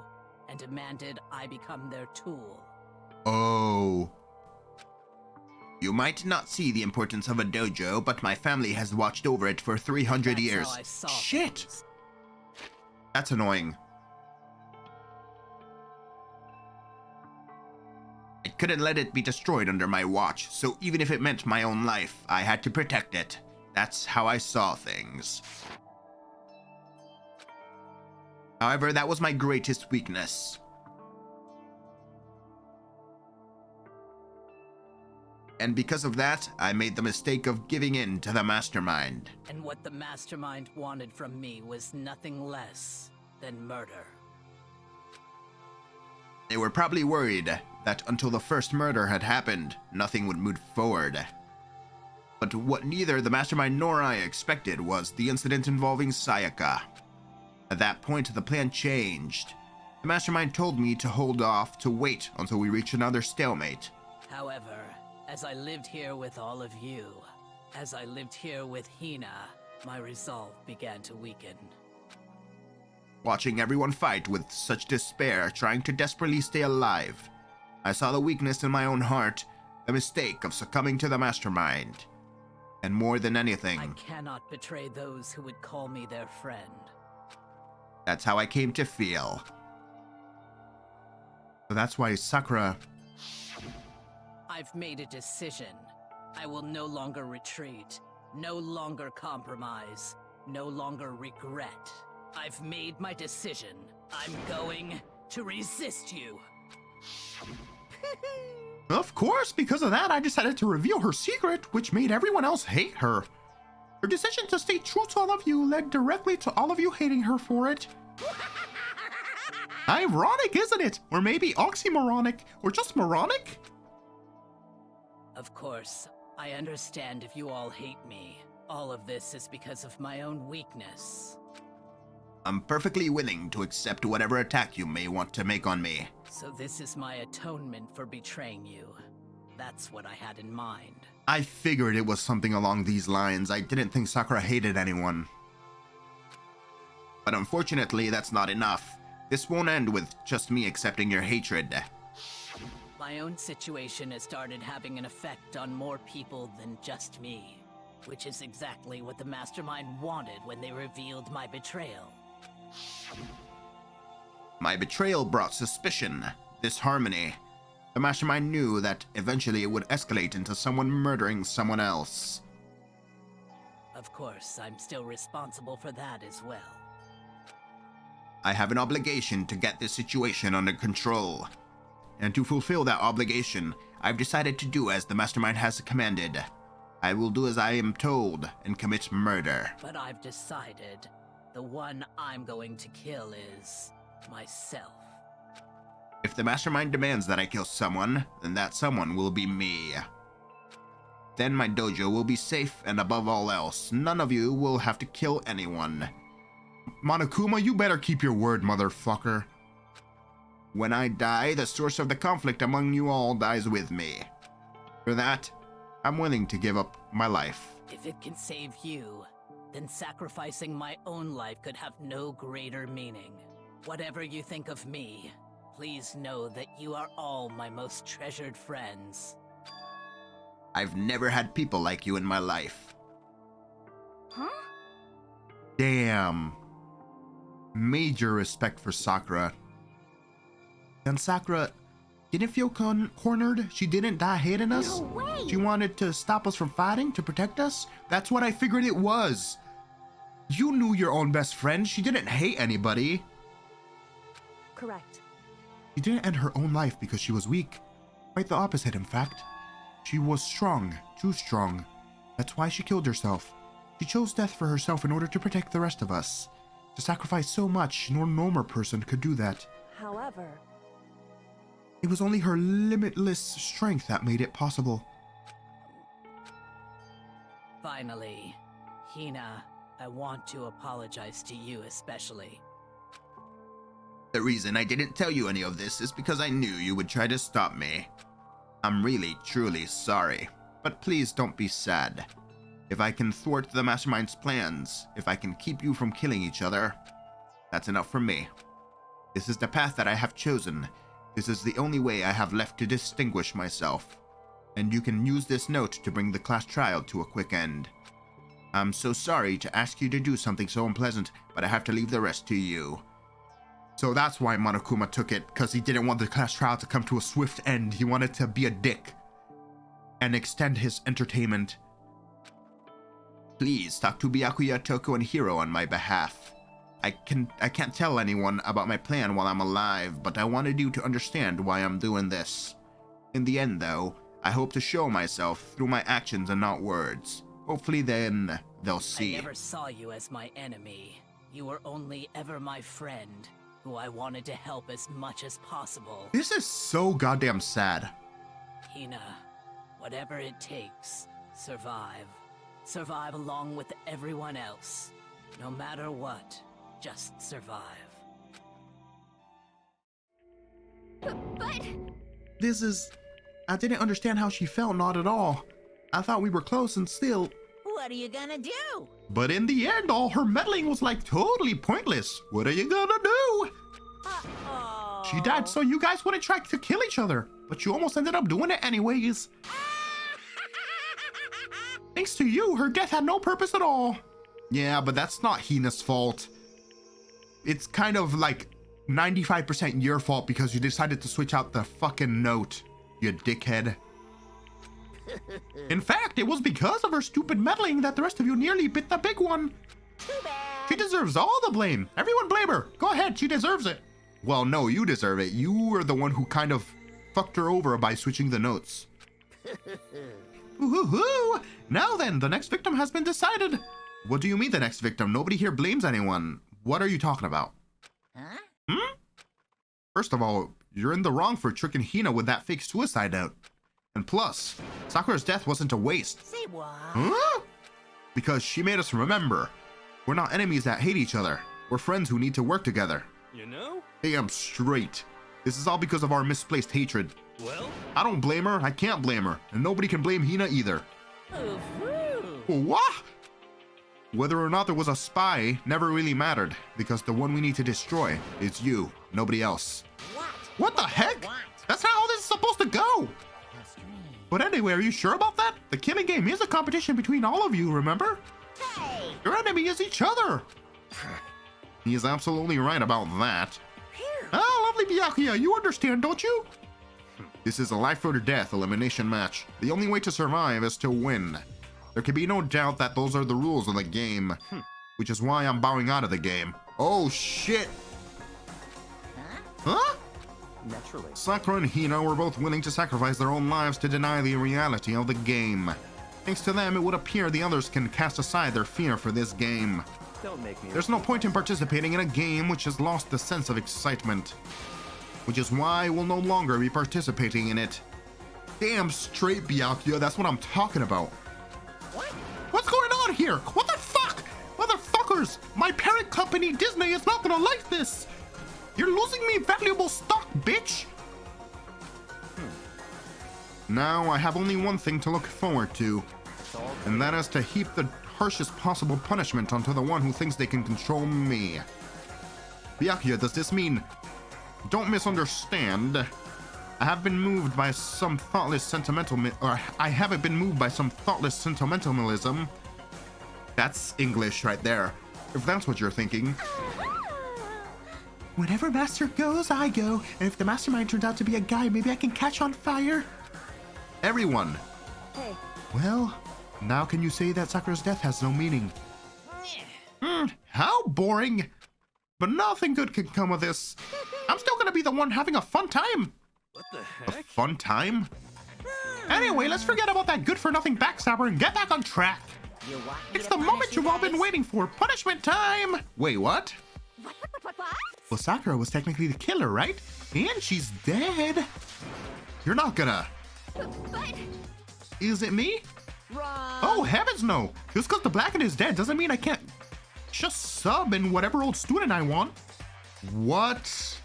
and demanded I become their tool. Oh. You might not see the importance of a dojo, but my family has watched over it for 300 That's years. how I saw Shit! things. That's annoying. I couldn't let it be destroyed under my watch, so even if it meant my own life, I had to protect it. That's how I saw things. However, that was my greatest weakness. And because of that, I made the mistake of giving in to the mastermind. And what the mastermind wanted from me was nothing less than murder. They were probably worried that until the first murder had happened, nothing would move forward. But what neither the mastermind nor I expected was the incident involving Sayaka. At that point, the plan changed. The mastermind told me to hold off to wait until we reach another stalemate. However, as I lived here with all of you, as I lived here with Hina, my resolve began to weaken. Watching everyone fight with such despair, trying to desperately stay alive, I saw the weakness in my own heart, the mistake of succumbing to the mastermind. And more than anything, I cannot betray those who would call me their friend. that's how I came to feel. So that's why Sakura... I've made a decision. I will no longer retreat, no longer compromise, no longer regret. I've made my decision. I'm going to resist you. Of course, because of that, I decided to reveal her secret, which made everyone else hate her. Her decision to stay true to all of you led directly to all of you hating her for it. Ironic, isn't it? Or maybe oxymoronic, or just moronic? Of course, I understand if you all hate me. All of this is because of my own weakness. I'm perfectly willing to accept whatever attack you may want to make on me. So this is my atonement for betraying you. That's what I had in mind. I figured it was something along these lines. I didn't think Sakura hated anyone. But unfortunately, that's not enough. This won't end with just me accepting your hatred. My own situation has started having an effect on more people than just me, which is exactly what the mastermind wanted when they revealed my betrayal. My betrayal brought suspicion, disharmony. The mastermind knew that eventually it would escalate into someone murdering someone else. Of course, I'm still responsible for that as well. I have an obligation to get this situation under control. And to fulfill that obligation, I've decided to do as the mastermind has commanded. I will do as I am told and commit murder. But I've decided the one I'm going to kill is myself. If the mastermind demands that I kill someone, then that someone will be me. Then my dojo will be safe, and above all else, none of you will have to kill anyone. Monokuma, you better keep your word, motherfucker. When I die, the source of the conflict among you all dies with me. For that, I'm willing to give up my life. If it can save you, then sacrificing my own life could have no greater meaning. Whatever you think of me, please know that you are all my most treasured friends. I've never had people like you in my life. Huh? Damn. Major respect for Sakura. And Sakura didn't feel cornered. She didn't die hating us. No way! She wanted to stop us from fighting, to protect us. That's what I figured it was. You knew your own best friend. She didn't hate anybody. Correct. She didn't end her own life because she was weak. Quite the opposite, in fact. She was strong, too strong. That's why she killed herself. She chose death for herself in order to protect the rest of us. To sacrifice so much, no normal person could do that. However, it was only her limitless strength that made it possible. Finally, Hina, I want to apologize to you especially. The reason I didn't tell you any of this is because I knew you would try to stop me. I'm really, truly sorry, but please don't be sad. If I can thwart the mastermind's plans, if I can keep you from killing each other, that's enough for me. This is the path that I have chosen. This is the only way I have left to distinguish myself. And you can use this note to bring the class trial to a quick end. I'm so sorry to ask you to do something so unpleasant, but I have to leave the rest to you. So that's why Monokuma took it, because he didn't want the class trial to come to a swift end. He wanted to be a dick and extend his entertainment. Please talk to Byakuya, Toko, and Hiro on my behalf. I can't tell anyone about my plan while I'm alive, but I wanted you to understand why I'm doing this. In the end, though, I hope to show myself through my actions and not words. Hopefully then they'll see. I never saw you as my enemy. You were only ever my friend, who I wanted to help as much as possible. This is so goddamn sad. Hina, whatever it takes, survive. Survive along with everyone else. No matter what, just survive. But... I didn't understand how she felt, not at all. I thought we were close and still... What are you gonna do? But in the end, all her meddling was like totally pointless. What are you gonna do? Uh-oh. She died so you guys wouldn't try to kill each other, but you almost ended up doing it anyways. Thanks to you, her death had no purpose at all. Yeah, but that's not Hina's fault. It's kind of like 95% your fault because you decided to switch out the fucking note, you dickhead. In fact, it was because of her stupid meddling that the rest of you nearly bit the big one. Too bad. She deserves all the blame. Everyone blame her. Go ahead, she deserves it. Well, no, you deserve it. You were the one who kind of fucked her over by switching the notes. Ooh. Now then, the next victim has been decided. What do you mean the next victim? Nobody here blames anyone. What are you talking about? Huh? First of all, you're in the wrong for tricking Hina with that fake suicide note. And plus, Sakura's death wasn't a waste. Say what? Huh? Because she made us remember. We're not enemies that hate each other. We're friends who need to work together. You know? Damn straight. This is all because of our misplaced hatred. Well? I don't blame her, I can't blame her, and nobody can blame Hina either. Ooh-hoo. What? Whether or not there was a spy never really mattered, because the one we need to destroy is you, nobody else. What the heck? What? That's not how this is supposed to go! How strange. But anyway, are you sure about that? The killing game is a competition between all of you, remember? Hey! Your enemy is each other! He is absolutely right about that. Phew. Ah, lovely Byakuya, you understand, don't you? This is a life or death elimination match. The only way to survive is to win. There can be no doubt that those are the rules of the game, which is why I'm bowing out of the game. Oh shit! Huh? Naturally. Sakura and Hina were both willing to sacrifice their own lives to deny the reality of the game. Thanks to them, it would appear the others can cast aside their fear for this game. Don't make me. There's no point in participating in a game which has lost the sense of excitement. Which is why we'll no longer be participating in it. Damn straight, Byakuya, that's what I'm talking about. What? What's going on here? What the fuck? Motherfuckers! My parent company, Disney, is not gonna like this! You're losing me valuable stock, bitch! Now I have only one thing to look forward to, and that is to heap the harshest possible punishment onto the one who thinks they can control me. Byakuya, does this mean... Don't misunderstand. I have been moved by some thoughtless I haven't been moved by some thoughtless sentimentalism. That's English right there, if that's what you're thinking. Whenever Master goes, I go. And if the mastermind turns out to be a guy, maybe I can catch on fire. Everyone. Hey. Well, now can you say that Sakura's death has no meaning? How boring. But nothing good can come of this. I'm still gonna be the one having a fun time. What the A heck? fun time? Anyway, let's forget about that good-for-nothing backstabber and get back on track. You want me It's to the punish moment you you've all been guys? waiting for. Punishment time! Wait, what? What? Well, Sakura was technically the killer, right? And she's dead. You're not gonna... But Is it me? Wrong. Oh, heavens no! Just because the Blackened is dead doesn't mean I can't just sub in whatever old student I want. What?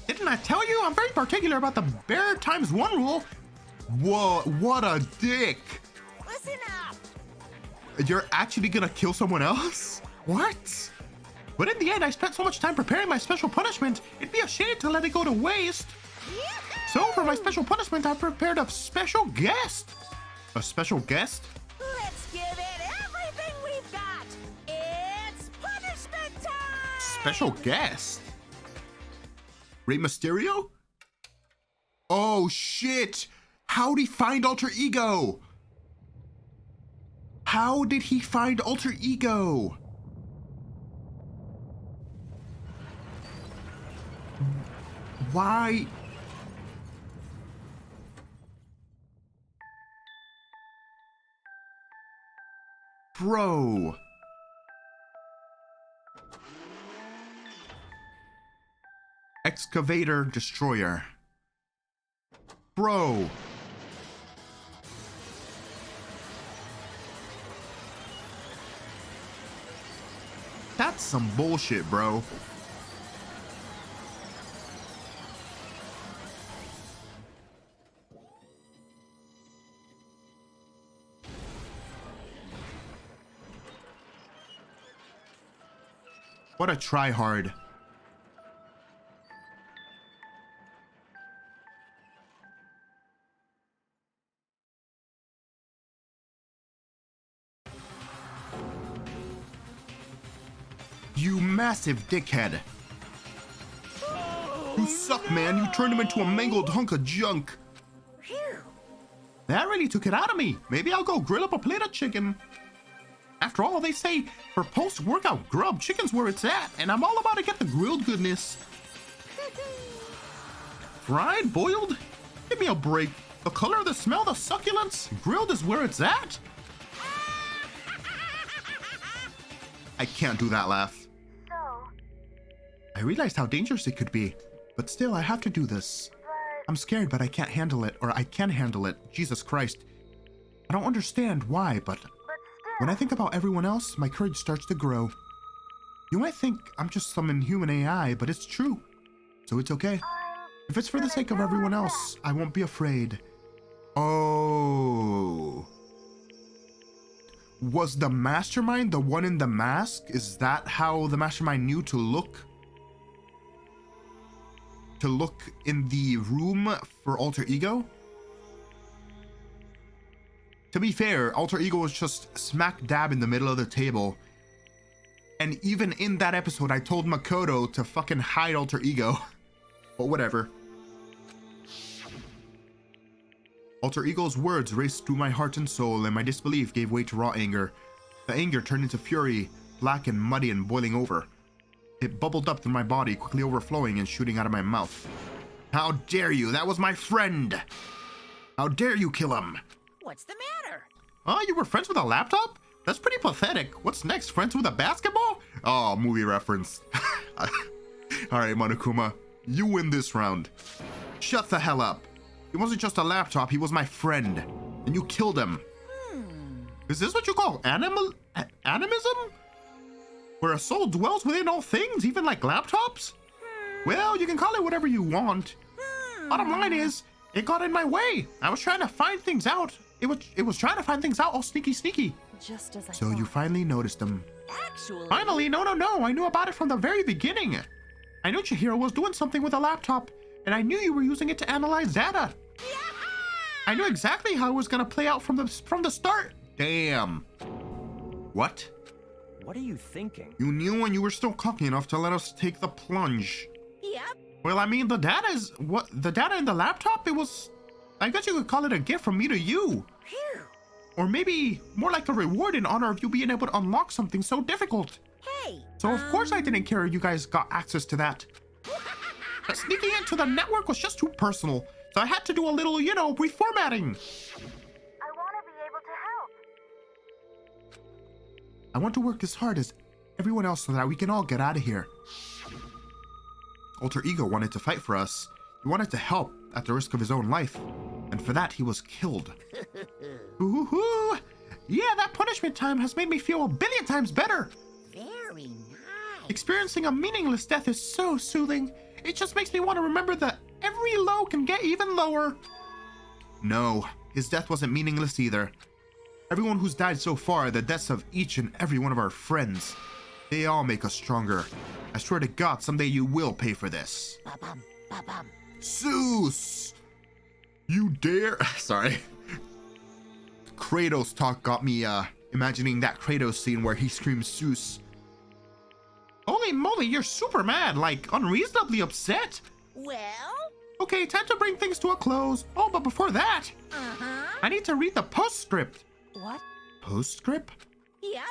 Didn't I tell you? I'm very particular about the bear times one rule. Whoa, what a dick. Listen up. You're actually gonna kill someone else? What? But in the end, I spent so much time preparing my special punishment, it'd be a shame to let it go to waste. So for my special punishment, I prepared a special guest. A special guest? Let's give it everything we've got. It's punishment time. Special guest? Rey Mysterio? Oh shit! How'd he find Alter Ego? How did he find Alter Ego? Why? Bro. Excavator Destroyer. Bro. That's some bullshit, bro. What a tryhard. You massive dickhead. You suck, man. You turned him into a mangled hunk of junk. That really took it out of me. Maybe I'll go grill up a plate of chicken. After all, they say for post-workout grub, chicken's where it's at, and I'm all about to get the grilled goodness. Fried, boiled? Give me a break. The color, the smell, the succulence, grilled is where it's at. I can't do that laugh. I realized how dangerous it could be, but still I have to do this. I'm scared, but I can't handle it, or I can handle it. Jesus Christ. I don't understand why, but when I think about everyone else, my courage starts to grow. You might think I'm just some inhuman AI, but it's true. So it's okay. If it's for the sake of everyone else, I won't be afraid. Oh. Was the mastermind the one in the mask? Is that how the mastermind knew to look? To look in the room for Alter Ego? To be fair, Alter Ego was just smack dab in the middle of the table. And even in that episode, I told Makoto to fucking hide Alter Ego. But whatever. Alter Ego's words raced through my heart and soul, and my disbelief gave way to raw anger. The anger turned into fury, black and muddy and boiling over. It bubbled up through my body, quickly overflowing and shooting out of my mouth. How dare you? That was my friend! How dare you kill him? What's the matter? Oh, you were friends with a laptop? That's pretty pathetic. What's next? Friends with a basketball? Oh, movie reference. Alright, Monokuma. You win this round. Shut the hell up. He wasn't just a laptop, he was my friend. And you killed him. Is this what you call animism? Where a soul dwells within all things, even like laptops? Well, you can call it whatever you want. Bottom line is, it got in my way. I was trying to find things out. It was trying to find things out all sneaky. Just as I So thought. you finally noticed them. Actually... Finally, no. I knew about it from the very beginning. I knew Chihiro was doing something with a laptop, and I knew you were using it to analyze data. I knew exactly how it was gonna play out from the start. Damn. What? What are you thinking? You knew when you were still cocky enough to let us take the plunge. Yep. Well, I mean, the data in the laptop, it was, I guess you could call it a gift from me to you. Phew. Or maybe more like a reward in honor of you being able to unlock something so difficult. Hey. So of course I didn't care you guys got access to that. But sneaking into the network was just too personal. So I had to do a little, reformatting. I want to be able to help. I want to work as hard as everyone else so that we can all get out of here. Alter Ego wanted to fight for us. He wanted to help at the risk of his own life. And for that, he was killed. Ooh, yeah, that punishment time has made me feel a billion times better. Very nice. Experiencing a meaningless death is so soothing. It just makes me want to remember that every low can get even lower. No, his death wasn't meaningless either. Everyone who's died so far, the deaths of each and every one of our friends, they all make us stronger. I swear to God, someday you will pay for this. Ba-bum, ba-bum. Zeus! You dare? Sorry. Kratos talk got me imagining that Kratos scene where he screams Zeus. Holy moly, you're super mad, like unreasonably upset. Well? Okay, time to bring things to a close. Oh, but before that, I need to read the postscript. What? Postscript? Yep.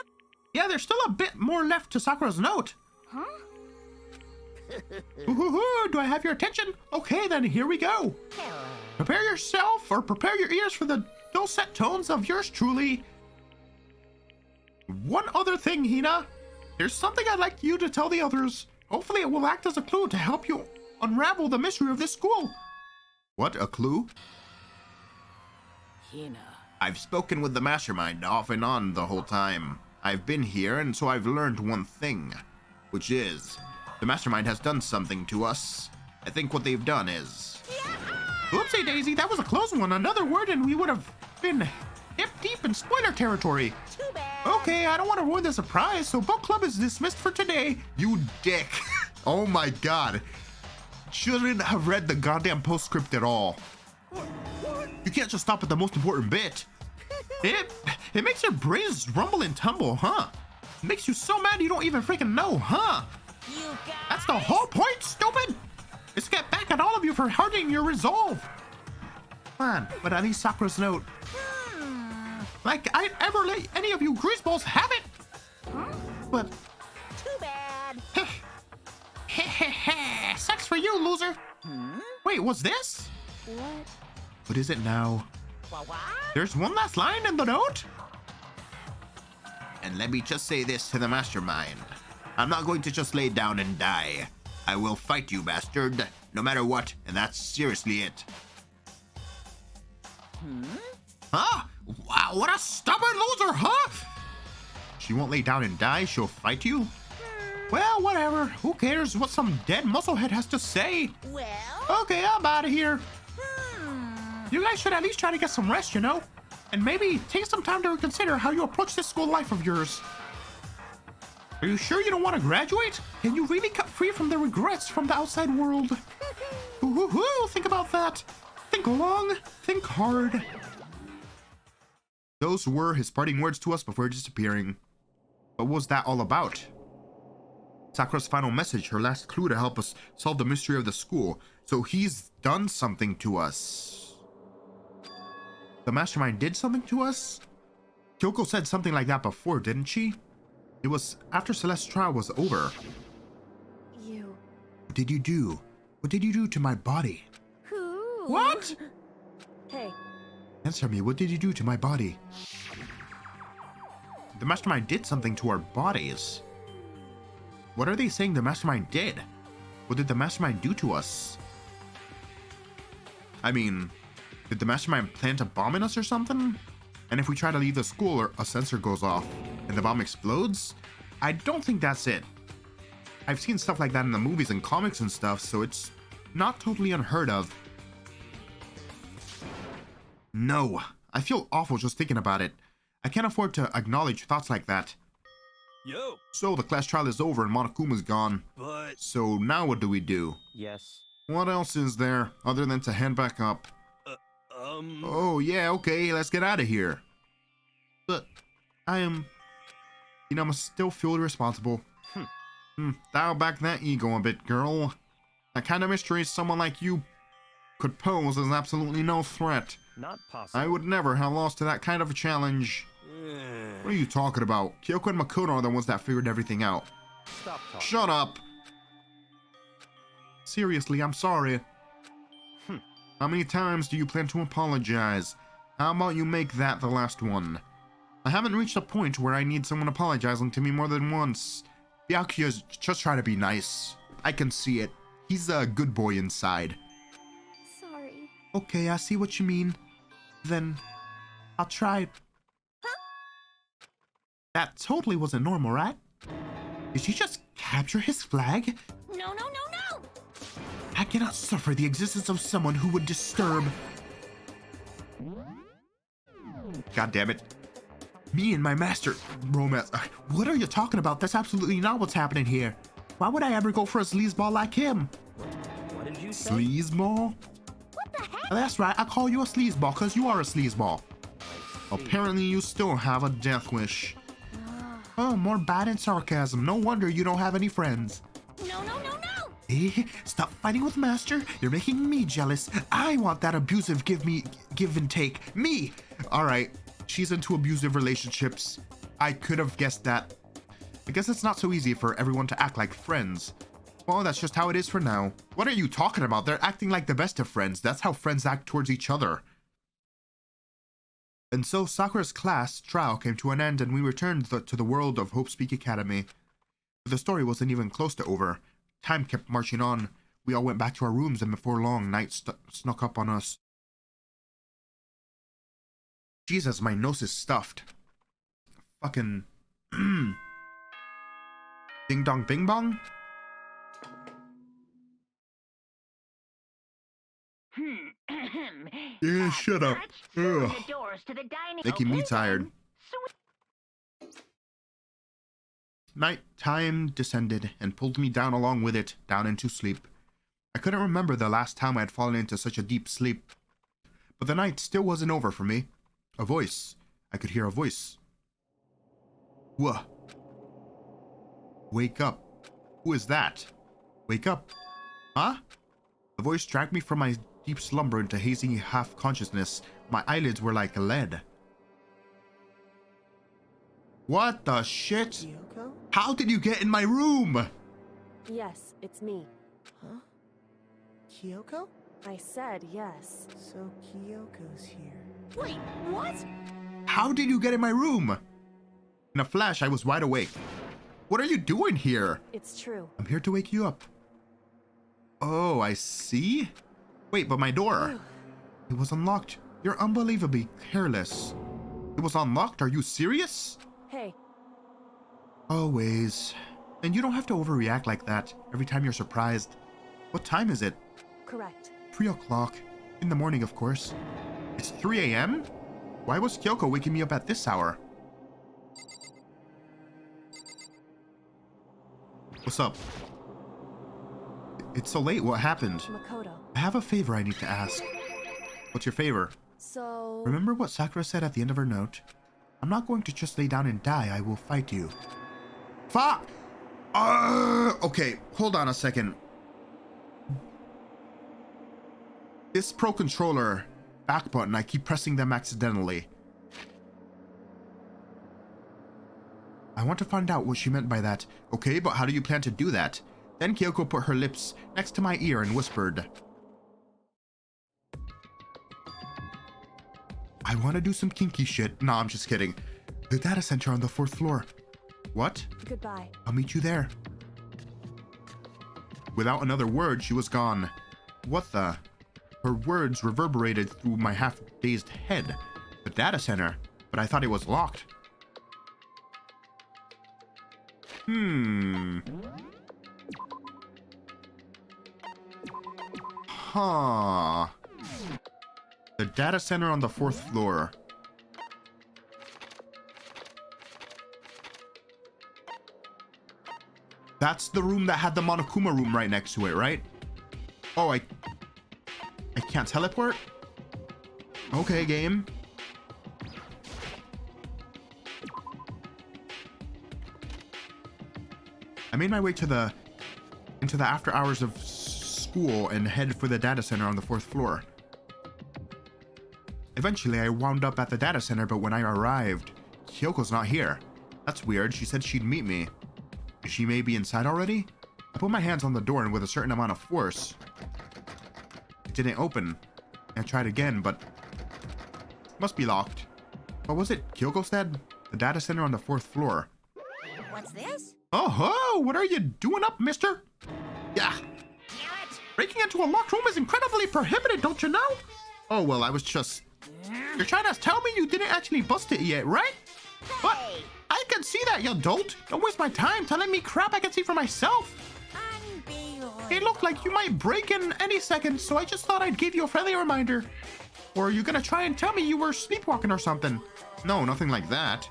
Yeah, there's still a bit more left to Sakura's note. Huh? Ooh, do I have your attention? Okay, then here we go. Hello. Prepare yourself, or prepare your ears for the dulcet tones of yours truly. One other thing, Hina. There's something I'd like you to tell the others. Hopefully it will act as a clue to help you unravel the mystery of this school. What, a clue? Hina. I've spoken with the mastermind off and on the whole time. I've been here, and so I've learned one thing, which is the mastermind has done something to us. I think what they've done is... Oopsie daisy, that was a close one. Another word and we would have been hip deep in spoiler territory. Too bad. Okay, I don't want to ruin the surprise, so book club is dismissed for today. You dick. Oh my god. Shouldn't have read the goddamn postscript at all. You can't just stop at the most important bit. It makes your brains rumble and tumble, huh? It makes you so mad you don't even freaking know, huh? You guys. That's the whole point, stupid! It's to get back at all of you for hardening your resolve. Man, but at least Sakura's note. Like I'd ever let any of you greaseballs have it. But Too bad. sucks for you, loser. Wait, what's this? What? What is it now? What? There's one last line in the note. And let me just say this to the mastermind. I'm not going to just lay down and die. I will fight you, bastard, no matter what, and that's seriously it. Huh? Wow, what a stubborn loser, huh? She won't lay down and die, she'll fight you? Well, whatever. Who cares what some dead musclehead has to say? Well? Okay, I'm out of here. You guys should at least try to get some rest, you know? And maybe take some time to reconsider how you approach this school life of yours. Are you sure you don't want to graduate? Can you really cut free from the regrets from the outside world? Ooh, think about that. Think long, think hard. Those were his parting words to us before disappearing. What was that all about? Sakura's final message, her last clue to help us solve the mystery of the school. So he's done something to us. The mastermind did something to us? Kyoko said something like that before, didn't she? It was after Celeste's trial was over. What did you do? What did you do to my body? Who? What? Hey, Answer me, what did you do to my body? The mastermind did something to our bodies. What are they saying the mastermind did? What did the mastermind do to us? I mean, did the mastermind plant a bomb in us or something? And if we try to leave the school, or a sensor goes off and the bomb explodes? I don't think that's it. I've seen stuff like that in the movies and comics and stuff, so it's not totally unheard of. No, I feel awful just thinking about it. I can't afford to acknowledge thoughts like that. Yo, So the class trial is over and Monokuma's gone. but So now what do we do? Yes. What else is there other than to hand back up? Oh yeah, okay, let's get out of here. But I'm still feel responsible. Dial back that ego a bit, girl. That kind of mystery someone like you could pose is absolutely no threat. Not possible. I would never have lost to that kind of a challenge. What are you talking about? Kyoko and Makoto are the ones that figured everything out. Stop talking. Shut up! Seriously, I'm sorry. How many times do you plan to apologize? How about you make that the last one? I haven't reached a point where I need someone apologizing to me more than once. Byakuya's just trying to be nice. I can see it. He's a good boy inside. sorry. Okay, I see what you mean. Then, I'll try. That totally wasn't normal, right? Did she just capture his flag? No, no, no, no! I cannot suffer the existence of someone who would disturb. God damn it. Me and my master romance. What are you talking about? That's absolutely not what's happening here. Why would I ever go for a sleazeball like him? What did you say? Sleazeball? What the heck? That's right, I call you a sleazeball because you are a sleazeball. Apparently you still have a death wish. Oh, more bad and sarcasm. No wonder you don't have any friends. No, no, no, no! Eh, stop fighting with Master. You're making me jealous. I want that abusive give and take. Me! Alright, she's into abusive relationships. I could have guessed that. I guess it's not so easy for everyone to act like friends. Well, that's just how it is for now. What are you talking about? They're acting like the best of friends. That's how friends act towards each other. And so Sakura's class trial came to an end and we returned to the world of Hope's Peak Academy. But the story wasn't even close to over. Time kept marching on. We all went back to our rooms and before long, night snuck up on us. Jesus, my nose is stuffed. Fucking... Ding dong bing bong? Yeah, shut up. Ugh. Making me tired. Night time descended and pulled me down along with it, down into sleep. I couldn't remember the last time I had fallen into such a deep sleep. But the night still wasn't over for me. A voice. I could hear a voice. Whoa. Wake up. Who is that? Wake up. Huh? The voice dragged me from my deep slumber into hazy half-consciousness. My eyelids were like lead. What the shit? Kyoko? How did you get in my room? Yes, it's me. Huh? Kyoko? I said yes. So Kyoko's here. Wait, what? How did you get in my room? In a flash, I was wide awake. What are you doing here? It's true. I'm here to wake you up. Oh, I see. Wait, but my door. It was unlocked. You're unbelievably careless. It was unlocked? Are you serious? Hey, Always. And you don't have to overreact like that every time you're surprised. What time is it? correct. 3 o'clock. In the morning, of course. It's 3 a.m.? Why was Kyoko waking me up at this hour? What's up? It's so late. What happened? Makoto. I have a favor I need to ask. What's your favor? So... Remember what Sakura said at the end of her note? I'm not going to just lay down and die. I will fight you. Fuck! Okay, hold on a second. This Pro Controller back button, I keep pressing them accidentally. I want to find out what she meant by that. Okay, but how do you plan to do that? Then Kyoko put her lips next to my ear and whispered, I want to do some kinky shit. Nah, I'm just kidding. The data center on the 4th floor. What? Goodbye. I'll meet you there. Without another word, she was gone. What the? Her words reverberated through my half-dazed head. The data center? But I thought it was locked. Huh. The data center on the 4th floor. That's the room that had the Monokuma room right next to it, right? Oh, I can't teleport? Okay, game. I made my way into the after hours of school and head for the data center on the 4th floor. Eventually, I wound up at the data center, but when I arrived, Kyoko's not here. That's weird. She said she'd meet me. She may be inside already? I put my hands on the door and with a certain amount of force, it didn't open. I tried again, but it must be locked. What was it Kyoko said? The data center on the 4th floor. What's this? Oh, what are you doing up, mister? Yeah. Breaking into a locked room is incredibly prohibited, don't you know? Oh, well, I was just... You're trying to tell me you didn't actually bust it yet, right? But I can see that, you dolt. Don't waste my time telling me crap I can see for myself. It looked like you might break in any second, so I just thought I'd give you a friendly reminder. Or are you gonna try and tell me you were sleepwalking or something? No, nothing like that.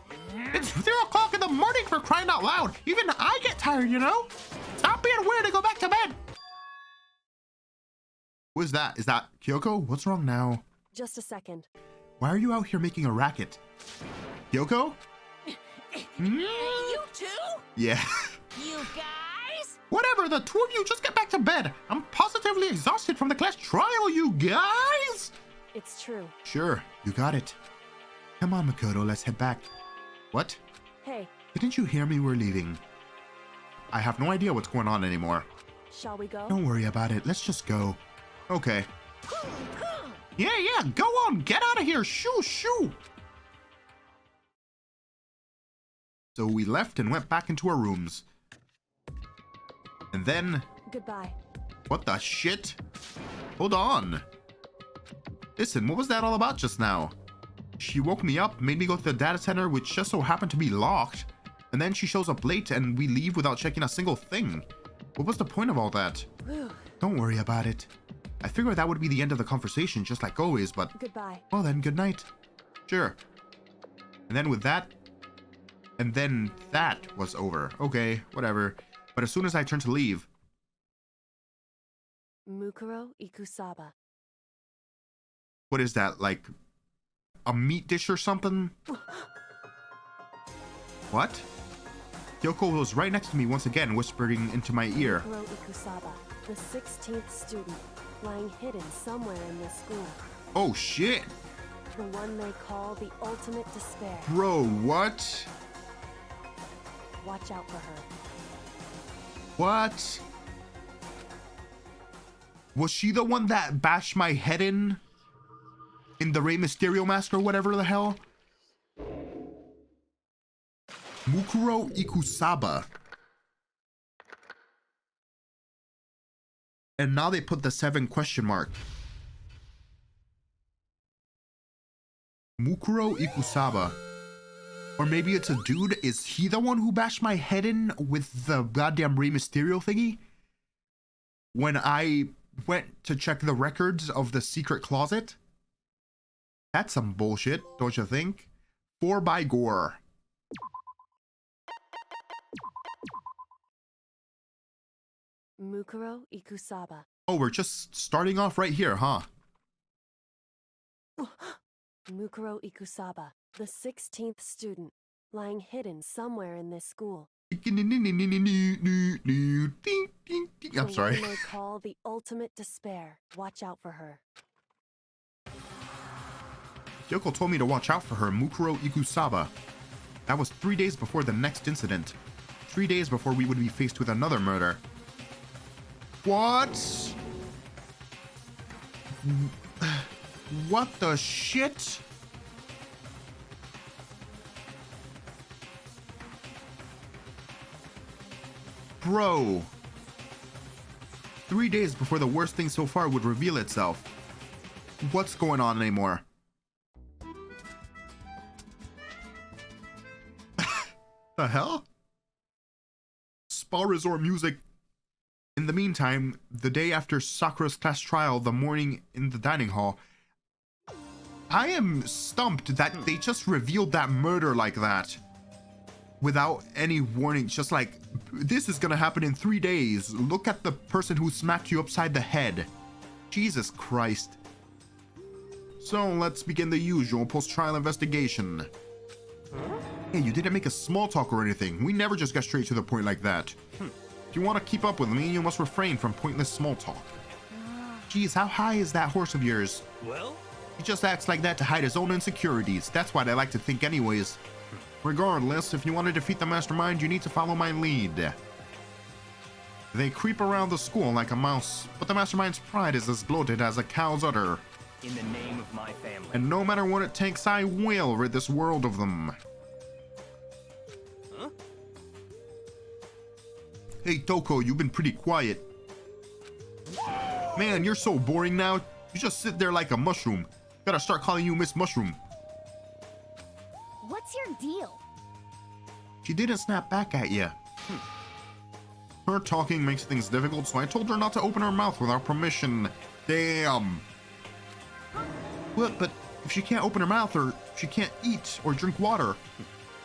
It's 3 o'clock in the morning, for crying out loud. Even I get tired, you know? Stop being weird and go back to bed. Who is that? Is that Kyoko? What's wrong now? Just a second. Why are you out here making a racket? Kyoko? You too? Yeah. You guys? Whatever, the two of you just get back to bed. I'm positively exhausted from the class trial, you guys. It's true. Sure, you got it. Come on, Makoto, let's head back. What? Hey. Didn't you hear me? We're leaving. I have no idea what's going on anymore. Shall we go? Don't worry about it. Let's just go. Okay. Yeah, go on. Get out of here. Shoo, shoo. So we left and went back into our rooms. And then... Goodbye. What the shit? Hold on. Listen, what was that all about just now? She woke me up, made me go to the data center, which just so happened to be locked. And then she shows up late and we leave without checking a single thing. What was the point of all that? Whew. Don't worry about it. I figured that would be the end of the conversation, just like always, but... Goodbye. Well then, good night. Sure. And then with that... And then that was over. Okay, whatever. But as soon as I turned to leave... Mukuro Ikusaba. What is that, like... a meat dish or something? What? Kyoko was right next to me once again, whispering into my ear. Mukuro Ikusaba, the 16th student, lying hidden somewhere in this school. Oh shit! The one they call the ultimate despair. Bro, what? Watch out for her. What? Was she the one that bashed my head in the Rey Mysterio mask or whatever the hell? Mukuro Ikusaba. And now they put the 7 question mark. Mukuro Ikusaba. Or maybe it's a dude. Is he the one who bashed my head in with the goddamn Rey Mysterio thingy? When I went to check the records of the secret closet? That's some bullshit, don't you think? 4 by Gore. Mukuro Ikusaba. Oh, we're just starting off right here, huh? Mukuro Ikusaba, the 16th student, lying hidden somewhere in this school. I'm sorry. The one they call the ultimate despair. Watch out for her. Kyoko told me to watch out for her, Mukuro Ikusaba. That was 3 days before the next incident. 3 days before we would be faced with another murder. What? What the shit? Bro. 3 days before the worst thing so far would reveal itself. What's going on anymore? The hell? Spa resort music. In the meantime, the day after Sakura's class trial, the morning in the dining hall, I am stumped that they just revealed that murder like that. Without any warning, just like, this is gonna happen in 3 days. Look at the person who smacked you upside the head. Jesus Christ. So let's begin the usual post-trial investigation. Hey, you didn't make a small talk or anything. We never just get straight to the point like that. If you want to keep up with me, you must refrain from pointless small talk. Geez, how high is that horse of yours? Well? He just acts like that to hide his own insecurities. That's what I like to think anyways. Regardless, if you want to defeat the mastermind, you need to follow my lead. They creep around the school like a mouse, but the mastermind's pride is as bloated as a cow's udder. In the name of my family. And no matter what it takes, I will rid this world of them. Huh? Hey Toko, you've been pretty quiet. Man, you're so boring now. You just sit there like a mushroom. Gotta start calling you Miss Mushroom. What's your deal? She didn't snap back at you. Her talking makes things difficult, so I told her not to open her mouth without permission. Damn. What? But if she can't open her mouth, or she can't eat or drink water,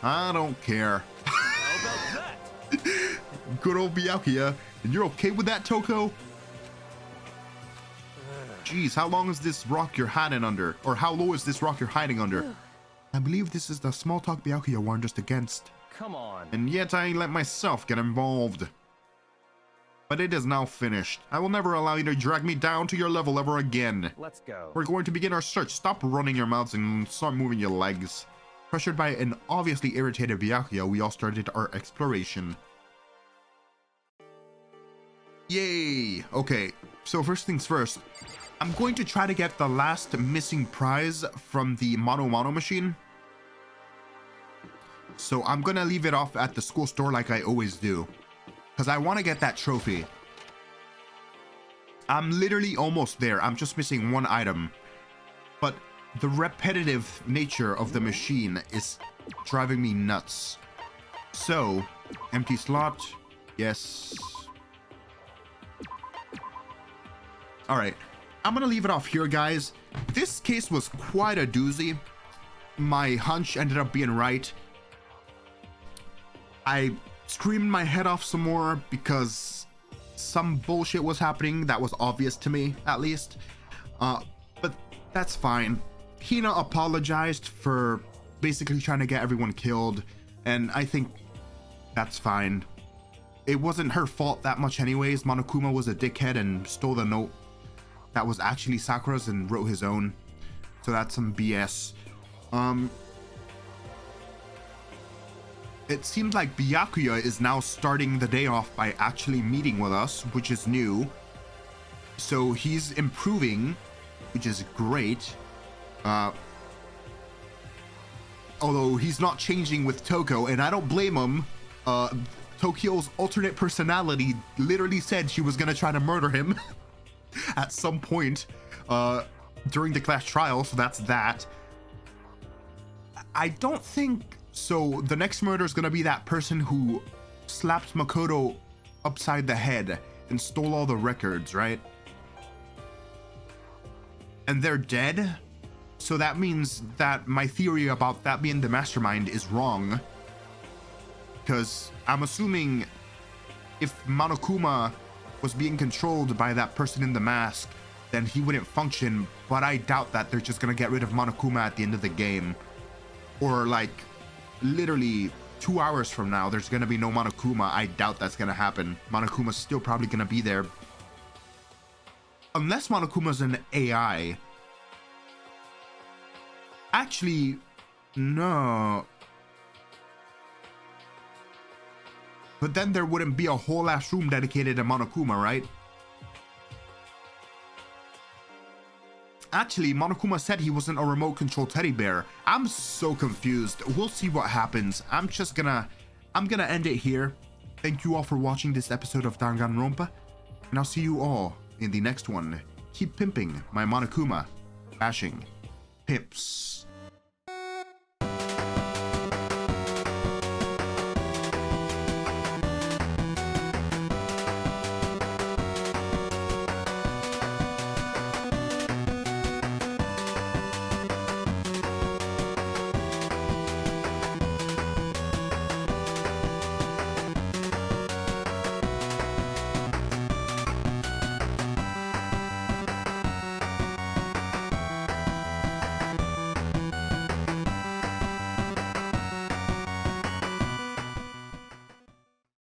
I don't care. How about that? Good old Byakuya. And you're okay with that, Toko? Jeez, how long is this rock you're hiding under? Or how low is this rock you're hiding under? I believe this is the small talk Byakuya warned us against. Come on. And yet I let myself get involved. But it is now finished. I will never allow you to drag me down to your level ever again. Let's go. We're going to begin our search. Stop running your mouths and start moving your legs. Pressured by an obviously irritated Byakuya, we all started our exploration. Yay! Okay, so first things first. I'm going to try to get the last missing prize from the Mono Mono machine. So I'm gonna leave it off at the school store like I always do, because I want to get that trophy. I'm literally almost there. I'm just missing one item. But the repetitive nature of the machine is driving me nuts. So, empty slot. Yes. Alright. I'm gonna leave it off here, guys. This case was quite a doozy. My hunch ended up being right. I screamed my head off some more because some bullshit was happening that was obvious to me, at least. But that's fine. Hina apologized for basically trying to get everyone killed, and I think that's fine. It wasn't her fault that much anyways. Monokuma was a dickhead and stole the note that was actually Sakura's and wrote his own. So that's some BS. It seems like Byakuya is now starting the day off by actually meeting with us, which is new. So he's improving, which is great. Although he's not changing with Toko, and I don't blame him. Tokyo's alternate personality literally said she was gonna try to murder him at some point during the class trial, so that's that. I don't think so. The next murder is gonna be that person who slapped Makoto upside the head and stole all the records, right? And they're dead. So that means that my theory about that being the mastermind is wrong. Because I'm assuming if Monokuma was being controlled by that person in the mask, then he wouldn't function. But I doubt that they're just gonna get rid of Monokuma at the end of the game. Or like literally 2 hours from now, there's gonna be no Monokuma. I doubt that's gonna happen. Monokuma's still probably gonna be there. Unless Monokuma's an AI. Actually, no. But then there wouldn't be a whole ass room dedicated to Monokuma, right? Actually, Monokuma said he wasn't a remote control teddy bear. I'm so confused. We'll see what happens. I'm gonna end it here. Thank you all for watching this episode of Danganronpa, and I'll see you all in the next one. Keep pimping my Monokuma bashing pimps.